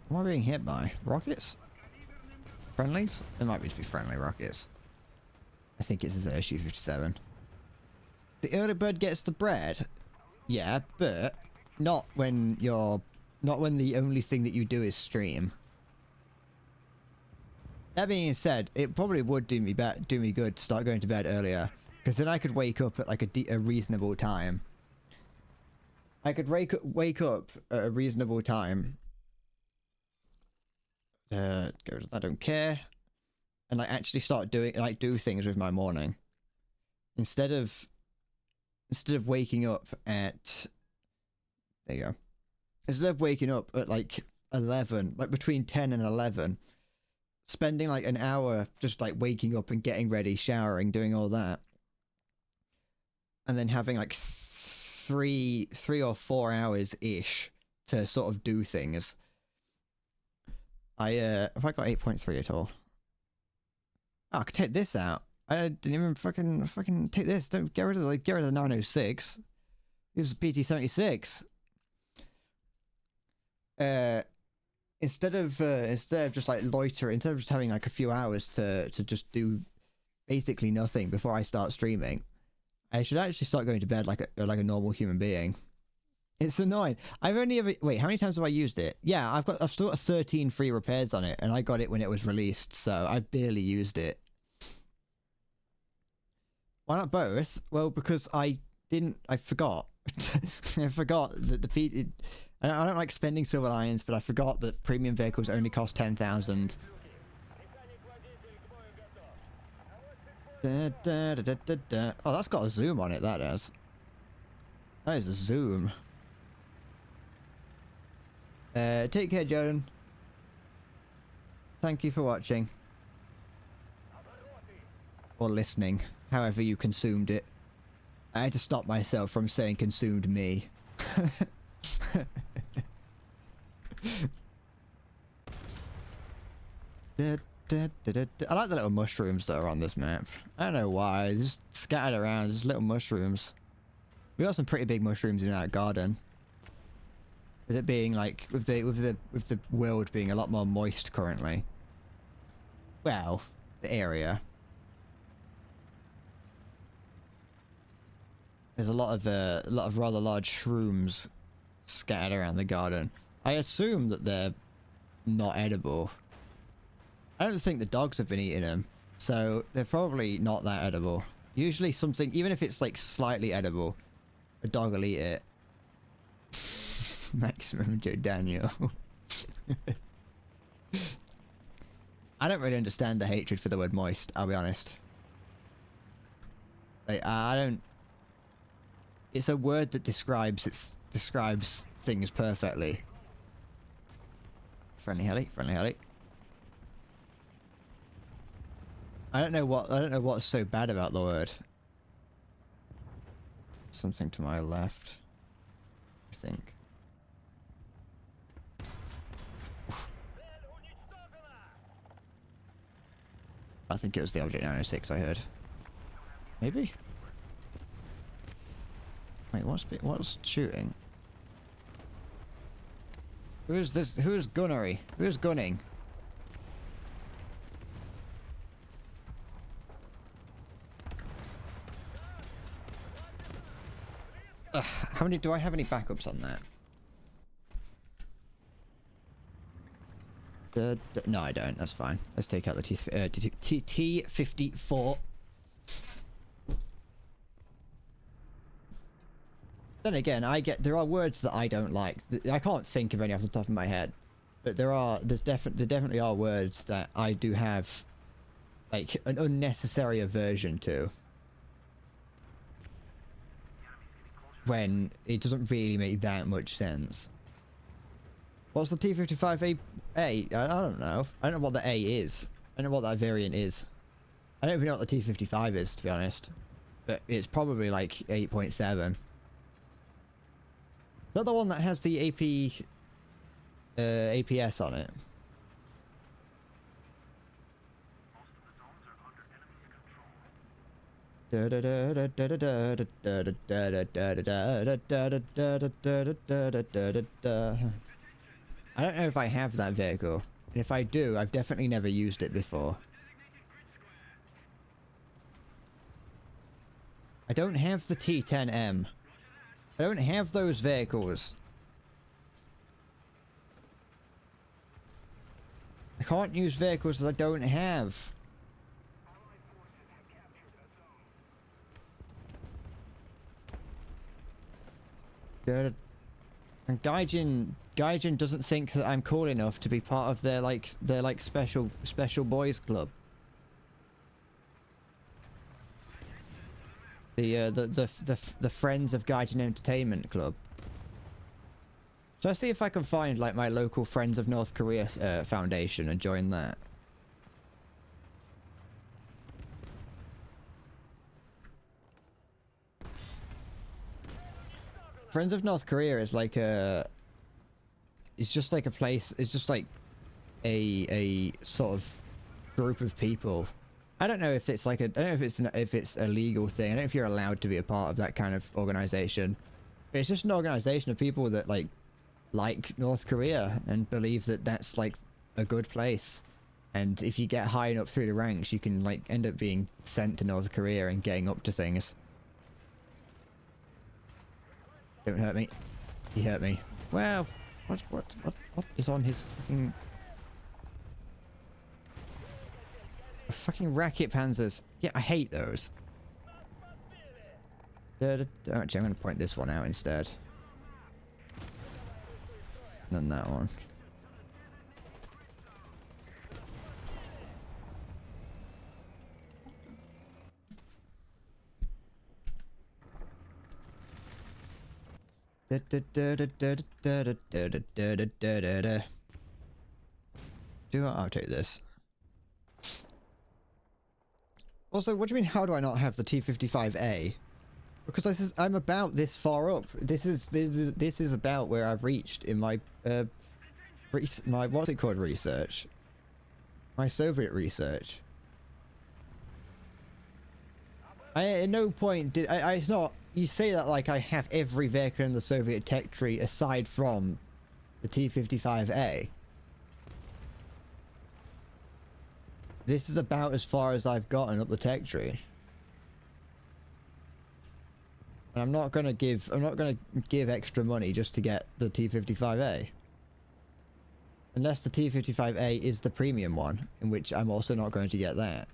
what am I being hit by? Rockets? Friendlies? It might be to be friendly rockets. I think it's the SU-57. The early bird gets the bread. Yeah, but not when the only thing that you do is stream. That being said, it probably would do me good to start going to bed earlier, because then I could wake up at like a reasonable time. I could wake up at a reasonable time. I don't care, and like actually start do things with my morning instead of waking up at, there you go. Instead of waking up at like 11, like between 10 and 11, spending like an hour just like waking up and getting ready, showering, doing all that, and then having like three or 4 hours ish to sort of do things. Have I got 8.3 at all? Oh, I could take this out. I didn't even fucking take this. Don't get rid of the 906. Use the PT-76. Instead of just like loitering, instead of just having like a few hours to just do basically nothing before I start streaming, I should actually start going to bed like a normal human being. It's annoying. I've only ever... Wait, how many times have I used it? Yeah, I've still got 13 free repairs on it, and I got it when it was released, so I've barely used it. Why not both? Well, because I forgot. I forgot that I don't like spending silver lions, but I forgot that premium vehicles only cost 10,000. Oh, that's got a zoom on it, that is. That is a zoom. Take care, Joan. Thank you for watching. Or listening, however you consumed it. I had to stop myself from saying consumed me. I like the little mushrooms that are on this map. I don't know why, they're just scattered around, just little mushrooms. We got some pretty big mushrooms in our garden. With it being like, with the world being a lot more moist currently. Well, the area. There's a lot of rather large shrooms scattered around the garden. I assume that they're not edible. I don't think the dogs have been eating them, so they're probably not that edible. Usually something, even if it's like slightly edible, a dog will eat it. Maximum Joe Daniel. I don't really understand the hatred for the word moist, I'll be honest. Like, I don't... It's a word that describes things perfectly. Friendly heli, friendly heli. I don't know what's so bad about the word. Something to my left, I think. I think it was the Object 906 I heard. Maybe? Wait, what's shooting? Who's this? Who's gunnery? Who's gunning? How many do I have any backups on that? No, I don't. That's fine. Let's take out the T-54. Then again, there are words that I don't like. I can't think of any off the top of my head. But there definitely are words that I do have like an unnecessary aversion to, when it doesn't really make that much sense. What's the T55A? I don't know. I don't know what the A is. I don't know what that variant is. I don't even know what the T55 is, to be honest. But it's probably like 8.7. Is that the one that has the APS on it? I don't know if I have that vehicle. And if I do, I've definitely never used it before. I don't have the T10M. I don't have those vehicles. I can't use vehicles that I don't have. And Gaijin doesn't think that I'm cool enough to be part of their special boys club. The Friends of Gaijin Entertainment Club. So I'll see if I can find like my local Friends of North Korea foundation and join that. Friends of North Korea is like a... It's just like a place... It's just like a sort of group of people. I don't know if it's like a... I don't know if it's a legal thing. I don't know if you're allowed to be a part of that kind of organization. But it's just an organization of people that like North Korea and believe that that's like a good place. And if you get high enough through the ranks, you can like end up being sent to North Korea and getting up to things. Don't hurt me. He hurt me. Well, what is on his fucking... Fucking racket panzers. Yeah, I hate those. Actually, I'm going to point this one out instead. Than that one. I'll take this. Also, what do you mean, how do I not have the T55A? Because I'm about this far up. This is about where I've reached in my my what's it called, research. My Soviet research. At no point did it's not. You say that like I have every vehicle in the Soviet tech tree aside from the T55A. This is about as far as I've gotten up the tech tree. And I'm not gonna give extra money just to get the T55A. Unless the T55A is the premium one, in which I'm also not going to get that.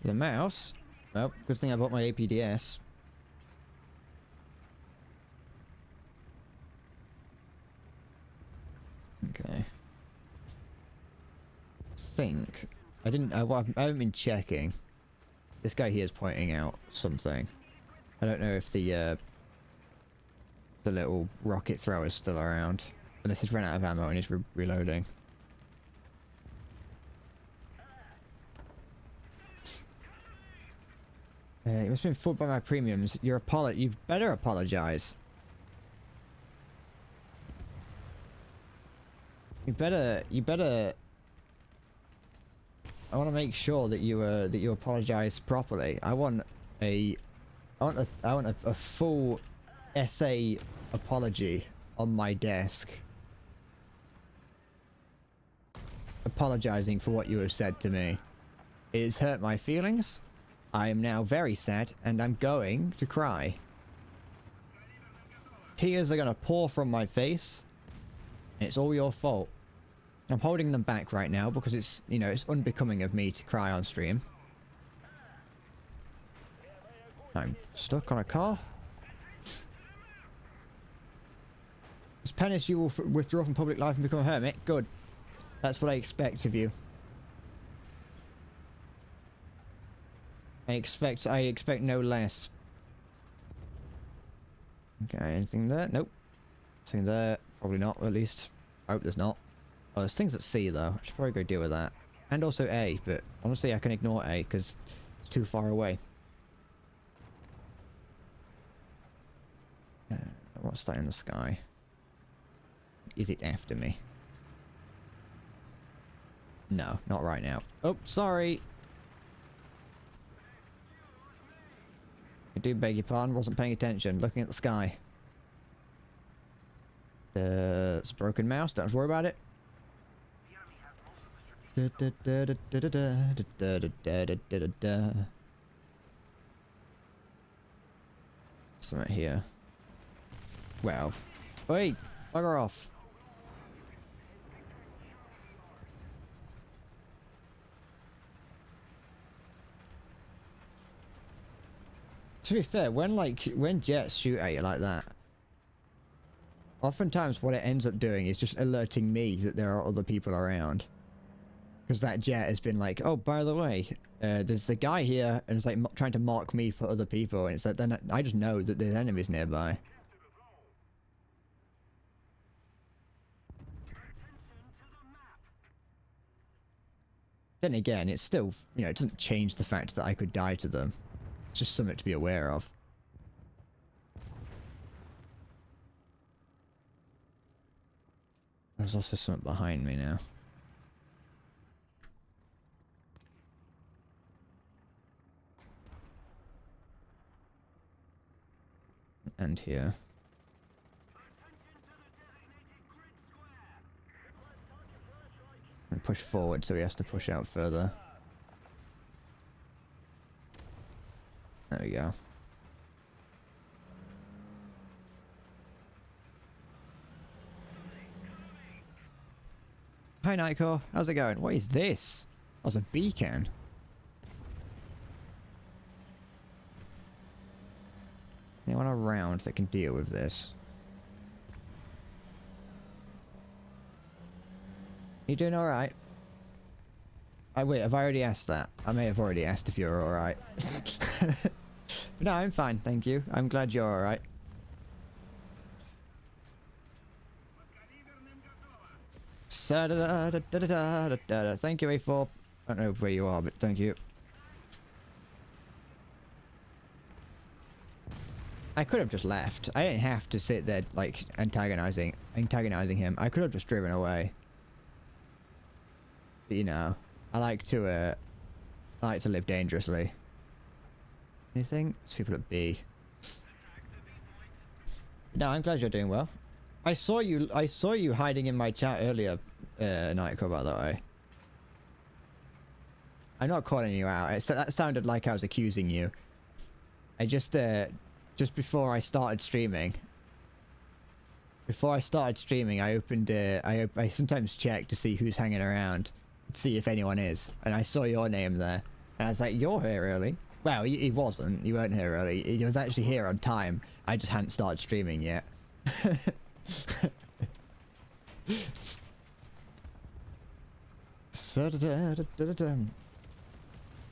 The mouse? Well, good thing I bought my APDS. Okay. I haven't been checking. This guy here is pointing out something. I don't know if the little rocket thrower is still around. Unless he's run out of ammo and he's reloading. You must have been fooled by my premiums. You've better apologize. You better. I want to make sure that you apologize properly. I want a full essay apology on my desk. Apologizing for what you have said to me. It has hurt my feelings. I am now very sad and I'm going to cry. Tears are going to pour from my face. And it's all your fault. I'm holding them back right now because it's, you know, it's unbecoming of me to cry on stream. I'm stuck on a car. As Penis, you will withdraw from public life and become a hermit. Good. That's what I expect of you. I expect no less. Okay, anything there? Nope. Nothing there. Probably not, at least. I hope there's not. Oh, there's things at C, though. I should probably go deal with that. And also A, but honestly, I can ignore A, because it's too far away. What's that in the sky? Is it after me? No, not right now. Oh, sorry! I do beg your pardon, wasn't paying attention, looking at the sky. It's a broken mouse, don't have to worry about it. Something here. Well. Wait! Bugger off. To be fair, when jets shoot at you like that, oftentimes what it ends up doing is just alerting me that there are other people around. Because that jet has been like, oh, by the way, there's a guy here, and it's like trying to mark me for other people, and it's like, then I just know that there's enemies nearby. Then again, it's still, you know, it doesn't change the fact that I could die to them. It's just something to be aware of. There's also something behind me now. And here. And push forward, so he has to push out further. There we go. Hi Nightcore, how's it going? What is this? Oh, it's a beacon. Anyone around that can deal with this? You doing alright? Wait, have I already asked that? I may have already asked if you're alright. But no, I'm fine, thank you. I'm glad you're alright. Thank you, A4. I don't know where you are, but thank you. I could have just left. I didn't have to sit there, like, antagonizing him. I could have just driven away. But, you know, I like to live dangerously. Anything? There's people at B. No, I'm glad you're doing well. I saw you hiding in my chat earlier, Nightcore, by the way. I'm not calling you out. That sounded like I was accusing you. I just before I started streaming. I opened. I sometimes check to see who's hanging around, see if anyone is, and I saw your name there, and I was like, "You're here early." Well, he wasn't. You weren't here early. He was actually here on time. I just hadn't started streaming yet.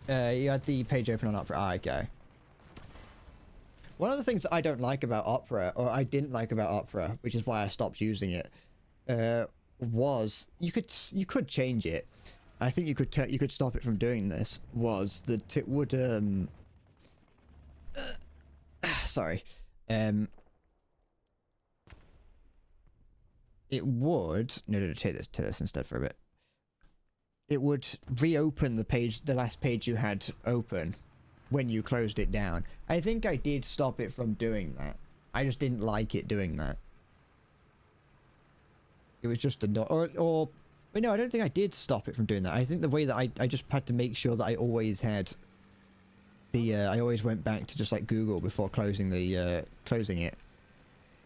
You had the page open on Opera. Ah, okay. One of the things that I don't like about Opera, or I didn't like about Opera, which is why I stopped using it, was you could change it. I think you could stop it from doing this. Was that it would sorry, it would take this instead for a bit. It would reopen the last page you had open when you closed it down. I think I did stop it from doing that. I just didn't like it doing that. It was just but no, I don't think I did stop it from doing that. I think the way that I just had to make sure that I always had I always went back to just like Google before closing it.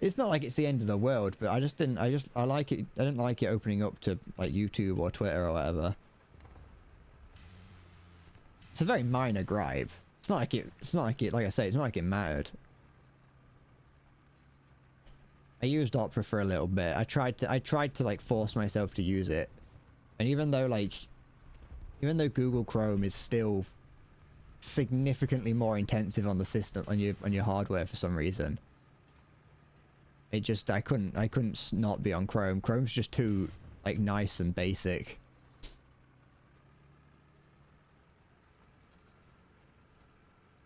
It's not like it's the end of the world, but I didn't like it. I didn't like it opening up to like YouTube or Twitter or whatever. It's a very minor gripe. It's not like it. It's not like it. Like I say, it's not like it mattered. I used Opera for a little bit. I tried to like force myself to use it, and even though Google Chrome is still significantly more intensive on the system, on your hardware for some reason, it just I couldn't not be on Chrome. Chrome's just too like nice and basic.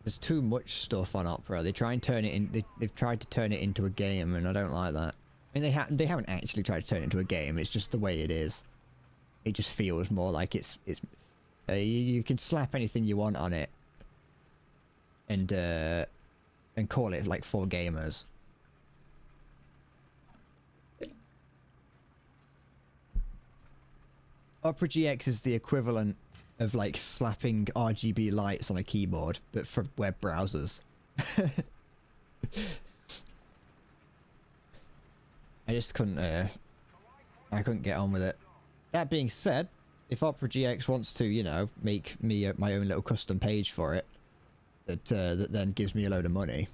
There's too much stuff on Opera. They try and turn it in. They've tried to turn it into a game, and I don't like that. I mean, they haven't actually tried to turn it into a game. It's just the way it is. It just feels more like it's. You can slap anything you want on it, and call it like for gamers. Opera GX is the equivalent of like slapping RGB lights on a keyboard, but for web browsers. I just couldn't I couldn't get on with it. That being said, if Opera GX wants to, you know, make me my own little custom page for it that then gives me a load of money.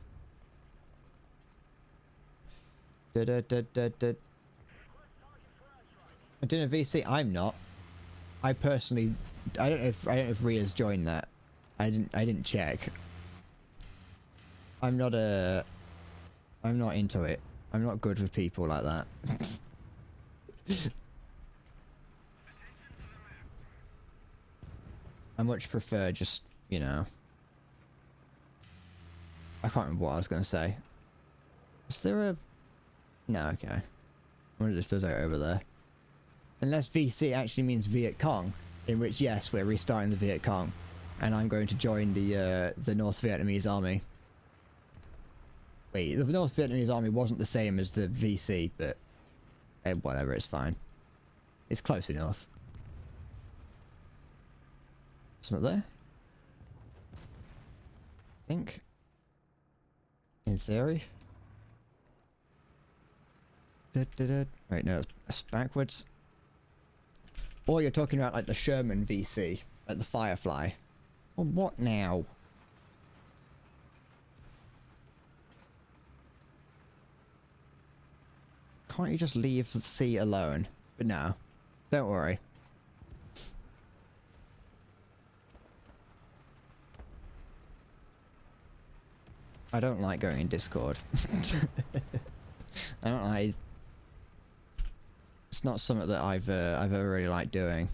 I'm doing a VC. I'm not. I personally, I don't know if Ria's joined that. I didn't check. I'm not into it. I'm not good with people like that. I much prefer just, you know. I can't remember what I was going to say. Is there a... No, okay. I wondered if there's out over there. Unless VC actually means Viet Cong, in which, yes, we're restarting the Viet Cong, and I'm going to join the North Vietnamese army. Wait, the North Vietnamese army wasn't the same as the VC, but whatever, it's fine. It's close enough. Something there? I think. In theory. Right, no, it's backwards. Or you're talking about like the Sherman VC, like the Firefly. Well, what now? Can't you just leave the sea alone? But no, don't worry. I don't like going in Discord. I don't like... It's not something that I've ever really liked doing.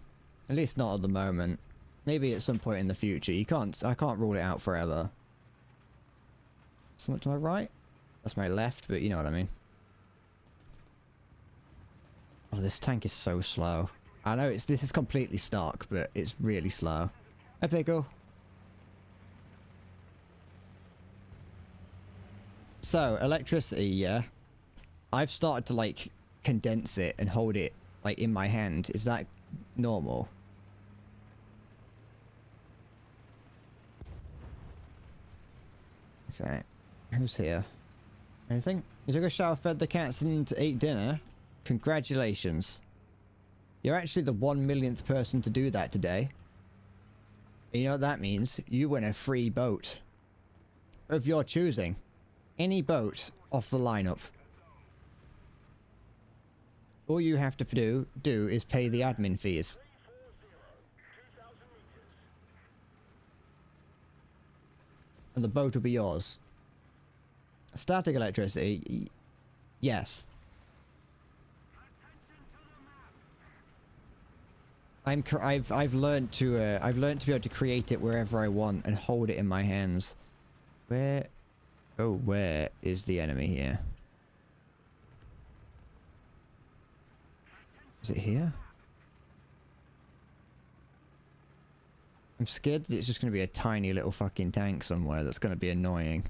At least not at the moment. Maybe at some point in the future. I can't rule it out forever. Something to my right? That's my left, but you know what I mean. Oh, this tank is so slow. I know this is completely stock, but it's really slow. Hi, Pickle. So, electricity, yeah. I've started to, like, condense it and hold it, like, in my hand. Is that normal? Okay. Who's here? Anything? You took a shower, fed the cats, and ate dinner? Congratulations. You're actually the 1,000,000th person to do that today. And you know what that means? You win a free boat. Of your choosing. Any boat off the lineup. All you have to do is pay the admin fees. And the boat will be yours. Static electricity? Yes. I've learned to be able to create it wherever I want and hold it in my hands. Where is the enemy here? Is it here? I'm scared that it's just going to be a tiny little fucking tank somewhere that's going to be annoying.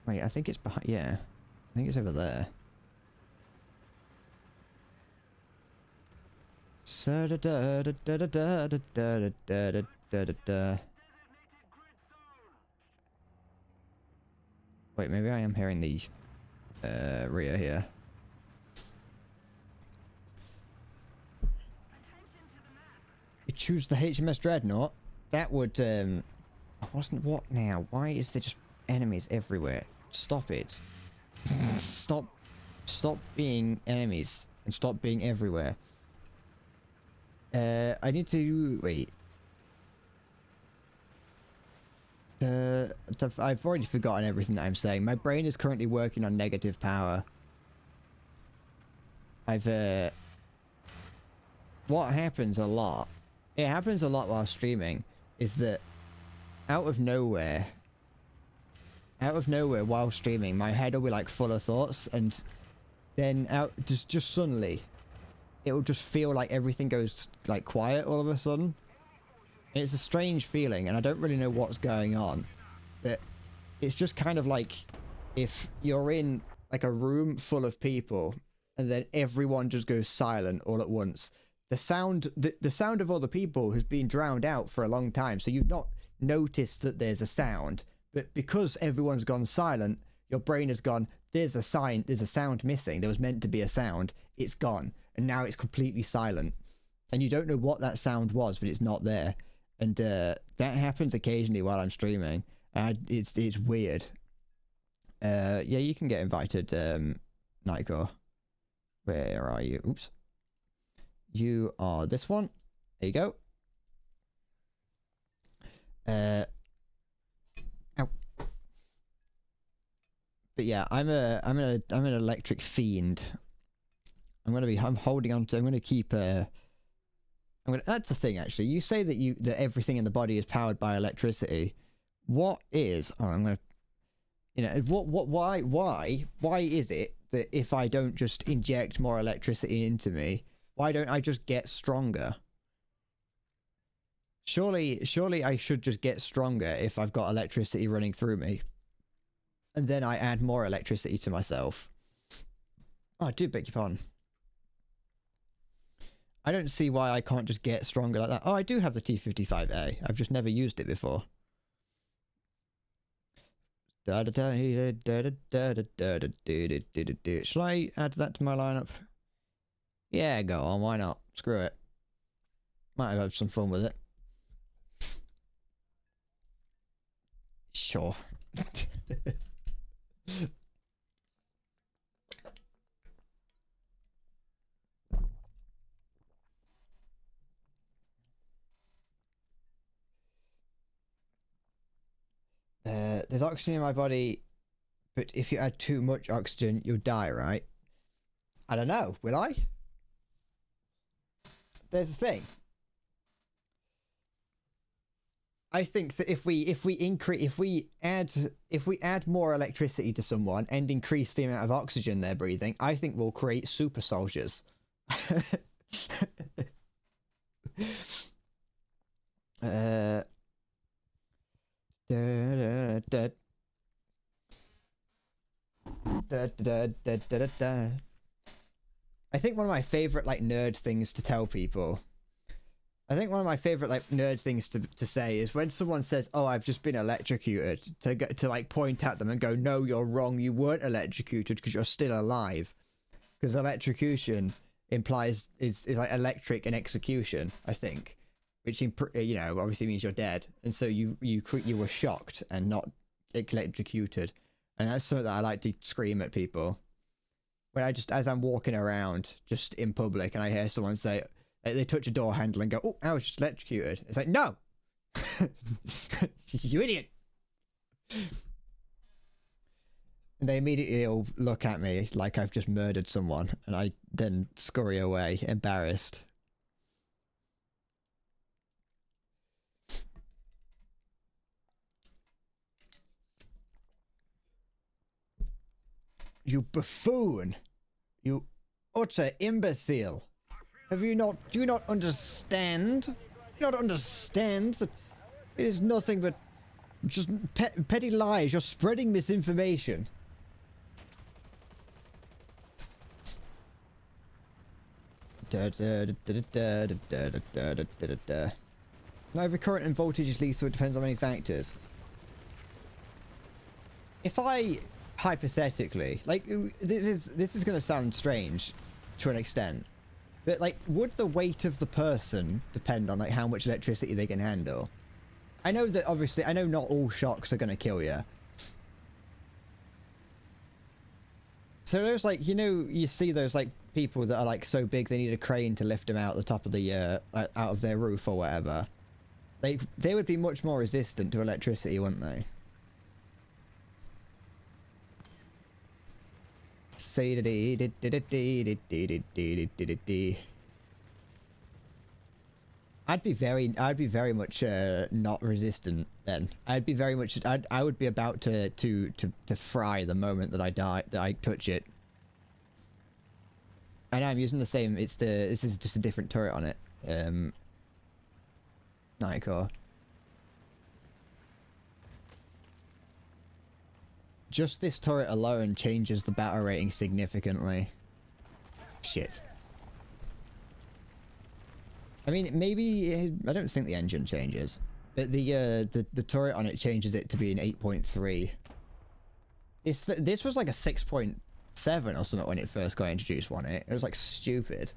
Wait, I think it's behind... Yeah. I think it's over there. Wait, maybe I am hearing the Ria here. choose the HMS Dreadnought, that would wasn't what now? Why is there just enemies everywhere? Stop it. Stop being enemies and stop being everywhere. I need to wait. I've already forgotten everything that I'm saying. My brain is currently working on negative power. What happens a lot, it happens a lot while streaming, is that out of nowhere while streaming, my head will be like full of thoughts, and then just suddenly, it will just feel like everything goes like quiet all of a sudden. And it's a strange feeling, and I don't really know what's going on. But it's just kind of like if you're in like a room full of people, and then everyone just goes silent all at once. The sound of other people has been drowned out for a long time, so you've not noticed that there's a sound. But because everyone's gone silent, your brain has gone, there's a sound missing. There was meant to be a sound. It's gone. And now it's completely silent. And you don't know what that sound was, but it's not there. And that happens occasionally while I'm streaming. And it's weird. Yeah, you can get invited, Nightcore. Where are you? Oops. You are this one. There you go. Ow. But yeah, I'm an electric fiend. I'm holding on to. I'm gonna keep. That's the thing, actually. You say that everything in the body is powered by electricity. What is? Oh, I'm gonna. You know what? Why is it that if I don't just inject more electricity into me, why don't I just get stronger? Surely I should just get stronger if I've got electricity running through me. And then I add more electricity to myself. Oh, I do beg your pardon. I don't see why I can't just get stronger like that. Oh, I do have the T55A. I've just never used it before. Shall I add that to my lineup? Yeah, go on. Why not? Screw it. Might have some fun with it. Sure. There's oxygen in my body, but if you add too much oxygen, you'll die, right? I don't know. Will I? There's the thing. I think that if we add more electricity to someone and increase the amount of oxygen they're breathing, I think we'll create super soldiers. I think one of my favorite nerd things to tell people. I think one of my favorite nerd things to say is when someone says, "Oh, I've just been electrocuted," to point at them and go, "No, you're wrong. You weren't electrocuted because you're still alive." Because electrocution implies is like electric and execution, I think, which obviously means you're dead, and so you were shocked and not electrocuted, and that's something that I like to scream at people when as I'm walking around just in public and I hear someone say. They touch a door handle and go, "Oh, I was just electrocuted." It's like, no! You idiot! And they immediately all look at me like I've just murdered someone, and I then scurry away, embarrassed. You buffoon! You utter imbecile! Do you not understand? Do you not understand that it is nothing but just petty lies? You're spreading misinformation. Now, every current and voltage is lethal. It depends on many factors. If I hypothetically, this is going to sound strange to an extent. But like, would the weight of the person depend on like how much electricity they can handle? I know that obviously, I know not all shocks are going to kill you. So there's like, you know, you see those like people that are like so big they need a crane to lift them out the top of the out of their roof or whatever. Like they would be much more resistant to electricity, wouldn't they? I'd be very much not resistant then. I'd be very much. I would be about to fry the moment that I touch it. And I'm using the same. This is just a different turret on it. Nightcore. Just this turret alone changes the battle rating significantly. Shit. I mean, maybe I don't think the engine changes, but the turret on it changes it to be an 8.3. This was like a 6.7 or something when it first got introduced, wasn't it? It was like stupid.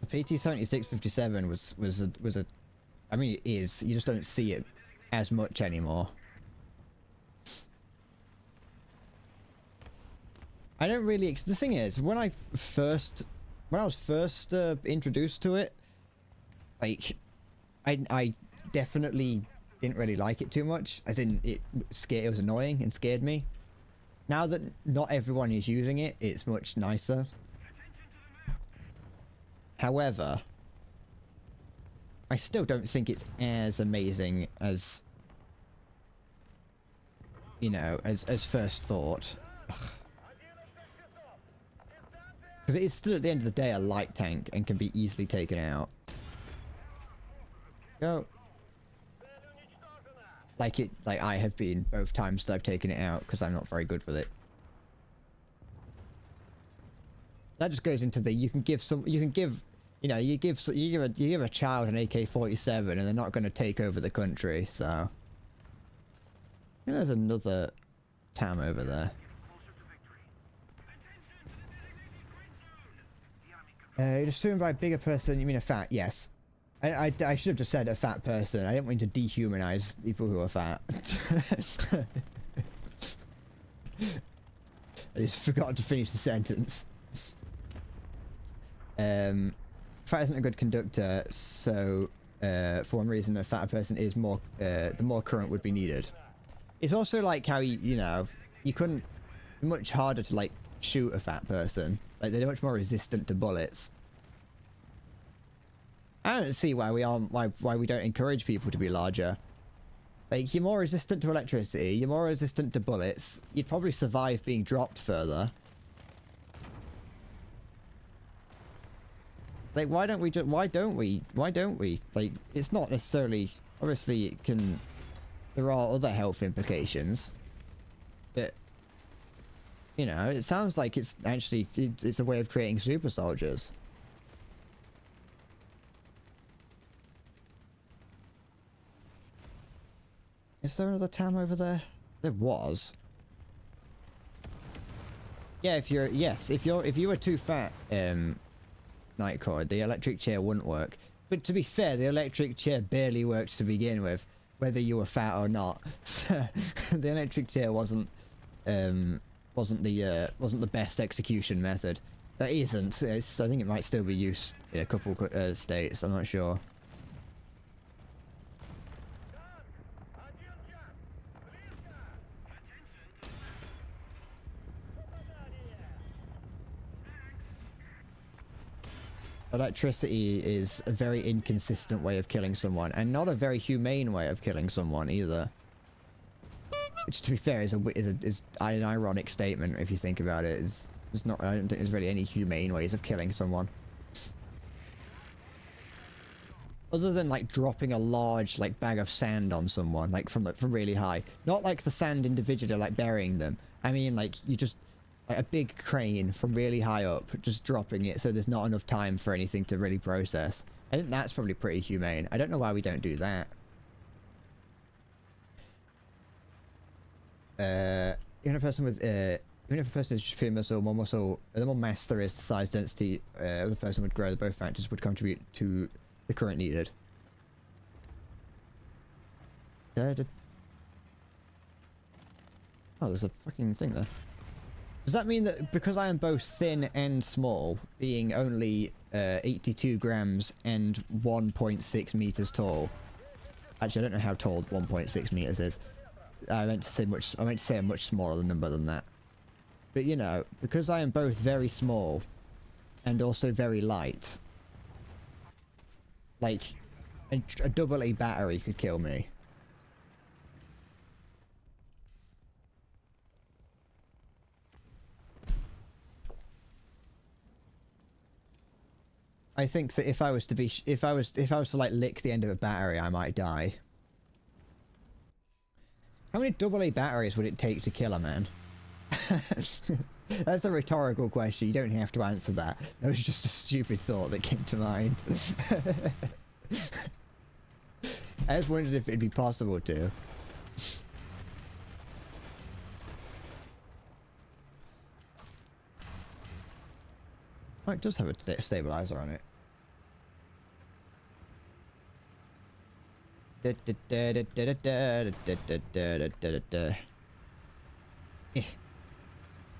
The PT-7657 was a I mean it is, you just don't see it as much anymore. I don't really. The thing is, when I was first introduced to it, like, I definitely didn't really like it too much. As in, it was annoying and scared me. Now that not everyone is using it, it's much nicer. However, I still don't think it's as amazing as, you know, as first thought. Because it is still, at the end of the day, a light tank and can be easily taken out. Go. Like I have been both times that I've taken it out because I'm not very good with it. That just goes into the you can give you give a child an AK-47 and they're not going to take over the country. So I think there's another TAM over there. You're assumed by a bigger person, you mean a fat? Yes. I should have just said a fat person. I didn't mean to dehumanize people who are fat. I just forgot to finish the sentence. Fat isn't a good conductor, so for one reason a fatter person is more, the more current would be needed. It's also like how you know, you couldn't, much harder to like shoot a fat person. Like they're much more resistant to bullets. I don't see why we don't encourage people to be larger. Like you're more resistant to electricity, you're more resistant to bullets. You'd probably survive being dropped further. Like why don't we? Like it's not necessarily, obviously it can, there are other health implications, but you know, it sounds like it's actually, it's a way of creating super soldiers. Is there another TAM over there? There was. Yeah, if you were too fat, Nightcore, the electric chair wouldn't work. But to be fair, the electric chair barely worked to begin with, whether you were fat or not. The electric chair wasn't the best execution method. That isn't. I think it might still be used in a couple states. I'm not sure. Electricity is a very inconsistent way of killing someone, and not a very humane way of killing someone either. Which, to be fair, is an ironic statement if you think about it. It's not. I don't think there's really any humane ways of killing someone, other than like dropping a large like bag of sand on someone, like from really high. Not like the sand individually, like burying them. I mean, like you just. Like a big crane from really high up, just dropping it so there's not enough time for anything to really process. I think that's probably pretty humane. I don't know why we don't do that. You're a person with Even if a person is just pure muscle, the more mass there is, the size density of the person would grow. Both factors would contribute to the current needed. Oh, there's a fucking thing there. Does that mean that because I am both thin and small, being only 82 grams and 1.6 meters tall? Actually, I don't know how tall 1.6 meters is. I meant to say a much smaller number than that. But you know, because I am both very small and also very light, like a AA battery could kill me. I think that if I was to like lick the end of a battery, I might die. How many AA batteries would it take to kill a man? That's a rhetorical question. You don't have to answer that. That was just a stupid thought that came to mind. I just wondered if it'd be possible to. Oh, it does have a stabilizer on it.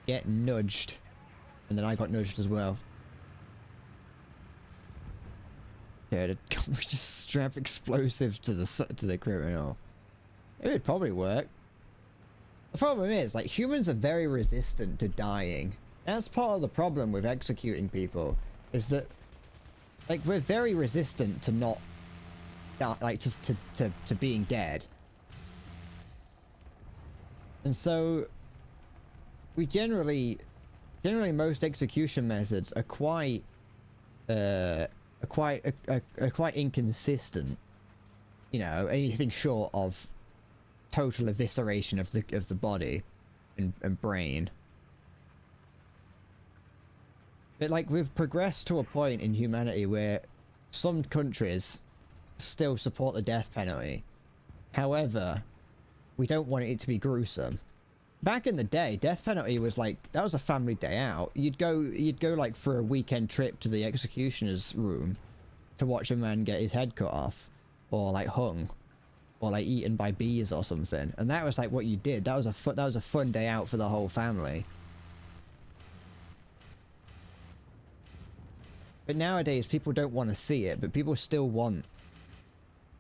Get nudged. And then I got nudged as well. We just strap explosives to the criminal. It would probably work. The problem is, like, humans are very resistant to dying. That's part of the problem with executing people, is that, like, we're very resistant to not, like, to being dead. And so, we generally most execution methods are quite inconsistent. You know, anything short of total evisceration of the body and brain. But like, we've progressed to a point in humanity where some countries still support the death penalty. However, we don't want it to be gruesome. Back in the day, death penalty was like, that was a family day out. You'd go like for a weekend trip to the executioner's room to watch a man get his head cut off, or like hung, or like eaten by bees or something. And that was like what you did. That was a fun day out for the whole family. But nowadays, people don't want to see it, but people still want,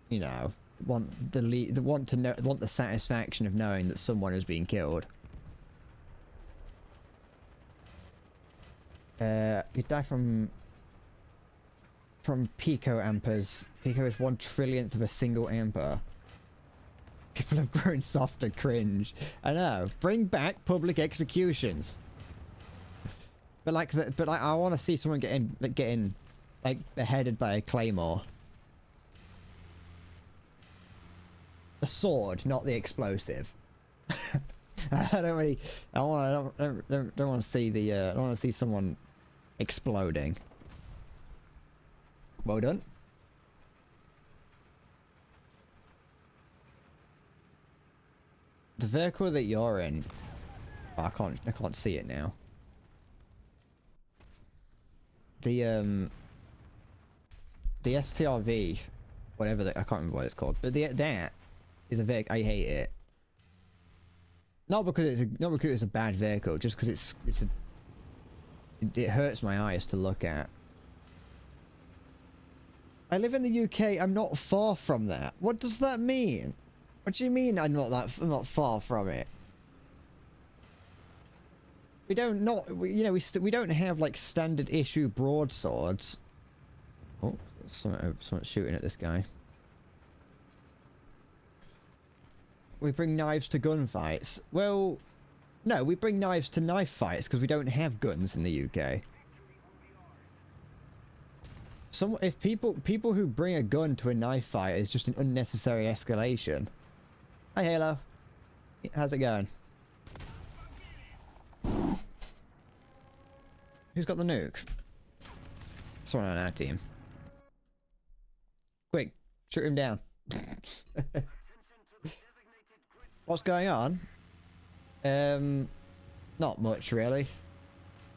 you know, want the satisfaction of knowing that someone is being killed. You die from picoamperes. Pico is 1/1,000,000th of a single ampere. People have grown softer. Cringe. I know. Bring back public executions. But I want to see someone getting like beheaded by a claymore. The sword, not the explosive. I don't want to see the I don't want to see someone exploding. Well done. The vehicle that you're in, oh, I can't see it now. The STRV, whatever I can't remember what it's called, but that is a vehicle. I hate it. Not because it's a bad vehicle, just because it hurts my eyes to look at. I live in the UK. I'm not far from that. What does that mean? What do you mean I'm not far from it? We don't we don't have like standard issue broadswords. Oh, someone's shooting at this guy. We bring knives to gunfights. Well, no, we bring knives to knife fights because we don't have guns in the UK. If people who bring a gun to a knife fight is just an unnecessary escalation. Hi, Halo. How's it going? Who's got the nuke? Someone on our team. Quick, shoot him down. What's going on? Not much, really.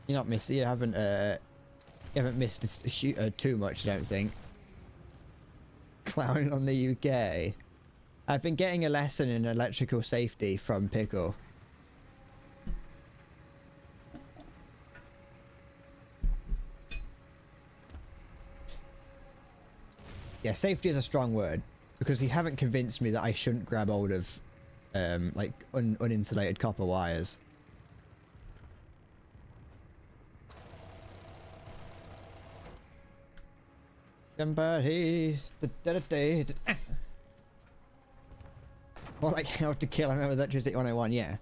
You're not missing. You haven't missed too much, I don't think. Clowning on the UK. I've been getting a lesson in electrical safety from Pickle. Yeah, safety is a strong word, because you haven't convinced me that I shouldn't grab hold of like uninsulated copper wires. Somebody, more like how to kill him with electricity 101, yeah.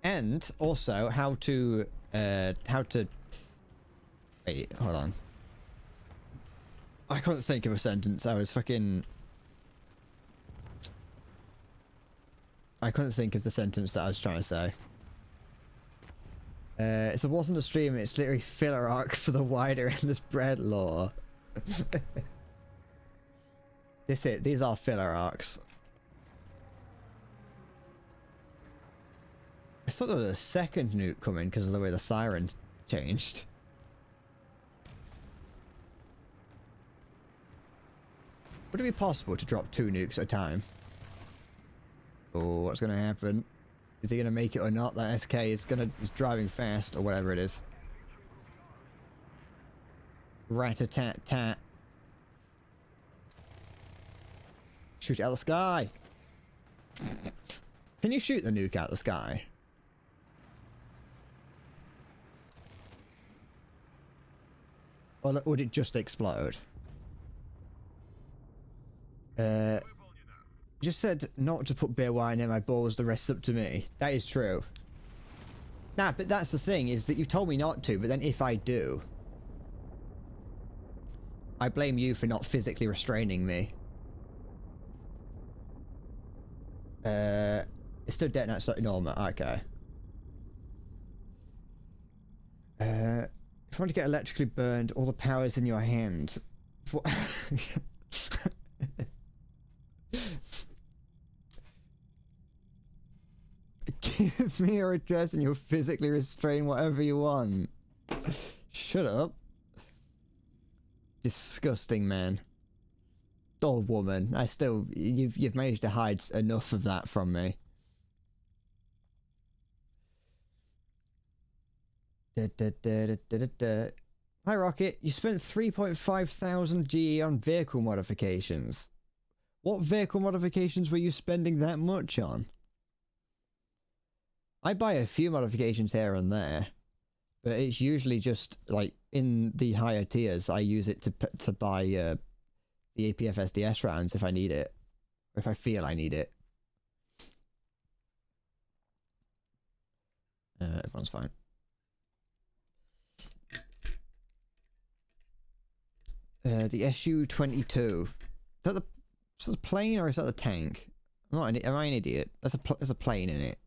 And also how to wait, hold on. I couldn't think of a sentence. I couldn't think of the sentence that I was trying to say. It wasn't a stream, it's literally filler arc for the wider endless bread lore. These are filler arcs. I thought there was a second nuke coming because of the way the siren changed. Would it be possible to drop 2 nukes at a time? Oh, what's going to happen? Is he going to make it or not? That SK is driving fast or whatever it is. Rat-a-tat-tat. Shoot it out of the sky. Can you shoot the nuke out of the sky? Or would it just explode? Just said not to put beer wine in my balls, the rest's up to me. That is true. Nah, but that's the thing, is that you told me not to, but then if I do, I blame you for not physically restraining me. It's still dead now, it's not normal. Okay. If you want to get electrically burned, all the power's in your hand. What? Give me your address and you'll physically restrain whatever you want. Shut up. Disgusting, man. Or woman. You've managed to hide enough of that from me. Hi Rocket, you spent 3,500 GE on vehicle modifications. What vehicle modifications were you spending that much on? I buy a few modifications here and there, but it's usually just like in the higher tiers. I use it to buy the APF SDS rounds if I need it, or if I feel I need it. Everyone's fine. The SU-22. Is that the plane or is that the tank? Am I an idiot? There's a plane in it.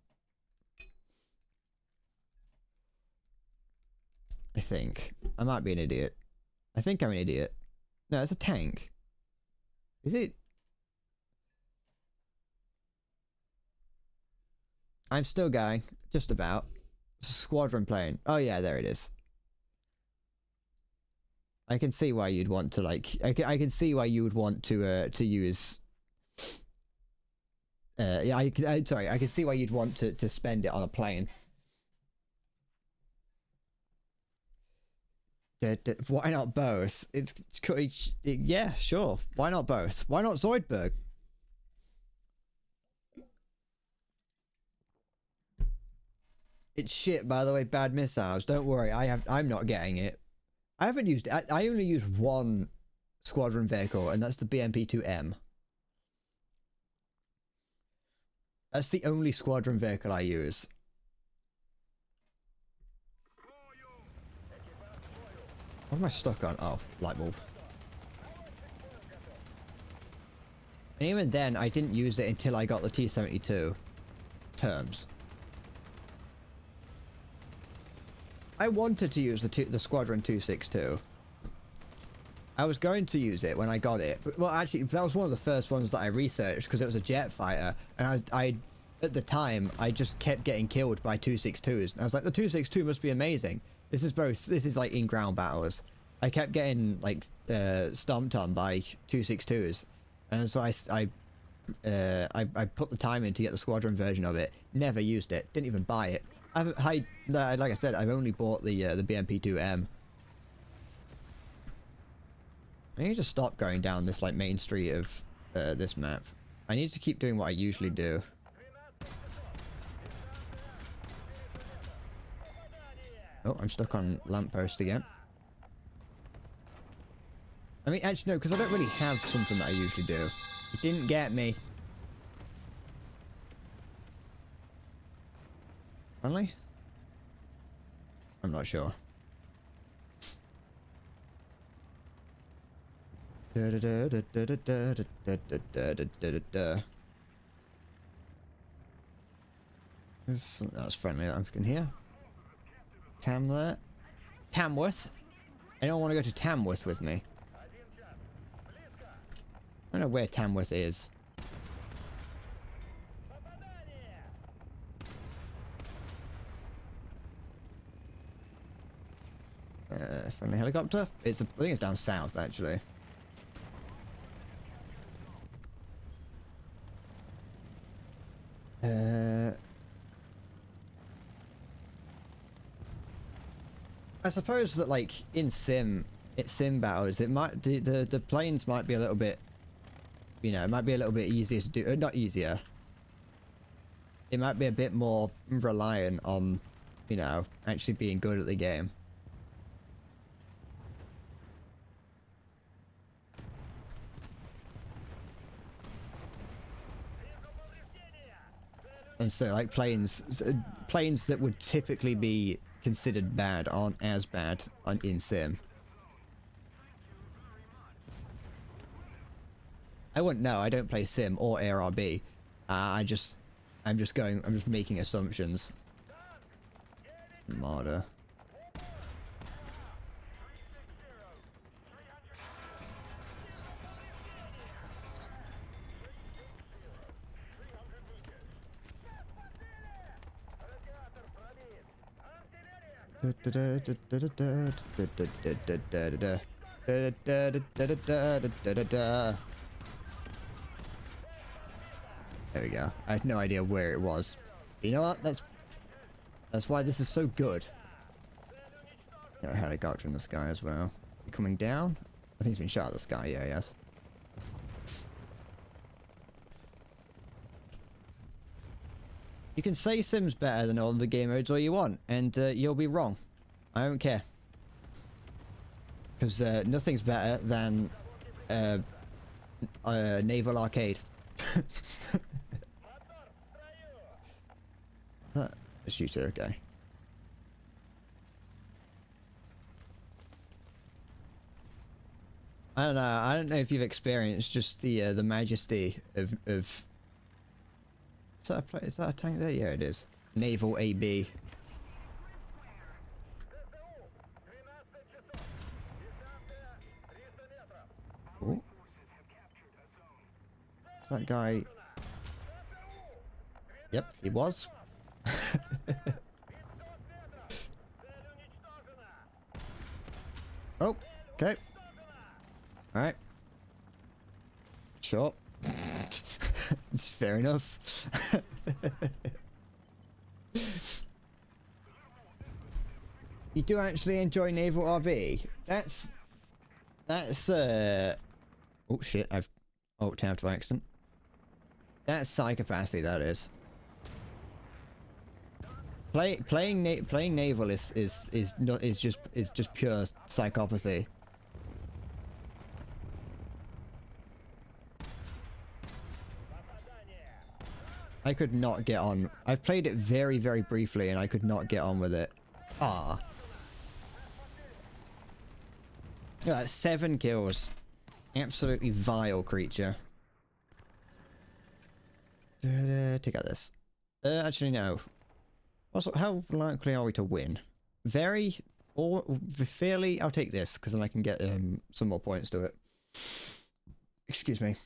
I think. I might be an idiot. I think I'm an idiot. No, it's a tank. Is it? I'm still going. Just about. It's a squadron plane. Oh yeah, there it is. I can see why you'd want to like. I can see why you would want to use. Yeah, sorry. I can see why you'd want to spend it on a plane. Why not both? Yeah, sure. Why not both? Why not Zoidberg? It's shit, by the way. Bad missiles. Don't worry. I'm not getting it. I haven't used it. I only use one squadron vehicle, and that's the BMP-2M. That's the only squadron vehicle I use. What am I stuck on? Oh, light bulb. And even then, I didn't use it until I got the T-72 terms. I wanted to use the Squadron 262. I was going to use it when I got it. But, well, actually, that was one of the first ones that I researched because it was a jet fighter. And at the time, I just kept getting killed by 262s. And I was like, the 262 must be amazing. This is like in ground battles. I kept getting like stomped on by 262s, and so I put the time in to get the squadron version of it. Never used it. Didn't even buy it. Like I said, I've only bought the BMP-2M. I need to stop going down this like main street of this map. I need to keep doing what I usually do. Oh, I'm stuck on lamppost again. I mean, actually, no, because I don't really have something that I usually do. It didn't get me. Finally? I'm not sure. That's friendly that I can hear. Tamworth? Tamworth? I don't want to go to Tamworth with me. I don't know where Tamworth is. Friendly helicopter? I think it's down south, actually. I suppose that, like, in sim battles, it might the planes might be a little bit, you know, it might be a little bit easier to do. Not easier. It might be a bit more reliant on, you know, actually being good at the game. And so, like, planes that would typically be considered bad aren't as bad in sim. I wouldn't know. I don't play sim or ARB. I'm just making assumptions. Marder. There we go. I had no idea where it was. You know what? That's why this is so good. Got a helicopter in the sky as well. Is he coming down? I think he's been shot at the sky. Yeah, yes. You can say Sim's better than all the game modes all you want, and you'll be wrong. I don't care. Because nothing's better than Naval Arcade. A shooter, okay. I don't know. I don't know if you've experienced just the majesty of. Is that a tank there? Yeah, it is. Naval AB. Oh. Is that guy? Yep, he was. Oh, okay. All right. Sure. It's fair enough. You do actually enjoy Naval RB? That's oh shit, I've alt-tabbed by accident. That's psychopathy, that is. Playing naval is just pure psychopathy. I could not get on. I've played it very, very briefly and I could not get on with it. Ah. Yeah, 7 kills. Absolutely vile creature. Take out this. Actually, no. Also, how likely are we to win? Very or fairly? I'll take this because then I can get some more points to it. Excuse me.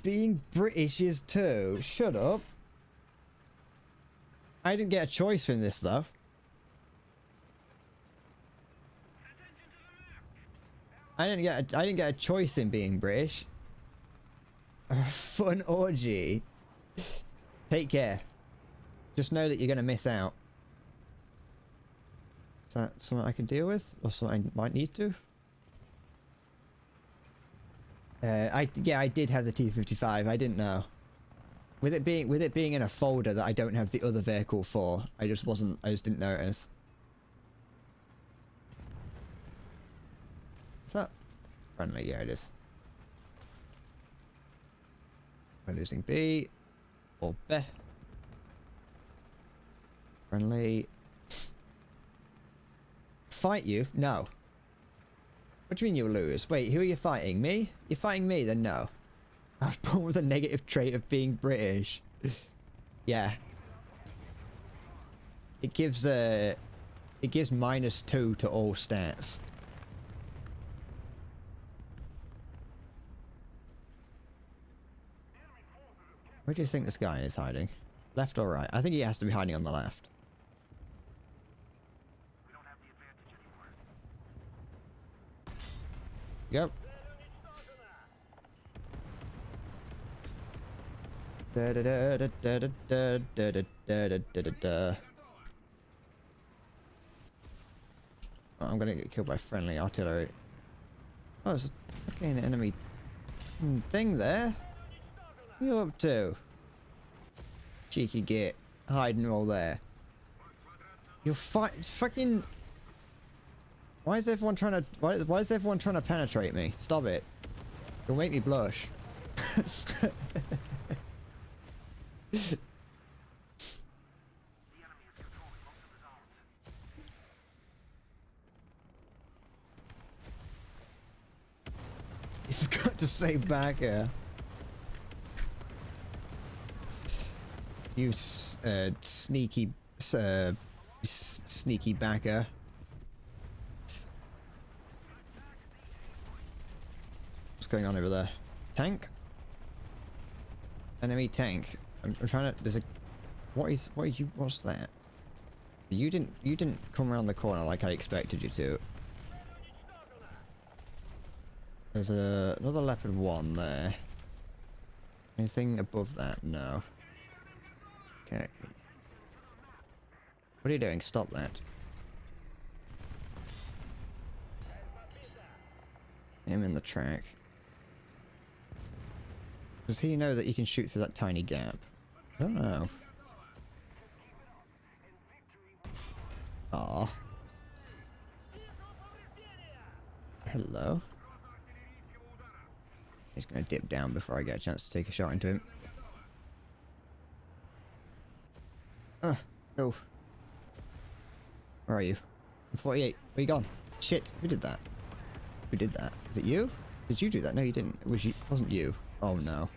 Being British is too. Shut up. I didn't get a choice in this though. I didn't get a choice in being British. A fun orgy. Take care. Just know that you're gonna miss out. Is that something I can deal with, or something I might need to? I did have the T55. I didn't know. With it being in a folder that I don't have the other vehicle for, I just didn't notice. Is that friendly? Yeah, it is. We're losing B or B. Friendly. Fight you? No. What do you mean you'll lose? Wait, who are you fighting? Me? You're fighting me? Then no. I was born with a negative trait of being British. Yeah. It gives -2 to all stats. Where do you think this guy is hiding? Left or right? I think he has to be hiding on the left. Yep. Da da da da da da da da da da da da. Oh, I'm gonna get killed by friendly artillery. Oh, there's a fucking enemy thing there. What are you up to? Cheeky git. Hiding all there. You're fucking... Why is everyone trying to... Why is everyone trying to penetrate me? Stop it. You'll make me blush. You forgot to say backer. You sneaky backer. What's going on over there? Tank? Enemy tank. I'm trying to. There's a. What's that? You didn't come around the corner like I expected you to. There's another Leopard 1 there. Anything above that? No. Okay. What are you doing? Stop that. Him in the track. Does he know that he can shoot through that tiny gap? I don't know. Ah. Hello. He's gonna dip down before I get a chance to take a shot into him. No. Where are you? I'm 48. Where you gone? Shit, who did that? Who did that? Was it you? Did you do that? No, you didn't. It wasn't you. Oh no.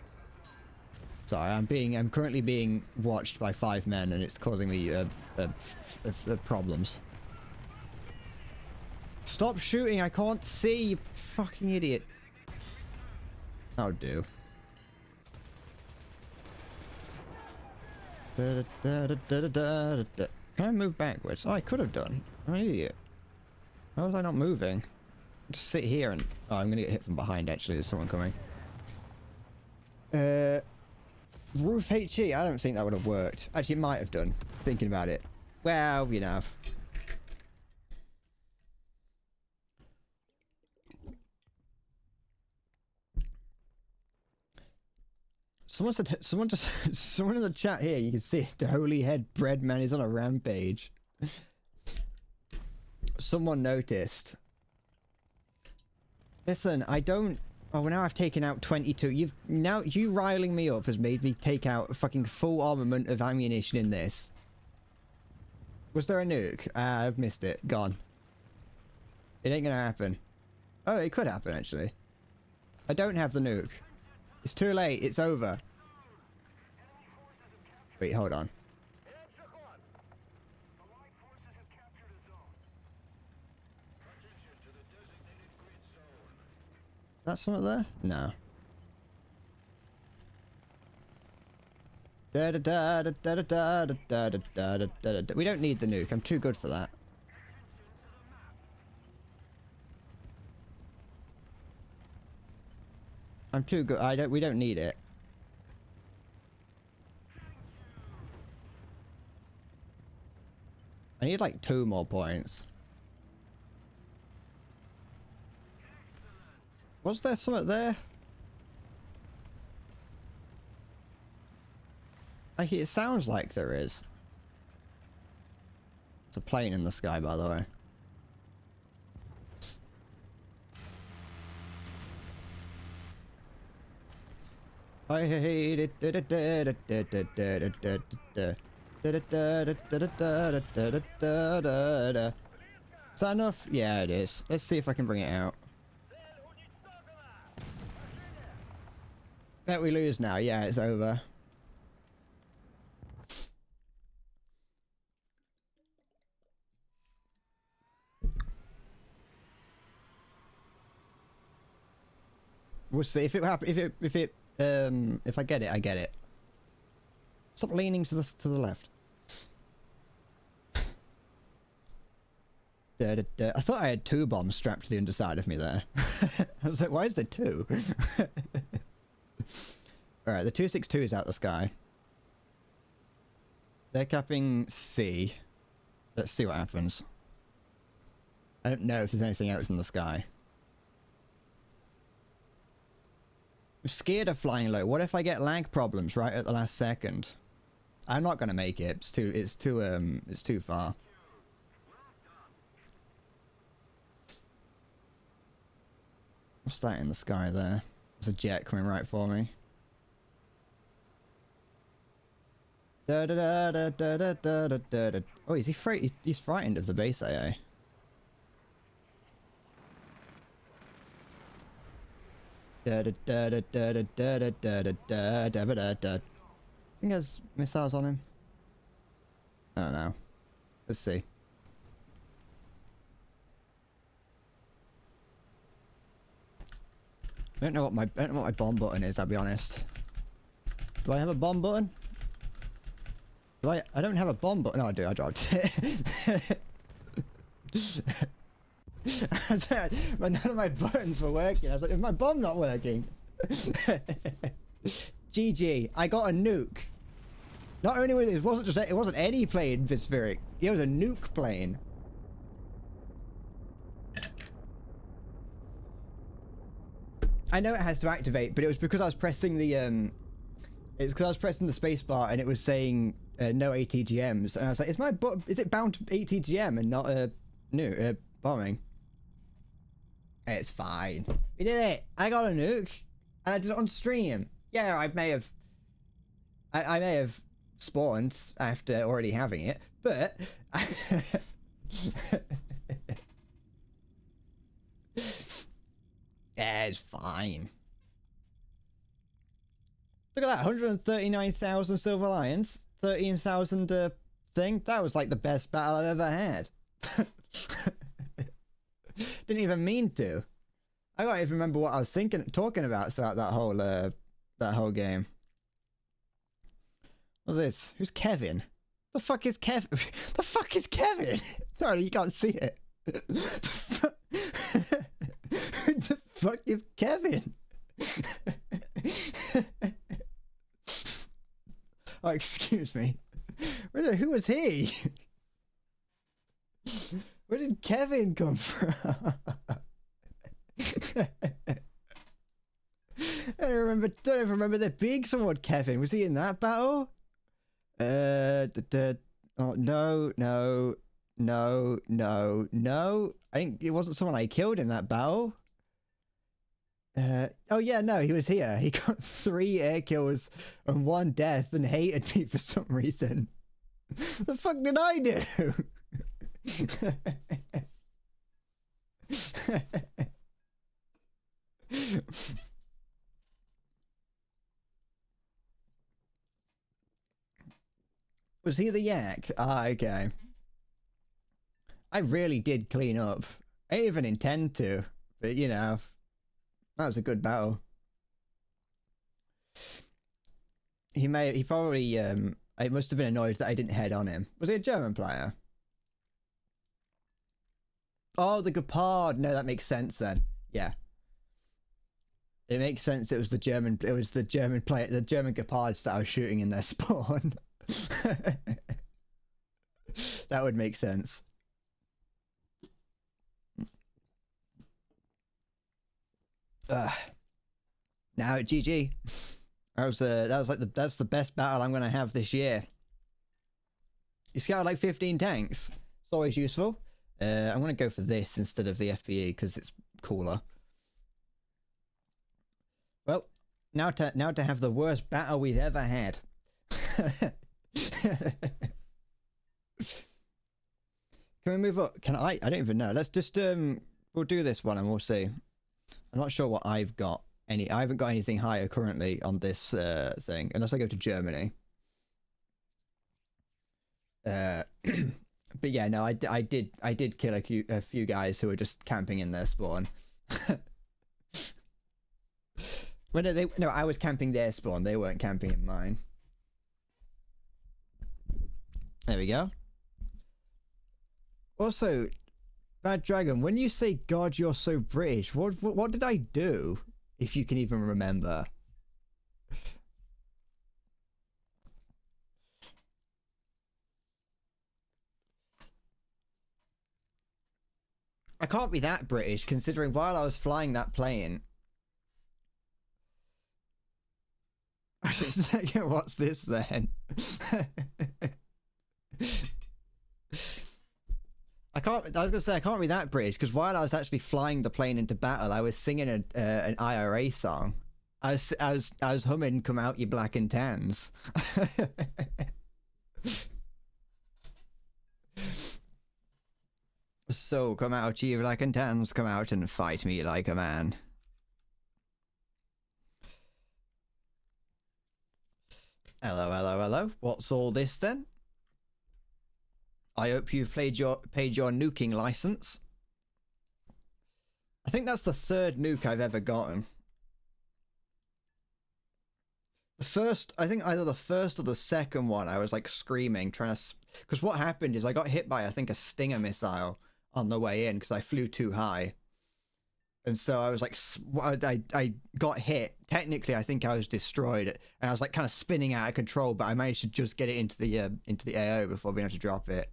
Sorry, I'm currently being watched by 5 men and it's causing me problems. Stop shooting, I can't see, you fucking idiot. Oh, do. Can I move backwards? Oh, I could have done. I'm an idiot. How was I not moving? Just sit here and... Oh, I'm gonna get hit from behind, actually. There's someone coming. Roof HE? I don't think that would have worked. Actually, it might have done. Thinking about it. Well, you know. Someone in the chat here, you can see it, the holy head bread man is on a rampage. Someone noticed. Listen, I don't... Oh, now I've taken out 22. You riling me up has made me take out a fucking full armament of ammunition in this. Was there a nuke? I've missed it. Gone. It ain't gonna happen. Oh, it could happen, actually. I don't have the nuke. It's too late. It's over. Wait, hold on. Is that something there? No. We don't need the nuke. I'm too good for that. I'm too good. We don't need it. I need like 2 more points. Was there something there? Like, it sounds like there is. It's a plane in the sky, by the way. I hate it. Is that enough? Yeah, it is. Let's see if I can bring it out. Bet we lose now. Yeah, it's over. We'll see if it happens. If I get it, I get it. Stop leaning to the left. I thought I had 2 bombs strapped to the underside of me there. I was like, why is there 2? Alright, the 262 is out the sky. They're capping C. Let's see what happens. I don't know if there's anything else in the sky. I'm scared of flying low. What if I get lag problems right at the last second? I'm not gonna make it. It's too far. What's that in the sky there? There's a jet coming right for me. Oh, is he he's frightened of the base AA. I think there's missiles on him. I don't know. Let's see. I don't know what my bomb button is, I'll be honest. Do I have a bomb button? Do I don't have a bomb button. No, I do, I dropped it. But none of my buttons were working. I was like, is my bomb not working? GG, I got a nuke. Not only was it wasn't any plane Vispheric, it was a nuke plane. I know it has to activate, but it was because I was pressing the it's because I was pressing the spacebar and it was saying no ATGMs, and I was like, is it bound to ATGM and not bombing? It's fine. We did it. I got a nuke, and I did it on stream. Yeah, I may have spawned after already having it, but yeah, it's fine. Look at that, 139,000 Silver Lions, 13,000 thing. That was like the best battle I've ever had. Didn't even mean to. I don't even remember what I was talking about throughout that whole game. What's this? Who's Kevin? The fuck is Kevin? The fuck is Kevin? Sorry, you can't see it. Who the fuck is Kevin? Oh, excuse me. Who was he? Where did Kevin come from? I don't even remember there being someone Kevin. Was he in that battle? Oh, no. I think it wasn't someone I killed in that battle. Oh yeah, no, he was here. He got 3 air kills and 1 death and hated me for some reason. The fuck did I do? Was he the yak? Ah, okay. I really did clean up. I didn't even intend to, but you know, that was a good battle. He probably, it must have been annoyed that I didn't head on him. Was he a German player? Oh, the Gepard. No, that makes sense then. Yeah. It makes sense. It was the German player, the German Gepards that I was shooting in their spawn. That would make sense. Now GG. That's the best battle I'm gonna have this year. You scouted like 15 tanks. It's always useful. I'm gonna go for this instead of the FPE because it's cooler. Well, now to have the worst battle we've ever had. Can we move up? Can I? I don't even know. Let's just we'll do this one and we'll see. I'm not sure what I've got. I haven't got anything higher currently on this thing, unless I go to Germany. But yeah, no, I did kill a few guys who were just camping in their spawn. No, I was camping their spawn. They weren't camping in mine. There we go. Also, Bad Dragon, when you say "God, you're so British," what did I do? If you can even remember. I can't be that British, considering while I was flying that plane. What's this then? I was gonna say I can't be that British because while I was actually flying the plane into battle, I was singing an IRA song. I was humming "Come Out, You Black and Tans." So come out, you black and tans, come out and fight me like a man. Hello, hello, hello. What's all this then? I hope you've paid your nuking license. I think that's the third nuke I've ever gotten. The first, I think either the first or the second one, I was like screaming, trying to... Because what happened is I got hit by, I think, a Stinger missile on the way in because I flew too high. And so I was like, I got hit. Technically, I think I was destroyed. And I was like kind of spinning out of control, but I managed to just get it into the AO before being able to drop it.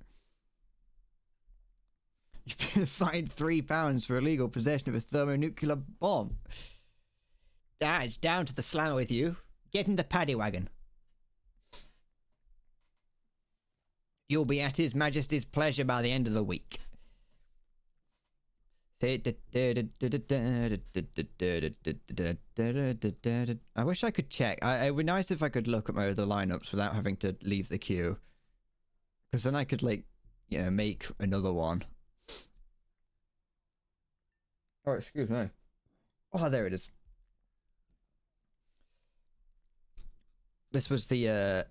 You've been fined £3 for illegal possession of a thermonuclear bomb. Ah, it's down to the slammer with you. Get in the paddy wagon. You'll be at His Majesty's pleasure by the end of the week. I wish I could check. It would be nice if I could look at my other lineups without having to leave the queue. Because then I could, like, you know, make another one. Oh, excuse me. Oh, there it is. This was the,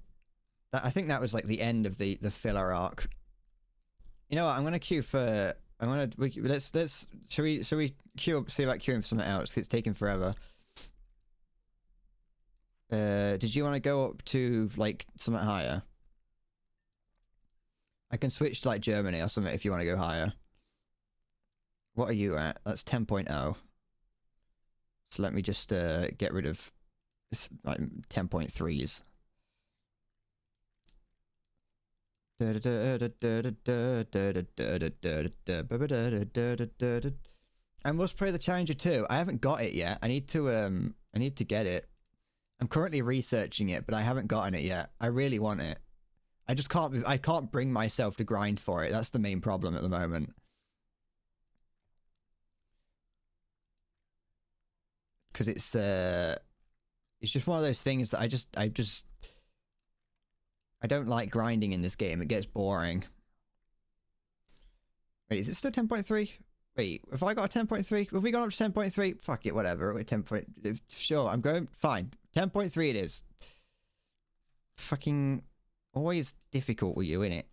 I think that was like the end of the filler arc. You know what? I'm gonna queue for. Shall we queue up? See about queuing for something else? 'Cause it's taking forever. Did you want to go up to like something higher? I can switch to like Germany or something if you want to go higher. What are you at? That's 10.0. So let me just get rid of like 10.3s. I must play the Challenger 2. I haven't got it yet. I need to get it. I'm currently researching it, but I haven't gotten it yet. I really want it. I can't bring myself to grind for it. That's the main problem at the moment. Because it's just one of those things that I don't like grinding in this game. It gets boring. Wait, is it still 10.3? Wait, have I got a 10.3? Have we gone up to 10.3? Fuck it, whatever. We're 10. Sure, I'm going. Fine. 10.3 it is. Fucking always difficult with you, innit?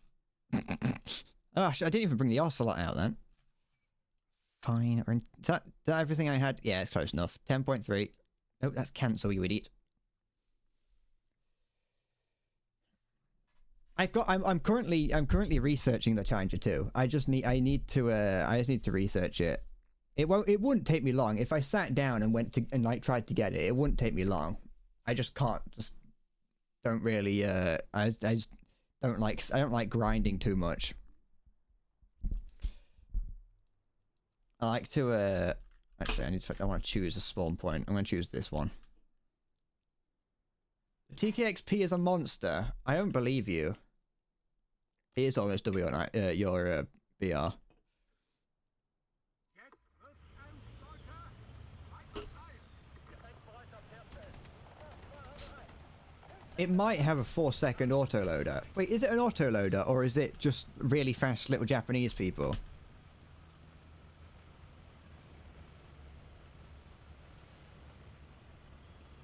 Oh, I didn't even bring the Ocelot out then. Fine. Is that everything I had? Yeah, it's close enough. 10.3. Nope, that's cancel, you idiot. I'm currently researching the Challenger 2. I just need to research it. It wouldn't take me long if I sat down and went to and like tried to get it. It wouldn't take me long. I just can't. Just don't really. I just don't like. I don't like grinding too much. I like to. Actually, I want to choose a spawn point. I'm going to choose this one. The TKXP is a monster. I don't believe you. It is almost double your BR. It might have a 4-second autoloader. Wait, is it an autoloader or is it just really fast little Japanese people?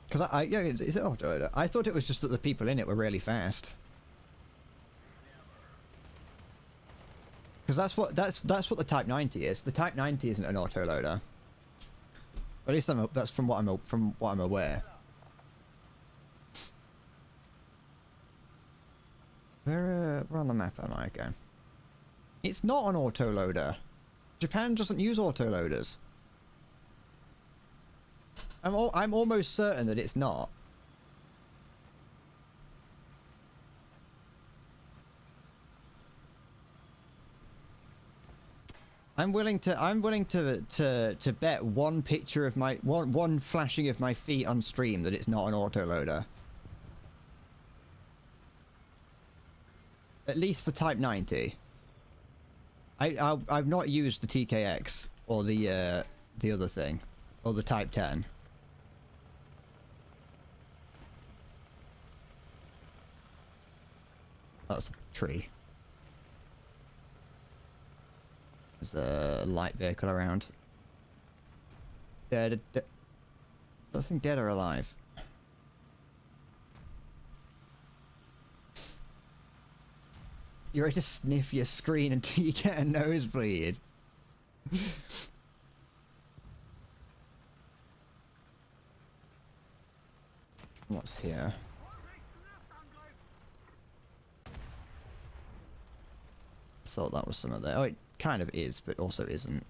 Because yeah, is it autoloader? I thought it was just that the people in it were really fast. Because that's what the Type 90 is. The Type 90 isn't an autoloader. At least that's from what I'm aware. Where on the map am I again? It's not an autoloader. Japan doesn't use autoloaders. I'm almost certain that it's not. I'm willing to bet one picture of my one flashing of my feet on stream that it's not an autoloader. At least the Type 90. I've not used the TKX or the other thing or the Type 10. That's a tree. There's a light vehicle around. Dead. Nothing dead or alive. You're ready to sniff your screen until you get a nosebleed. What's here? Thought that was some of that. Oh, it kind of is, but also isn't.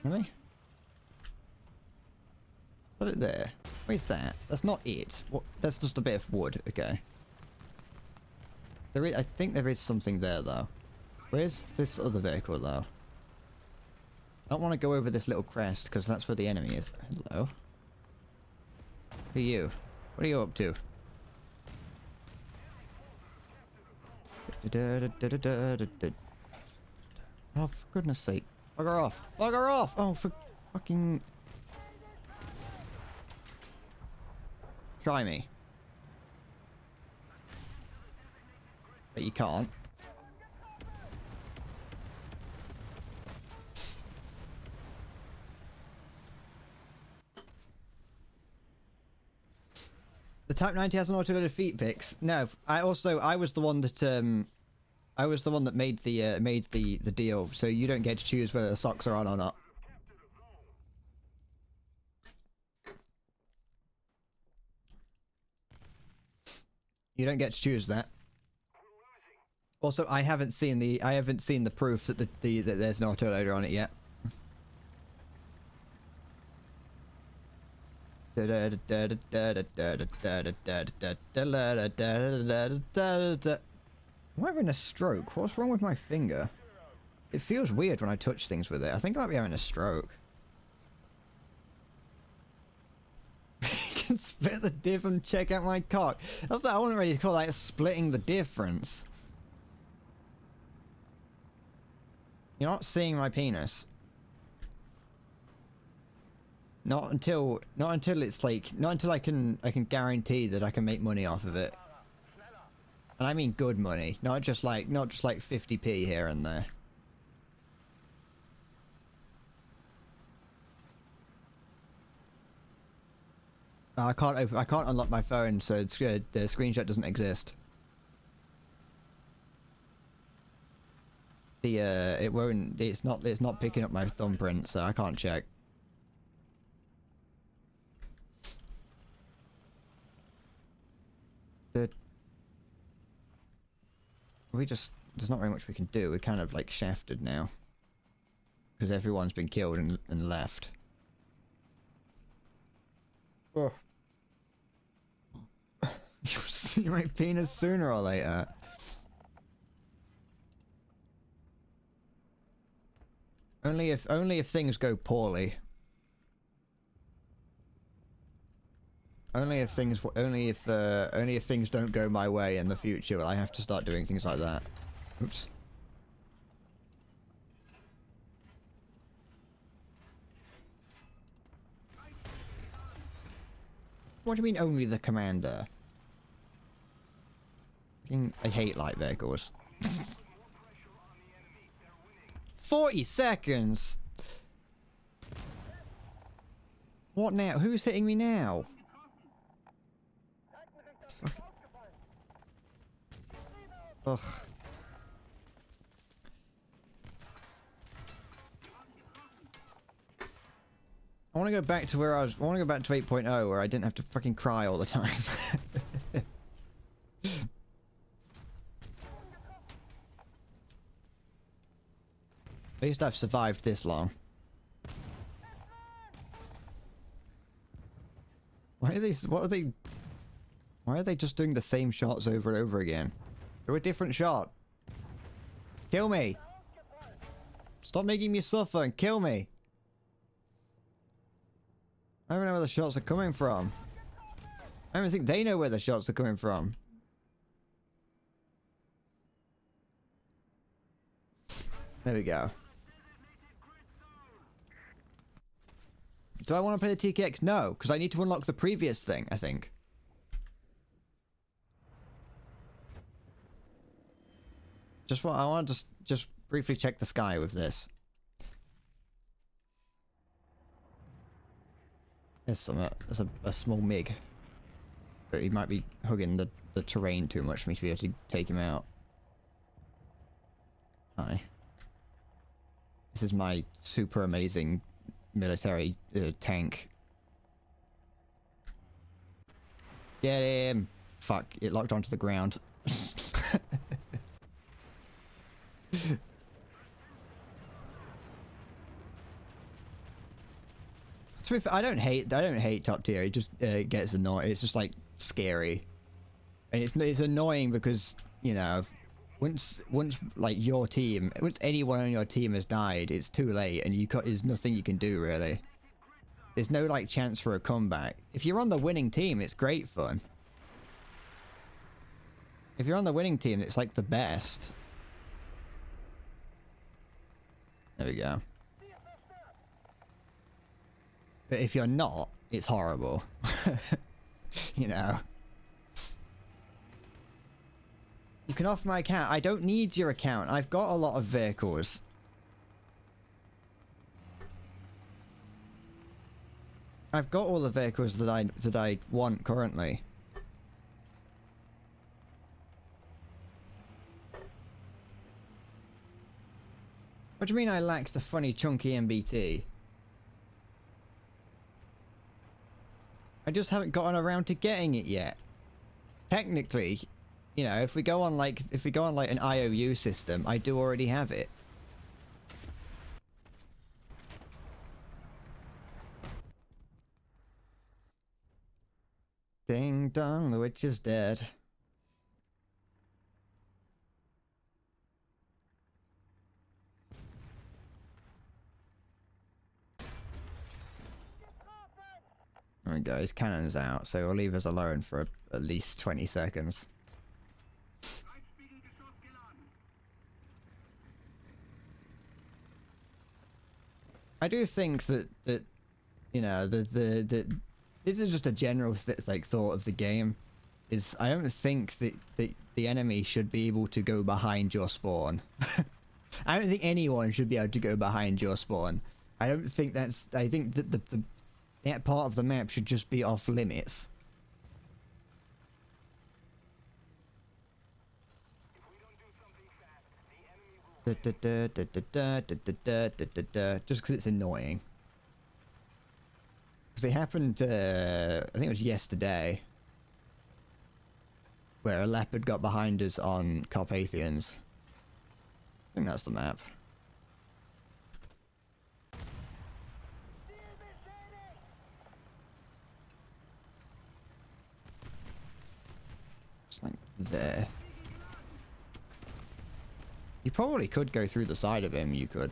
Really? Is that it there? Where's that? That's not it. What? That's just a bit of wood. Okay. There is, I think there is something there though. Where's this other vehicle though? I don't want to go over this little crest because that's where the enemy is. Hello. Who are you? What are you up to? Oh, for goodness sake. Bugger off. Bugger off! Oh, for fucking... Try me. But you can't. The Type 90 has an autoloader feet picks. No, I was the one that made the deal, so you don't get to choose whether the socks are on or not. You don't get to choose that. Also, I haven't seen the proof that that there's an autoloader on it yet. Am I having a stroke? What's wrong with my finger? It feels weird when I touch things with it. I think I might be having a stroke. You can split the diff and check out my cock. That's what I wouldn't really call that splitting the difference. You're not seeing my penis. Not until it's like, not until I can guarantee that I can make money off of it. And I mean good money, not just like 50p here and there. I can't unlock my phone, so it's good. The screenshot doesn't exist. The it's not picking up my thumbprint, so I can't check. We just... There's not very much we can do. We're kind of like shafted now. Because everyone's been killed and left. Oh. You'll see my penis sooner or later. Only if things go poorly. Only if things don't go my way in the future will I have to start doing things like that. Oops. What do you mean only the commander? I hate light vehicles. 40 seconds! What now? Who's hitting me now? Fuck. Ugh. I want to go back to where I was. I want to go back to 8.0 where I didn't have to fucking cry all the time. At least I've survived this long. Why are they? What are they? Why are they just doing the same shots over and over again? Do a different shot. Kill me. Stop making me suffer and kill me. I don't know where the shots are coming from. I don't think they know where the shots are coming from. There we go. Do I want to play the TKX? No, because I need to unlock the previous thing, I think. I want to just briefly check the sky with this. There's a small MiG. But he might be hugging the terrain too much for me to be able to take him out. Hi. This is my super amazing military tank. Get him! Fuck, it locked onto the ground. To be fair, I don't hate top tier. It just gets annoying. It's just like scary, and it's annoying because, you know, once like your team, once anyone on your team has died, it's too late, and there's nothing you can do really. There's no like chance for a comeback. If you're on the winning team, it's great fun. If you're on the winning team, it's like the best. There we go. But if you're not, it's horrible. You know. You can offer my account. I don't need your account. I've got a lot of vehicles. I've got all the vehicles that I want currently. What do you mean I lack the funny chunky MBT? I just haven't gotten around to getting it yet. Technically, you know, if we go on like an IOU system, I do already have it. Ding dong, the witch is dead. There we go, his cannon's out, so he'll leave us alone for at least 20 seconds. I do think that you know, this is just a general thought of the game. Is I don't think that the enemy should be able to go behind your spawn. I don't think anyone should be able to go behind your spawn. I don't think that's. I think that that part of the map should just be off limits. Just because it's annoying. Because it happened, I think it was yesterday. where a leopard got behind us on Carpathians. I think that's the map. It's like there. You probably could go through the side of him, you could.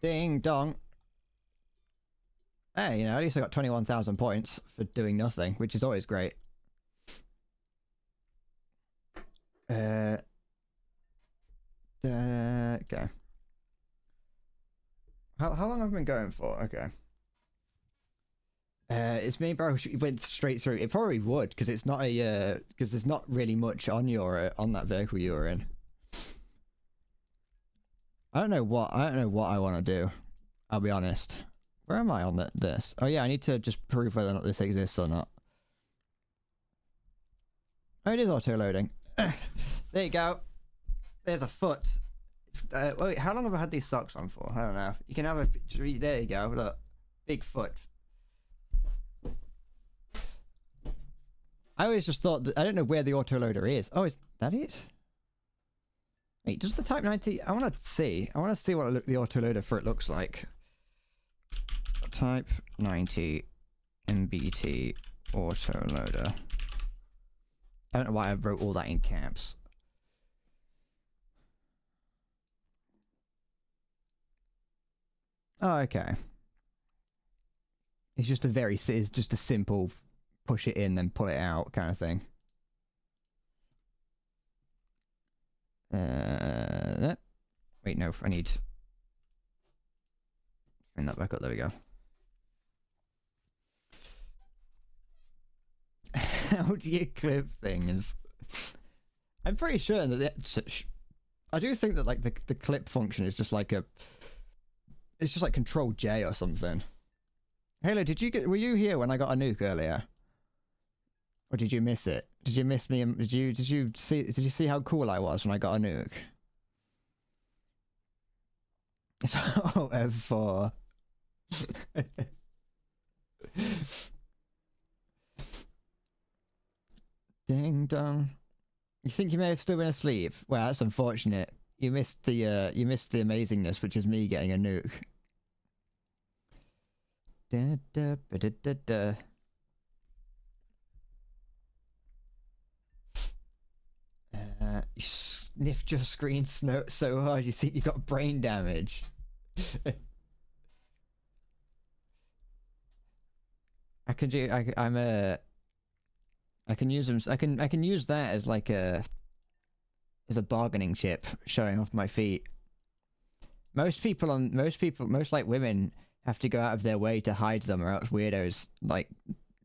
Ding dong. Hey, you know, at least I got 21,000 points for doing nothing, which is always great. Okay. How long have I been going for? Okay. It's me, bro. It went straight through. It probably would, because it's not a because there's not really much on your on that vehicle you were in. I don't know what I want to do. I'll be honest. Where am I on this? Oh yeah, I need to just prove whether or not this exists or not. Oh, it is auto loading. There you go. There's a foot. Wait, how long have I had these socks on for? I don't know. You can have a picture. There you go. Look, big foot. I always just thought that I don't know where the autoloader is. Oh, is that it? Wait, does the Type 90? I want to see. I want to see what the autoloader for it looks like. Type 90 MBT autoloader. I don't know why I wrote all that in caps. Oh, okay. It's just a simple push it in then pull it out kind of thing. Wait, no, I need bring that back up. There we go. How do you clip things? I'm pretty sure that I do think that like the clip function is just like it's just like Control J or something. Halo, were you here when I got a nuke earlier? Or did you miss it? Did you miss me? Did you see how cool I was when I got a nuke? It's F4. Ding dong. You think you may have still been asleep? Well, that's unfortunate. You missed the amazingness, which is me getting a nuke. Da, da, ba, da, da, da. You sniffed your screen so hard you think you got brain damage. I can use them. I can use that as like a bargaining chip, showing off my feet. Most like women have to go out of their way to hide them, or else weirdos like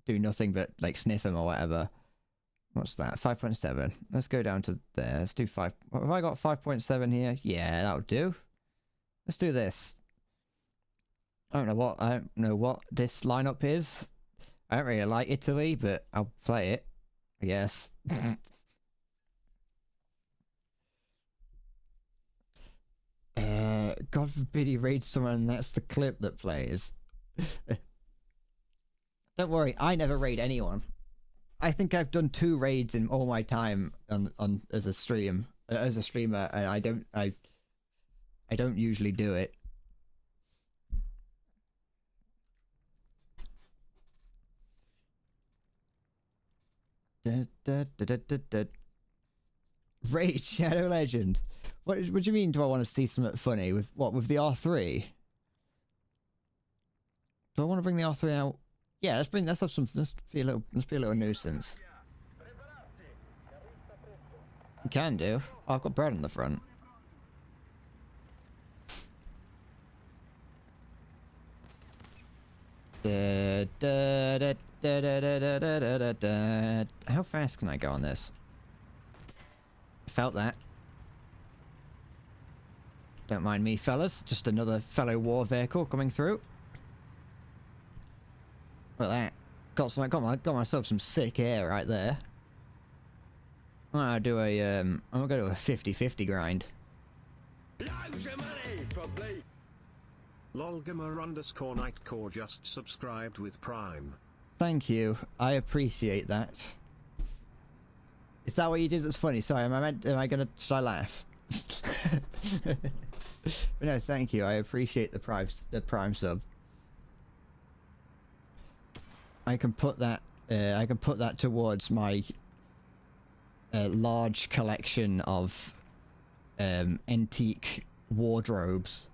do nothing but like sniff them or whatever. What's that? 5.7. Let's go down to there. Let's do 5. What, have I got 5.7 here? Yeah, that'll do. Let's do this. I don't know what this lineup is. I don't really like Italy, but I'll play it, I guess. God forbid he raids someone and that's the clip that plays. Don't worry, I never raid anyone. I think I've done 2 raids in all my time on as a streamer, and I don't usually do it. Raid Shadow Legend. What do you mean? Do I want to see something funny with with the R3? Do I want to bring the R3 out? Yeah, let's be a little nuisance. You can do. Oh, I've got bread on the front. How fast can I go on this? Felt that. Don't mind me, fellas. Just another fellow war vehicle coming through. Look at that. Got myself some sick air right there. I'm gonna do I'm gonna go to a 50-50 grind. Lolgamer_Nightcore just subscribed with Prime. Thank you. I appreciate that. Is that what you did that's funny? Sorry, am I gonna... Should I laugh? But no, thank you. I appreciate the prime sub. I can put that towards my large collection of antique wardrobes.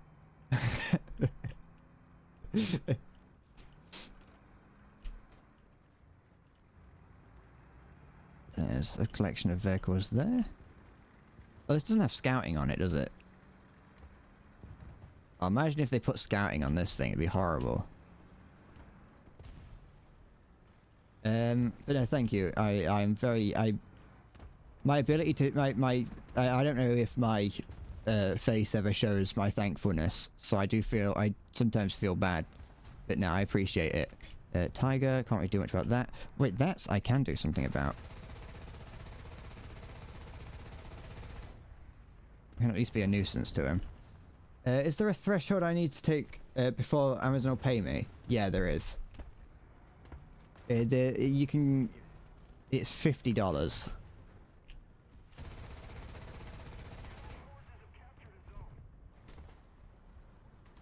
There's a collection of vehicles there. Oh, this doesn't have scouting on it, does it? Oh, imagine if they put scouting on this thing, it'd be horrible. But no, thank you. My ability to I don't know if my face ever shows my thankfulness, so I sometimes feel bad, but no, I appreciate it. Tiger, can't really do much about that. Wait, I can do something about. I can at least be a nuisance to him. Is there a threshold I need to take before Amazon will pay me? Yeah, there is. You can... It's $50.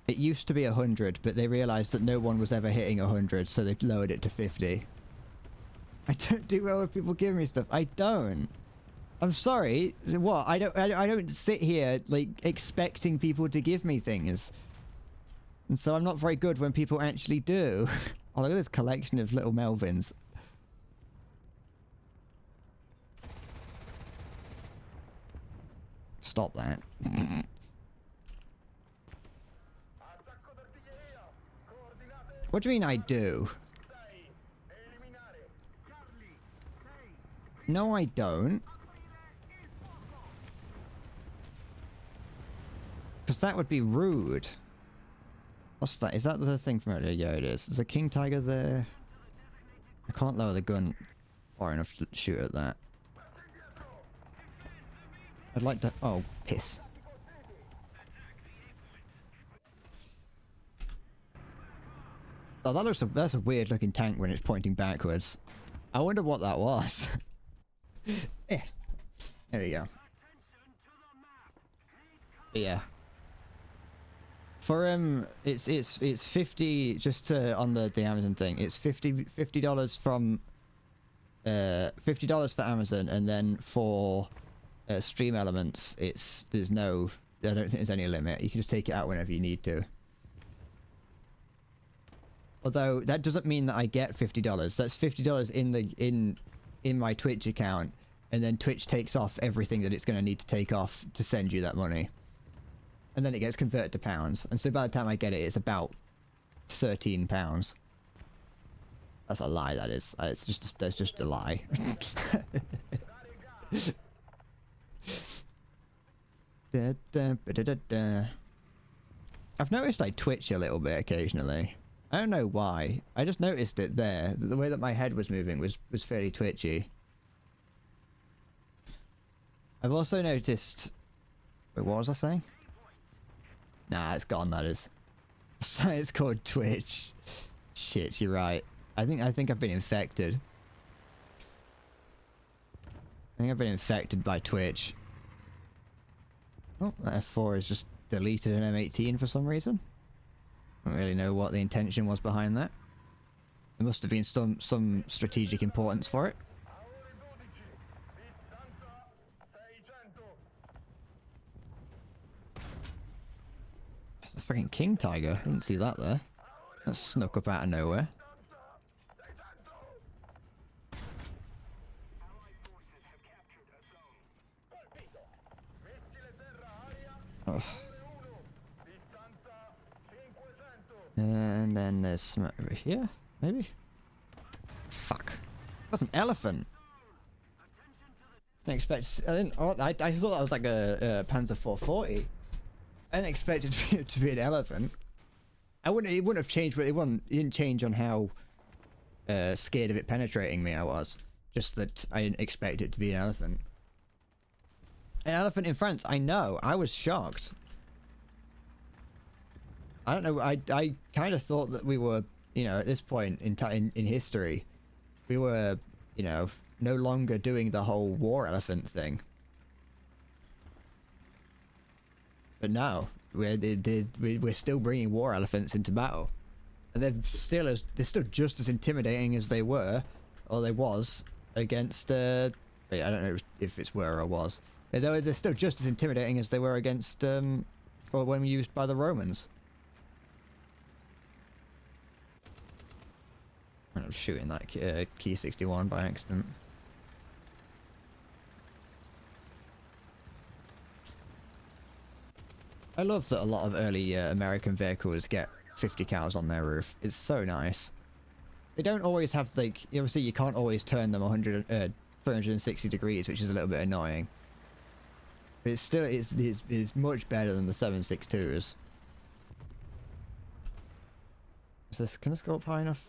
It used to be 100, but they realised that no one was ever hitting 100, so they lowered it to 50. I don't do well with people giving me stuff. I don't. I'm sorry. What? I don't sit here like expecting people to give me things, and so I'm not very good when people actually do. Oh, look at this collection of little Melvins. Stop that. What do you mean I do? No, I don't. Because that would be rude. What's that? Is that the thing from earlier? Yeah, it is. There's a king tiger there. I can't lower the gun far enough to shoot at that. I'd like to... Oh, piss. Oh, that's a weird looking tank when it's pointing backwards. I wonder what that was. There we go. But yeah. For it's 50 just on the Amazon thing. It's $50 from $50 for Amazon, and then for Stream Elements I don't think there's any limit. You can just take it out whenever you need to. Although that doesn't mean that I get $50. That's $50 in my Twitch account, and then Twitch takes off everything that it's going to need to take off to send you that money. And then it gets converted to pounds. And so by the time I get it, it's about £13. That's a lie, that is. That's just a lie. I've noticed I twitch a little bit occasionally. I don't know why. I just noticed it there. The way that my head was moving was fairly twitchy. I've also noticed... Wait, what was I saying? Nah, it's gone, that is. So it's called Twitch. Shit, you're right. I think I've been infected. I think I've been infected by Twitch. Oh, that F4 has just deleted an M18 for some reason. I don't really know what the intention was behind that. There must have been some strategic importance for it. The freaking king tiger. I didn't see that there. That snuck up out of nowhere. Oh. And then there's some over here, maybe? Fuck. That's an elephant. I didn't expect... I thought that was like a Panzer 440. I didn't expect it to be an elephant. It wouldn't have changed, but it didn't change on how scared of it penetrating me I was. Just that I didn't expect it to be an elephant. An elephant in France, I know. I was shocked. I don't know. I kind of thought that we were, you know, at this point in history, we were, you know, no longer doing the whole war elephant thing. But now we're still bringing war elephants into battle, and they're still just as intimidating as they were, or they was against. Wait, I don't know if it's were or was. They're still just as intimidating as they were against, or when used by the Romans. I'm shooting that Key 61 by accident. I love that a lot of early American vehicles get 50 cals on their roof. It's so nice. They don't always have, like, obviously you can't always turn them 360 degrees, which is a little bit annoying. But it's still, it's much better than the 762s. Can this go up high enough?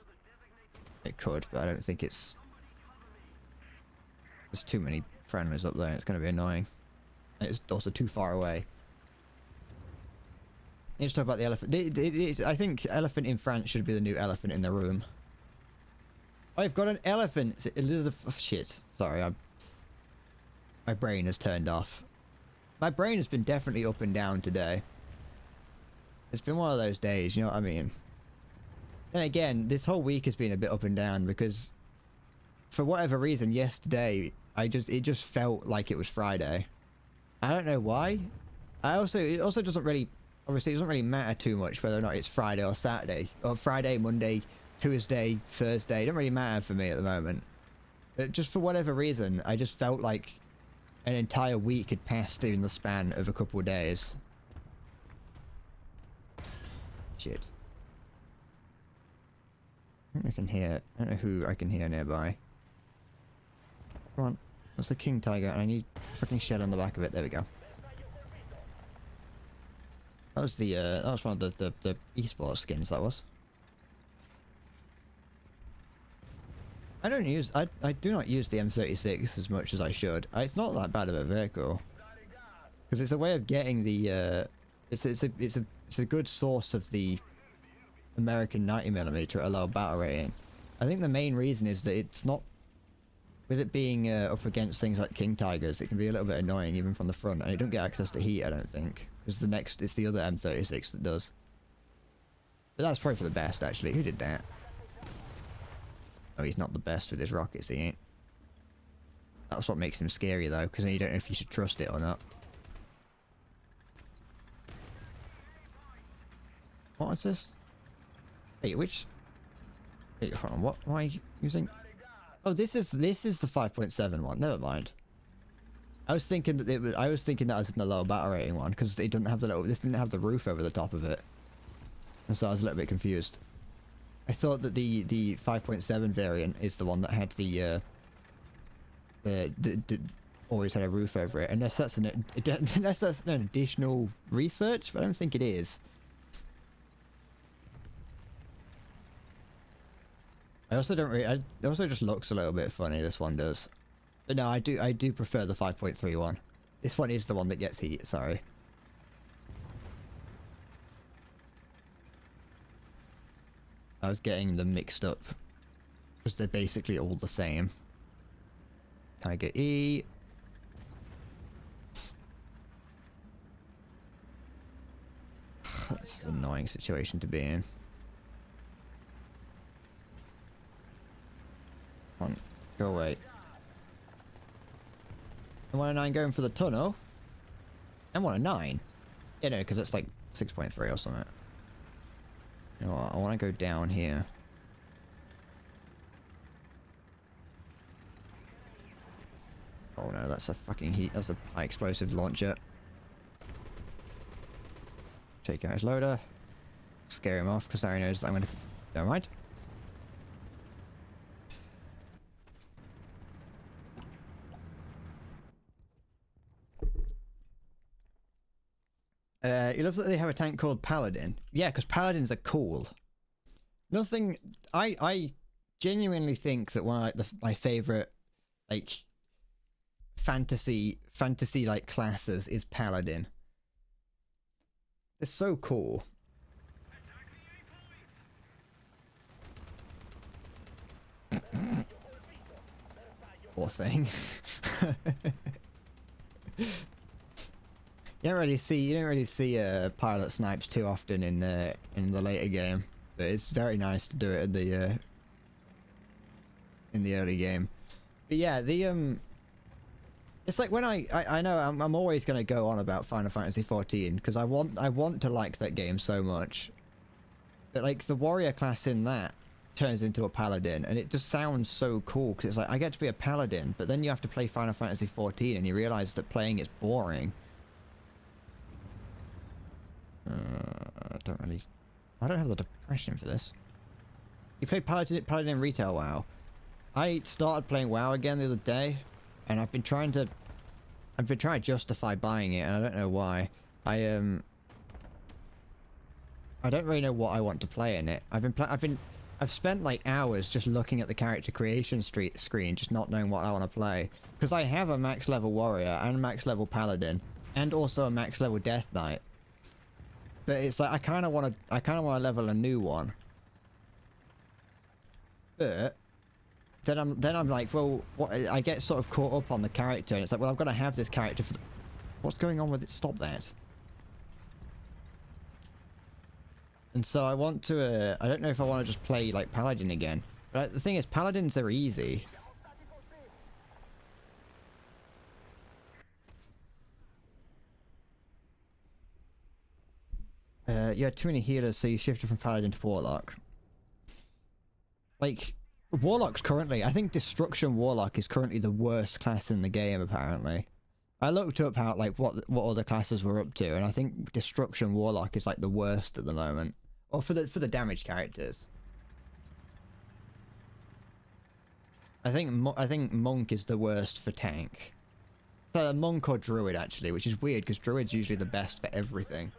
It could, but I don't think it's... There's too many friendlies up there, it's going to be annoying. And it's also too far away. Let's talk about the elephant. I think elephant in France should be the new elephant in the room. I've got an elephant! Elizabeth... Oh, shit. Sorry, my brain has turned off. My brain has been definitely up and down today. It's been one of those days, you know what I mean? Then again, this whole week has been a bit up and down because, for whatever reason, yesterday it just felt like it was Friday. I don't know why. It also doesn't really, obviously, it doesn't really matter too much whether or not it's Friday or Saturday, or Friday, Monday, Tuesday, Thursday. It don't really matter for me at the moment. But just for whatever reason, I just felt like an entire week had passed in the span of a couple of days. Shit. I can hear... I don't know who I can hear nearby. Come on. That's the King Tiger, and I need a fucking shell on the back of it. There we go. That was the, that was one of the esports skins, that was. I do not use the M36 as much as I should. It's not that bad of a vehicle. Because it's a way of getting the, it's a good source of the American 90mm at a low battle rating. I think the main reason is that it's not, with it being up against things like King Tigers, it can be a little bit annoying even from the front, and it don't get access to heat, I don't think, because it's the other M36 that does. But that's probably for the best, actually. Who did that? Oh, he's not the best with his rockets, he ain't. That's what makes him scary though, because then you don't know if you should trust it or not. What is this? Wait, which... Wait, hold on, what am I using? Oh, this is the 5.7 one. Never mind. I was thinking that I was in the lower battle rating one because it doesn't have this didn't have the roof over the top of it, and so I was a little bit confused. I thought that the 5.7 variant is the one that had the always had a roof over it, unless that's an additional research, but I don't think it is. I also don't really. It also just looks a little bit funny. This one does, but no, I do prefer the 5.3 one. This one is the one that gets heat. Sorry. I was getting them mixed up because they're basically all the same. Tiger E. That's an annoying situation to be in. Come on, go away. M109 going for the tunnel. M109? Yeah, no, because it's like 6.3 or something. You know what, I want to go down here. Oh no, that's a fucking heat. That's a high explosive launcher. Take out his loader. Scare him off because Larry knows that I'm going to... Never mind. You love that they have a tank called Paladin. Yeah, because Paladins are cool. Nothing... I genuinely think that one of like my favorite like fantasy like classes is Paladin. They're so cool. Poor thing. You don't really see pilot snipes too often in the later game, but it's very nice to do it in the early game. But yeah, it's like when I know I'm always gonna go on about Final Fantasy 14 because I want to like that game so much, but like the warrior class in that turns into a paladin, and it just sounds so cool because it's like I get to be a paladin, but then you have to play Final Fantasy 14 and you realize that playing is boring. I don't have the depression for this. You play Paladin Retail WoW. I started playing WoW again the other day, and I've been trying to justify buying it, and I don't know why. I don't really know what I want to play in it. I've spent like hours just looking at the character creation screen, just not knowing what I want to play. Because I have a max level warrior and a max level paladin, and also a max level death knight. But it's like I kind of want to level a new one. But then I'm like, well, what? I get sort of caught up on the character, and it's like, well, I've got to have this character for. What's going on with it? Stop that. And so I want to. I don't know if I want to just play like Paladin again. But the thing is, Paladins are easy. You had too many healers, so you shifted from Paladin to Warlock. Like, Warlock's currently... I think Destruction Warlock is currently the worst class in the game, apparently. I looked up how, like, what other classes were up to, and I think Destruction Warlock is, like, the worst at the moment. Or for the damage characters. I think Monk is the worst for tank. So Monk or Druid, actually, which is weird, because Druid's usually the best for everything.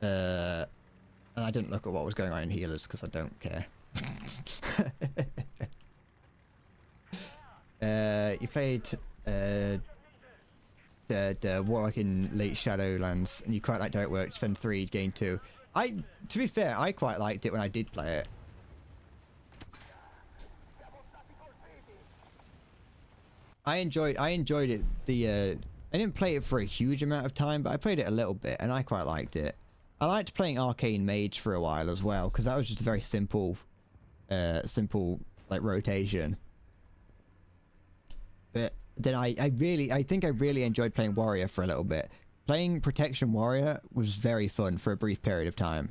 And I didn't look at what was going on in healers because I don't care. You played the Warlock in Late Shadowlands, and you quite liked how it worked. Spend 3, gain 2. To be fair, I quite liked it when I did play it. I enjoyed it. I didn't play it for a huge amount of time, but I played it a little bit, and I quite liked it. I liked playing Arcane Mage for a while as well, because that was just a very simple like rotation. But then I think I really enjoyed playing Warrior for a little bit. Playing Protection Warrior was very fun for a brief period of time.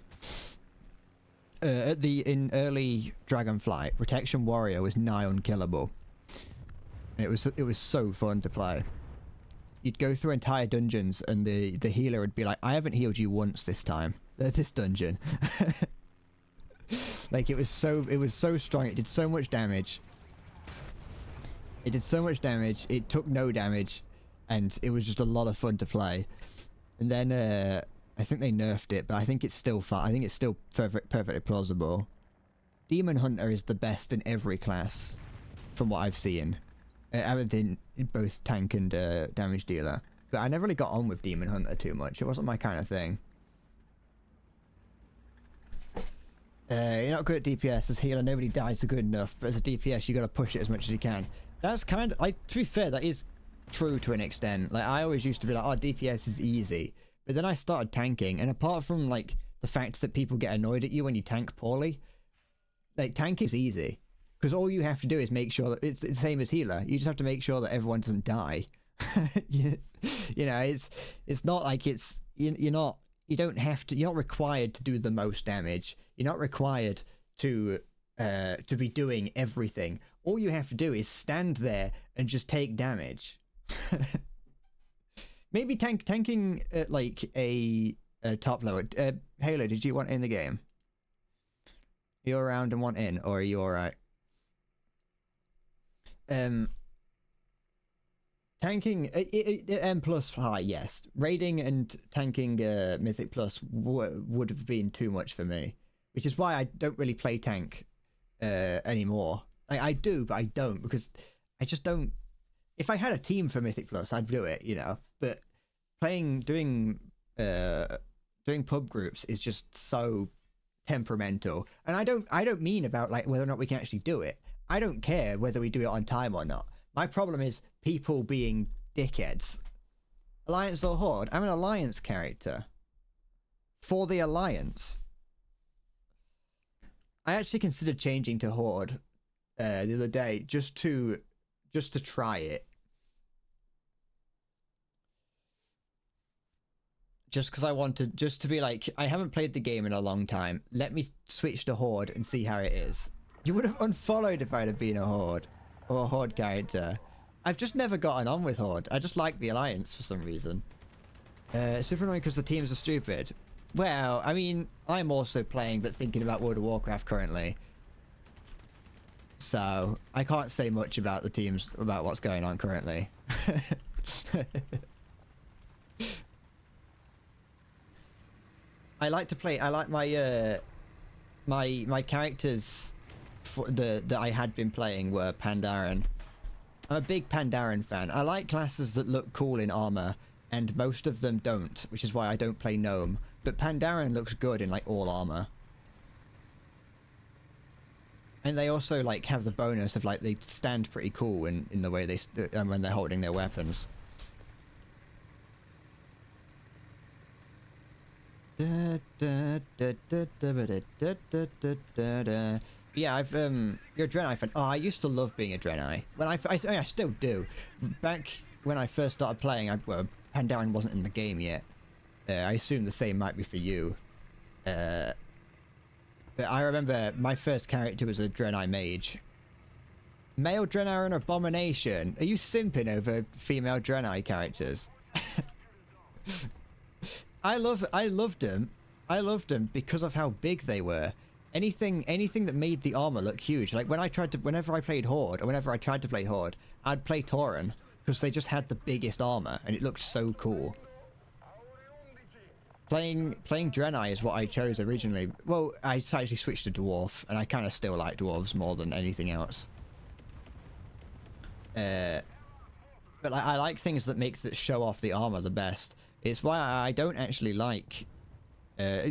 In early Dragonflight, Protection Warrior was nigh unkillable. And it was so fun to play. You'd go through entire dungeons, and the healer would be like, "I haven't healed you once this time, this dungeon." Like it was so strong. It did so much damage. It took no damage, and it was just a lot of fun to play. And then I think they nerfed it, but I think it's still fun. I think it's still perfectly plausible. Demon Hunter is the best in every class, from what I've seen. In both tank and damage dealer, but I never really got on with Demon Hunter too much. It wasn't my kind of thing. You're not good at DPS as healer. Nobody dies good enough, but as a DPS, you got to push it as much as you can. That's kind of to be fair, that is true to an extent. Like I always used to be like, "Oh, DPS is easy," but then I started tanking, and apart from like the fact that people get annoyed at you when you tank poorly, like tanking is easy. Because all you have to do is make sure that it's the same as healer. You just have to make sure that everyone doesn't die. you know, it's not like you're not required to do the most damage. You're not required to be doing everything. All you have to do is stand there and just take damage. Maybe tanking at like a top level. Halo, did you want in the game? Are you around and want in, or are you alright? Tanking M plus high, yes. Raiding and tanking Mythic plus would have been too much for me, which is why I don't really play tank anymore. I do, but I don't, because I just don't. If I had a team for Mythic plus, I'd do it, you know. But doing pub groups is just so temperamental. And I don't mean about like whether or not we can actually do it. I don't care whether we do it on time or not. My problem is people being dickheads. Alliance or Horde? I'm an Alliance character. For the Alliance. I actually considered changing to Horde the other day just to try it. Just because I wanted, just to be like, I haven't played the game in a long time. Let me switch to Horde and see how it is. You would have unfollowed if I'd have been a Horde or a Horde character. I've just never gotten on with Horde. I just like the Alliance for some reason. Super annoying because the teams are stupid. Well, I mean, I'm also playing but thinking about World of Warcraft currently. So, I can't say much about the teams, about what's going on currently. I like to play, I like my, my characters that I had been playing were Pandaren. I'm a big Pandaren fan. I like classes that look cool in armor, and most of them don't, which is why I don't play Gnome. But Pandaren looks good in like all armor. And they also like have the bonus of like they stand pretty cool in the way they when they're holding their weapons. Yeah, I've you're a Draenei fan. Oh, I used to love being a Draenei. When I still do. Back when I first started playing, well, Pandaren wasn't in the game yet. I assume the same might be for you. But I remember my first character was a Draenei mage. Male Draenei are an abomination. Are you simping over female Draenei characters? I loved them. I loved them because of how big they were. Anything that made the armor look huge. Like whenever I played Horde, or whenever I tried to play Horde, I'd play Tauren because they just had the biggest armor and it looked so cool. Playing Draenei is what I chose originally. Well, I actually switched to Dwarf, and I kind of still like Dwarves more than anything else. But like, I like things that show off the armor the best. It's why I don't actually like...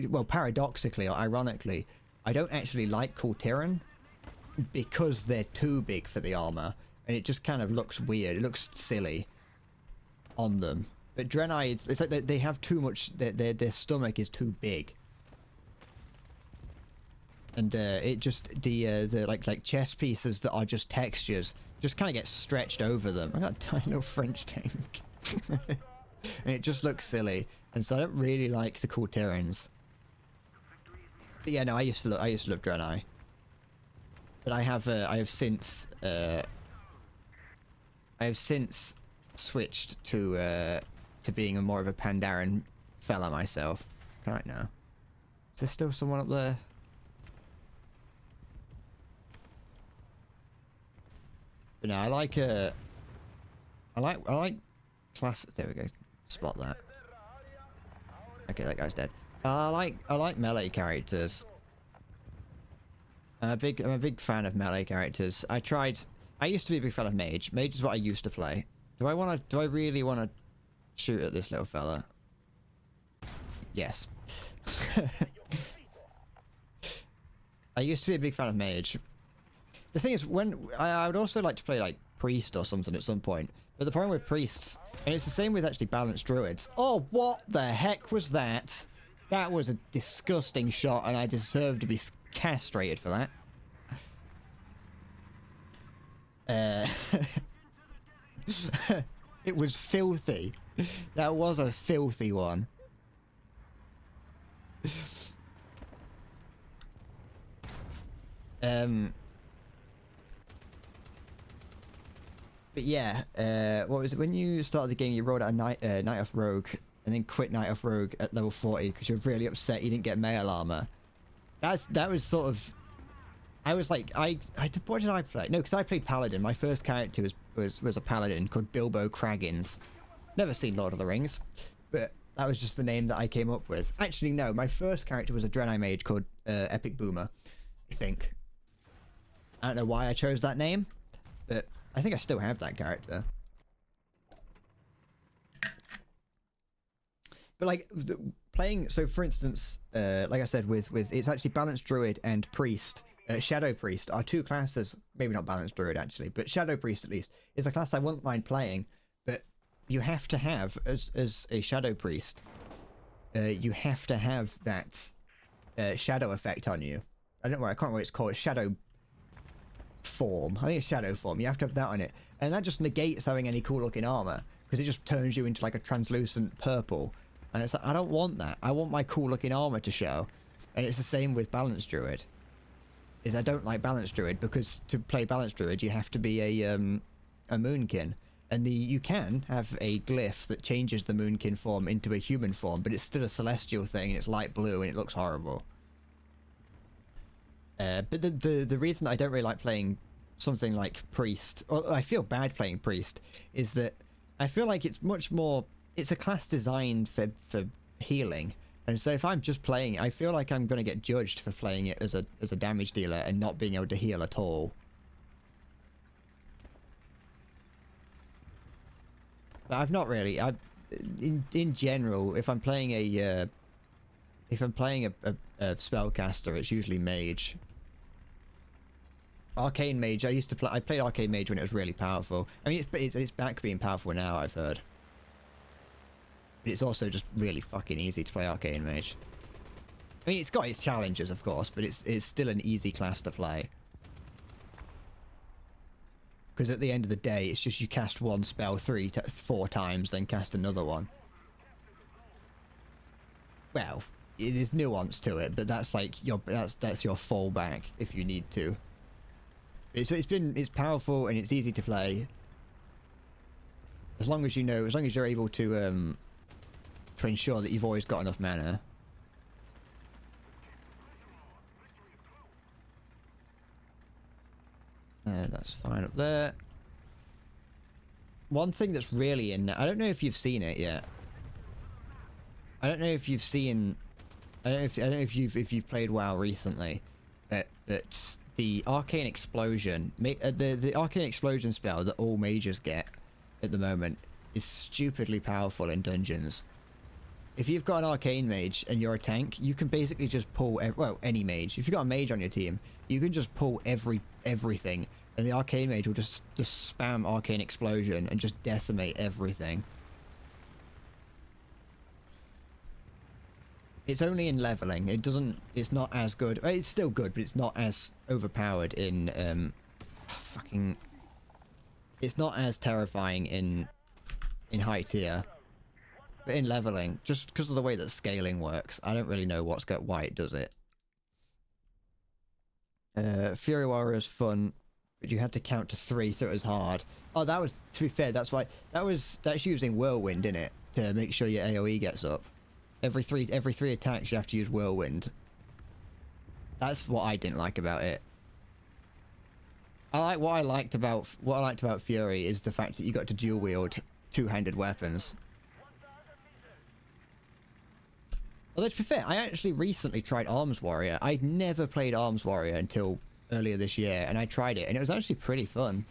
well, paradoxically or ironically, I don't actually like Kultiran because they're too big for the armor, and it just kind of looks weird. It looks silly on them. But Draenei, it's like they have too much. Their stomach is too big, and it just the like chess pieces that are just textures just kind of get stretched over them. I got a tiny little French tank, and it just looks silly. And so I don't really like the Kultirans. But yeah, no, I used to love Draenei, but I have since switched to being more of a Pandaren fella myself. Right now, is there still someone up there? But no, I like class. There we go. Spot that. Okay, that guy's dead. I like melee characters. I'm a big fan of melee characters. I used to be a big fan of mage. Mage is what I used to play. Do I really want to shoot at this little fella? Yes. I used to be a big fan of mage. The thing is, when I would also like to play like priest or something at some point. But the problem with priests, and it's the same with actually balanced druids. Oh, what the heck was that? That was a disgusting shot, and I deserve to be castrated for that. It was filthy. That was a filthy one. But yeah, what was it? When you started the game, you rolled out a Night Elf Rogue, and then quit Night Elf Rogue at level 40 because you're really upset you didn't get male armor. That was sort of... I was like, what did I play? No, because I played Paladin. My first character was a Paladin called Bilbo Craggins. Never seen Lord of the Rings, but that was just the name that I came up with. Actually, no, my first character was a Draenei mage called Epic Boomer, I think. I don't know why I chose that name, but I think I still have that character. But like, playing. So for instance, like I said, with it's actually balanced druid and priest. Shadow priest are two classes. Maybe not balanced druid actually, but shadow priest at least is a class I wouldn't mind playing. But you have to have as a shadow priest. You have to have that shadow effect on you. I don't know. I can't remember what it's called. Shadow form. I think it's shadow form. You have to have that on it, and that just negates having any cool looking armor because it just turns you into like a translucent purple. And it's like, I don't want that. I want my cool looking armor to show. And it's the same with balanced druid. Is I don't like balanced druid because to play balanced druid you have to be a moonkin, and you can have a glyph that changes the moonkin form into a human form, but it's still a celestial thing and it's light blue and it looks horrible. But the reason that I don't really like playing something like priest, or I feel bad playing priest, is that I feel like it's much more. It's a class designed for healing. And so if I'm just playing, I feel like I'm going to get judged for playing it as a damage dealer and not being able to heal at all. But I've not really. In general, if I'm playing a spellcaster, it's usually mage. Arcane mage. I played arcane mage when it was really powerful. I mean, it's back being powerful now, I've heard. But it's also just really fucking easy to play arcane mage. I mean, it's got its challenges, of course, but it's still an easy class to play. Because at the end of the day, it's just you cast one spell 4 times, then cast another one. Well, there's nuance to it, but that's like that's your fallback if you need to. It's powerful and it's easy to play. As long as you're able to ensure that you've always got enough mana. That's fine up there. One thing that's really in there, I don't know if you've seen it yet. I don't know if you've seen. I don't know if you've played WoW recently, but the arcane explosion, the arcane explosion spell that all mages get at the moment is stupidly powerful in dungeons. If you've got an arcane mage and you're a tank, you can basically just pull any mage. If you've got a mage on your team, you can just pull everything, and the arcane mage will just spam arcane explosion and just decimate everything. It's only in leveling. It's not as good. It's still good, but it's not as overpowered in it's not as terrifying in high tier. But in leveling, just because of the way that scaling works, I don't really know why it does it. Fury Warrior is fun, but you had to count to 3, so it was hard. Oh, that was, to be fair, that's using Whirlwind in it to make sure your AoE gets up. Every three attacks you have to use Whirlwind. That's what I didn't like about it. What I liked about Fury is the fact that you got to dual wield 2-handed weapons. Although to be fair, I actually recently tried Arms Warrior. I'd never played Arms Warrior until earlier this year, and I tried it, and it was actually pretty fun.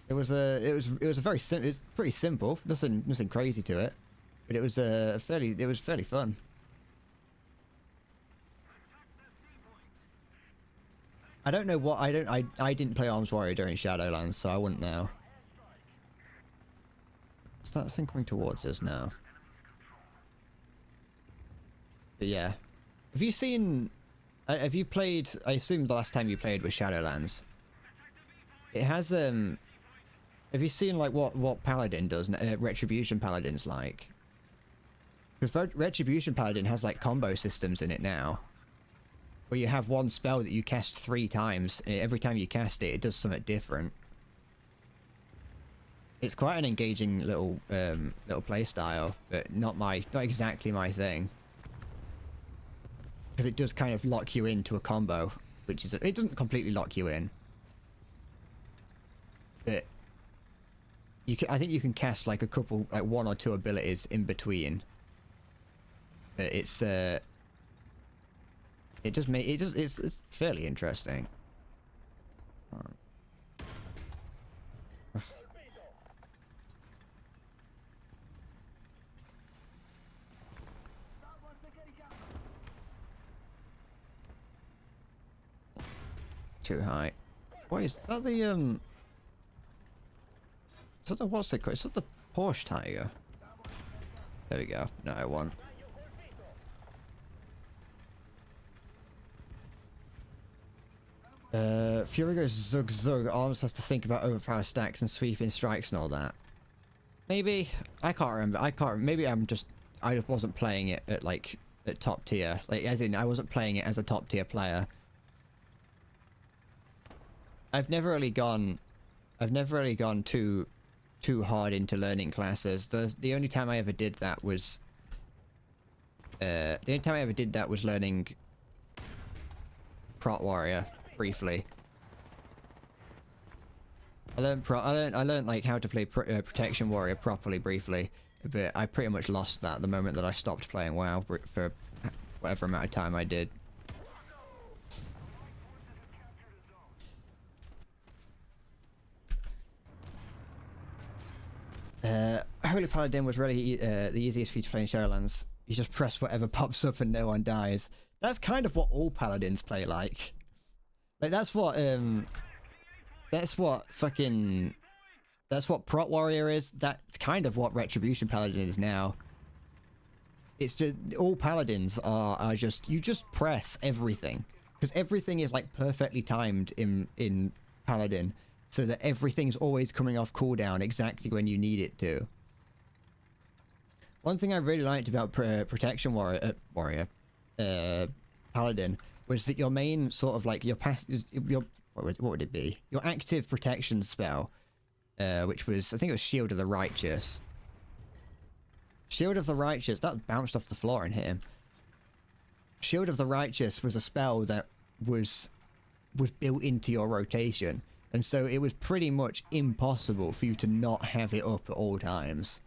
It was pretty simple, nothing crazy to it, but it was fairly fun. I don't know what I didn't play Arms Warrior during Shadowlands, so I wouldn't know. Is that thing coming towards us now? But yeah, have you played? I assume the last time you played was Shadowlands. It has have you seen like what Paladin does? Retribution Paladin's like, because Retribution Paladin has like combo systems in it now, where you have one spell that you cast 3 times, and every time you cast it, it does something different. It's quite an engaging little play style, but not exactly my thing. Because it does kind of lock you into a combo, which is it doesn't completely lock you in, but I think you can cast like like 1 or 2 abilities in between. But it's fairly interesting. too high. What is that? The is that the what's it called? Is that the Porsche Tiger? There we go. No, I won. Fury goes zug zug. Arms has to think about overpower stacks and sweeping strikes and all that. Maybe I can't remember. I can't. Maybe I wasn't playing it at like at top tier. Like as in I wasn't playing it as a top tier player. I've never really gone too hard into learning classes. The only time I ever did that was learning Prot Warrior briefly. I learned like how to play Protection Warrior properly briefly, but I pretty much lost that the moment that I stopped playing WoW for whatever amount of time I did. Holy Paladin was really the easiest feat to play in Shadowlands. You just press whatever pops up and no one dies. That's kind of what all Paladins play like. Like that's what Prot Warrior is. That's kind of what Retribution Paladin is now. It's just all Paladins are just you just press everything because everything is like perfectly timed in Paladin, so that everything's always coming off cooldown exactly when you need it to. One thing I really liked about Protection Warrior Paladin was that your main sort of like your what would it be? Your active protection spell, which was I think it was Shield of the Righteous. Shield of the Righteous, that bounced off the floor and hit him. Shield of the Righteous was a spell that was built into your rotation, and so it was pretty much impossible for you to not have it up at all times.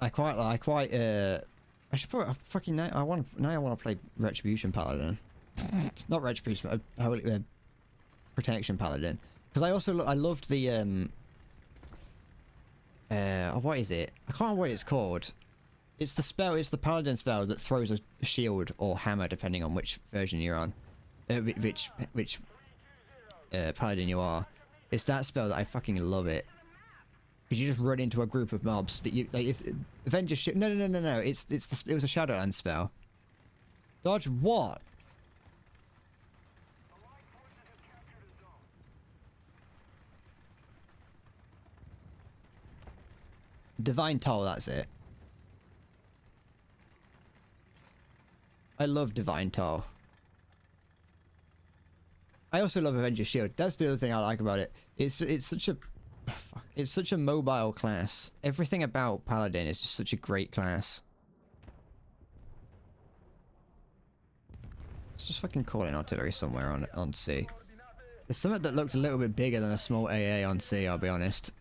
I should put a fucking now I want to play Retribution Paladin. It's not Retribution, Protection Paladin, because I loved the what is it? I can't remember what it's called. It's the Paladin spell that throws a shield or hammer depending on which version you're on, which Paladin you are. It's that spell that I fucking love it. Because you just run into a group of mobs that you like. If Avengers ship, no. It was a Shadowland spell. Dodge what? Divine Toll. That's it. I love Divine Toll. I also love Avengers Shield. That's the other thing I like about it. It's such a mobile class. Everything about Paladin is just such a great class. Let's just fucking call in artillery somewhere on C. There's something that looked a little bit bigger than a small AA on C, I'll be honest.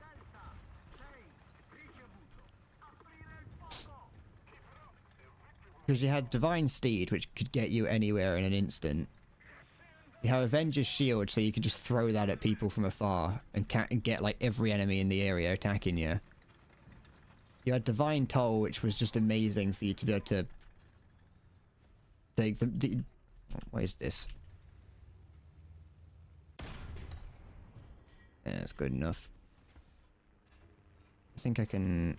Because you had Divine Steed, which could get you anywhere in an instant. You have Avenger's Shield, so you can just throw that at people from afar and get like every enemy in the area attacking you. You had Divine Toll, which was just amazing for you to be able to take the what is this? Yeah, that's good enough. I think I can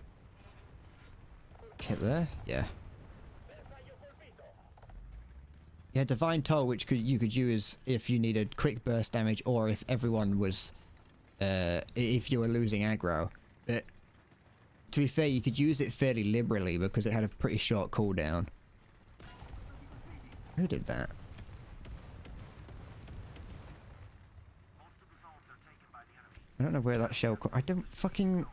hit there. Yeah. Yeah, Divine Toll, which you could use if you needed quick burst damage or if everyone was, if you were losing aggro. But to be fair, you could use it fairly liberally because it had a pretty short cooldown. Who did that? I don't know where that shell. I don't fucking.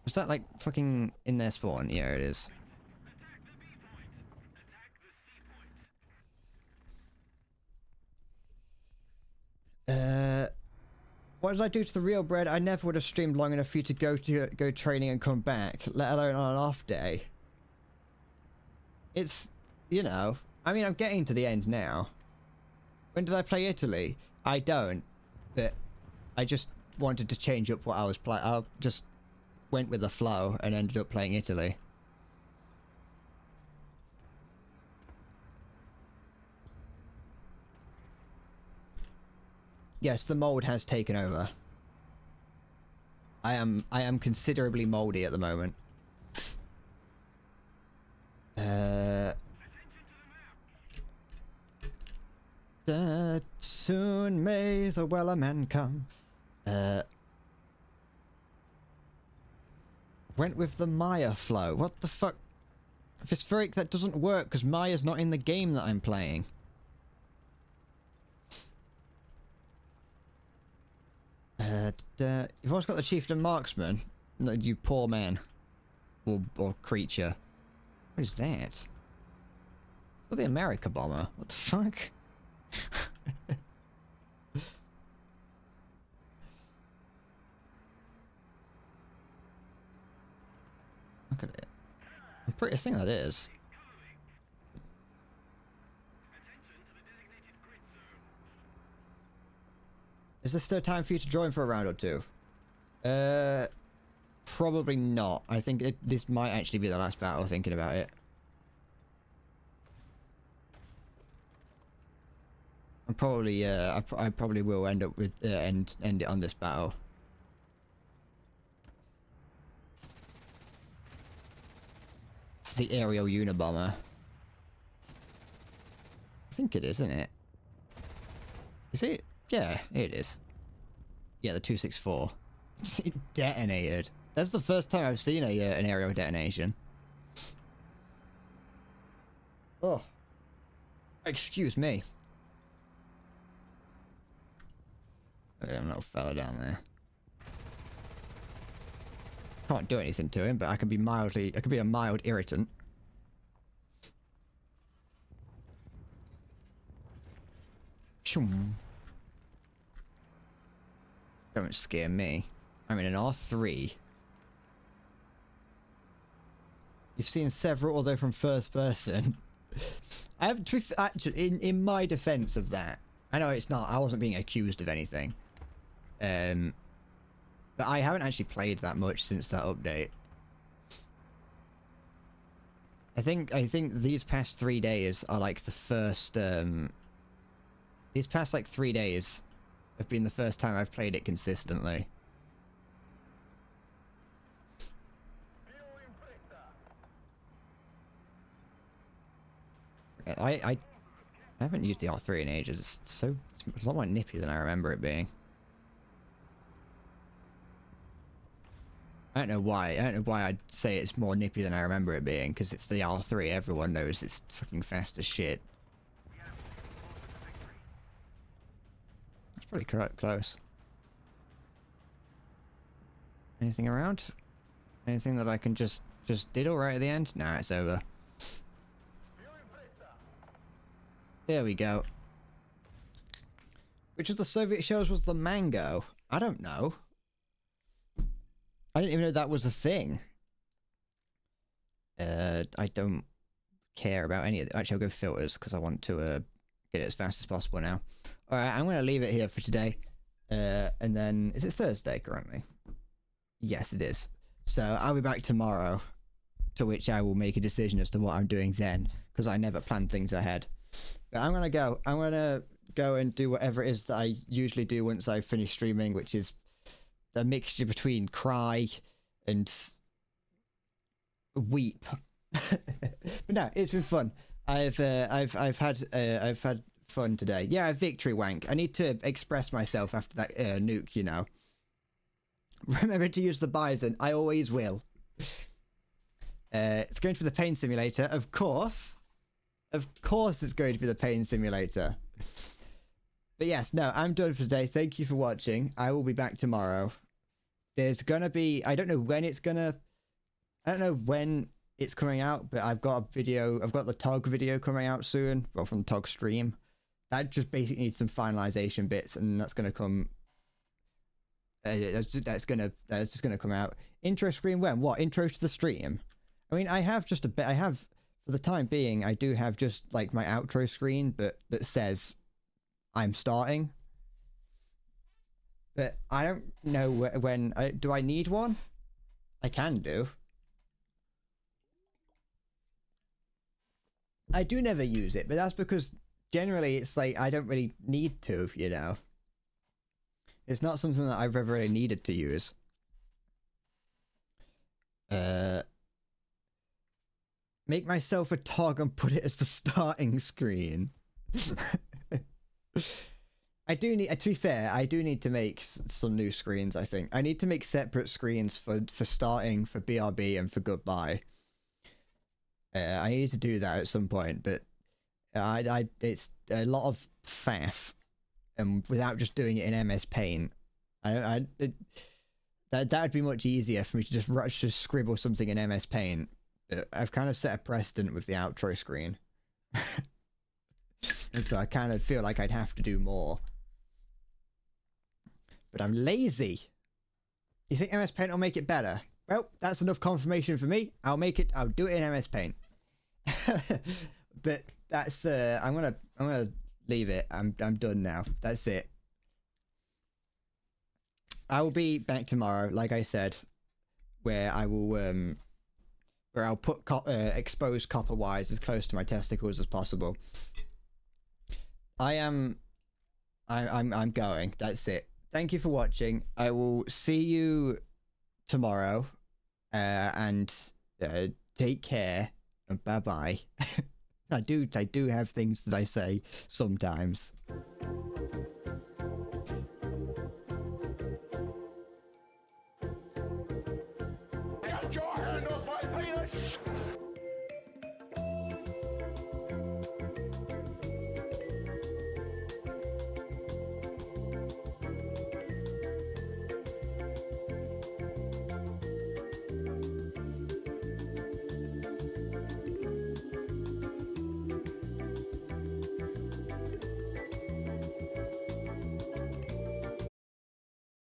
Was that like fucking in their spawn? Yeah, it is. What did I do to the real bread? I never would have streamed long enough for you to go training and come back, let alone on an off day. It's, you know, I mean, I'm getting to the end now. When did I play Italy? I don't, but I just wanted to change up what I was playing. I just went with the flow and ended up playing Italy. Yes, the mold has taken over. I am considerably moldy at the moment. Soon may the Weller men come. Went with the Maya flow. What the fuck? Vispheric, that doesn't work because Maya's not in the game that I'm playing. You've also got the Chieftain Marksman. No, you poor man. Or creature. What is that? Oh, the America bomber. What the fuck? Look at it. I think that is. Is there still time for you to join for a round or two? Probably not. I think this might actually be the last battle, thinking about it. I'm probably, I probably will end up with, end it on this battle. It's the aerial Unabomber. I think it is, isn't it? Is it? Yeah, it is. Yeah, the 264. It detonated. That's the first time I've seen an aerial detonation. Oh. Excuse me. Look at that little fella down there. Can't do anything to him, but I can be a mild irritant. Shoom. Don't scare me. I'm in an R3. You've seen several, although from first person. I have to actually, in my defense of that, I know it's not. I wasn't being accused of anything. But I haven't actually played that much since that update. I think these past 3 days are like the first. These past like 3 days have been the first time I've played it consistently. I haven't used the R3 in ages. It's a lot more nippy than I remember it being. I don't know why. I don't know why I'd say it's more nippy than I remember it being, because it's the R3. Everyone knows it's fucking fast as shit. That's pretty close. Anything around? Anything that I can just diddle right at the end? Nah, it's over. There we go. Which of the Soviet shows was the mango? I don't know. I didn't even know that was a thing. I don't care about any of it. Actually, I'll go filters because I want to get it as fast as possible now. Alright, I'm going to leave it here for today. And then, is it Thursday currently? Yes, it is. So I'll be back tomorrow, to which I will make a decision as to what I'm doing then, because I never plan things ahead. But I'm going to go. I'm going to go and do whatever it is that I usually do once I finish streaming, which is a mixture between cry and weep. But no, it's been fun. I've had fun today. Yeah, victory wank. I need to express myself after that nuke, you know. Remember to use the Bison. I always will. It's going to be the pain simulator, of course. Of course it's going to be the pain simulator. But yes, no, I'm done for today. Thank you for watching. I will be back tomorrow. There's gonna be, I don't know when it's coming out, but I've got a video, I've got the TOG video coming out soon, well, from the TOG stream. That just basically needs some finalization bits, and that's gonna come, that's just gonna come out. Intro screen when? What? Intro to the stream? I mean, I have just a bit, for the time being, I do have just, like, my outro screen, but that says I'm starting. But I don't know when... do I need one? I can do. I do never use it, but that's because generally it's like I don't really need to, you know. It's not something that I've ever really needed to use. Make myself a tog and put it as the starting screen. I do need, to be fair, I do need to make some new screens, I think. I need to make separate screens for starting, for BRB, and for goodbye. I need to do that at some point, but it's a lot of faff, and without just doing it in MS Paint, that would be much easier for me to just scribble something in MS Paint. But I've kind of set a precedent with the outro screen, and so I kind of feel like I'd have to do more. But I'm lazy. You think MS Paint will make it better? Well, that's enough confirmation for me. I'll do it in MS Paint. But that's I'm gonna leave it. I'm done now. That's it. I will be back tomorrow, like I said, where I will where I'll put exposed copper wires as close to my testicles as possible. I'm going. That's it. Thank you for watching. I will see you tomorrow, and take care, and bye bye. I do have things that I say sometimes.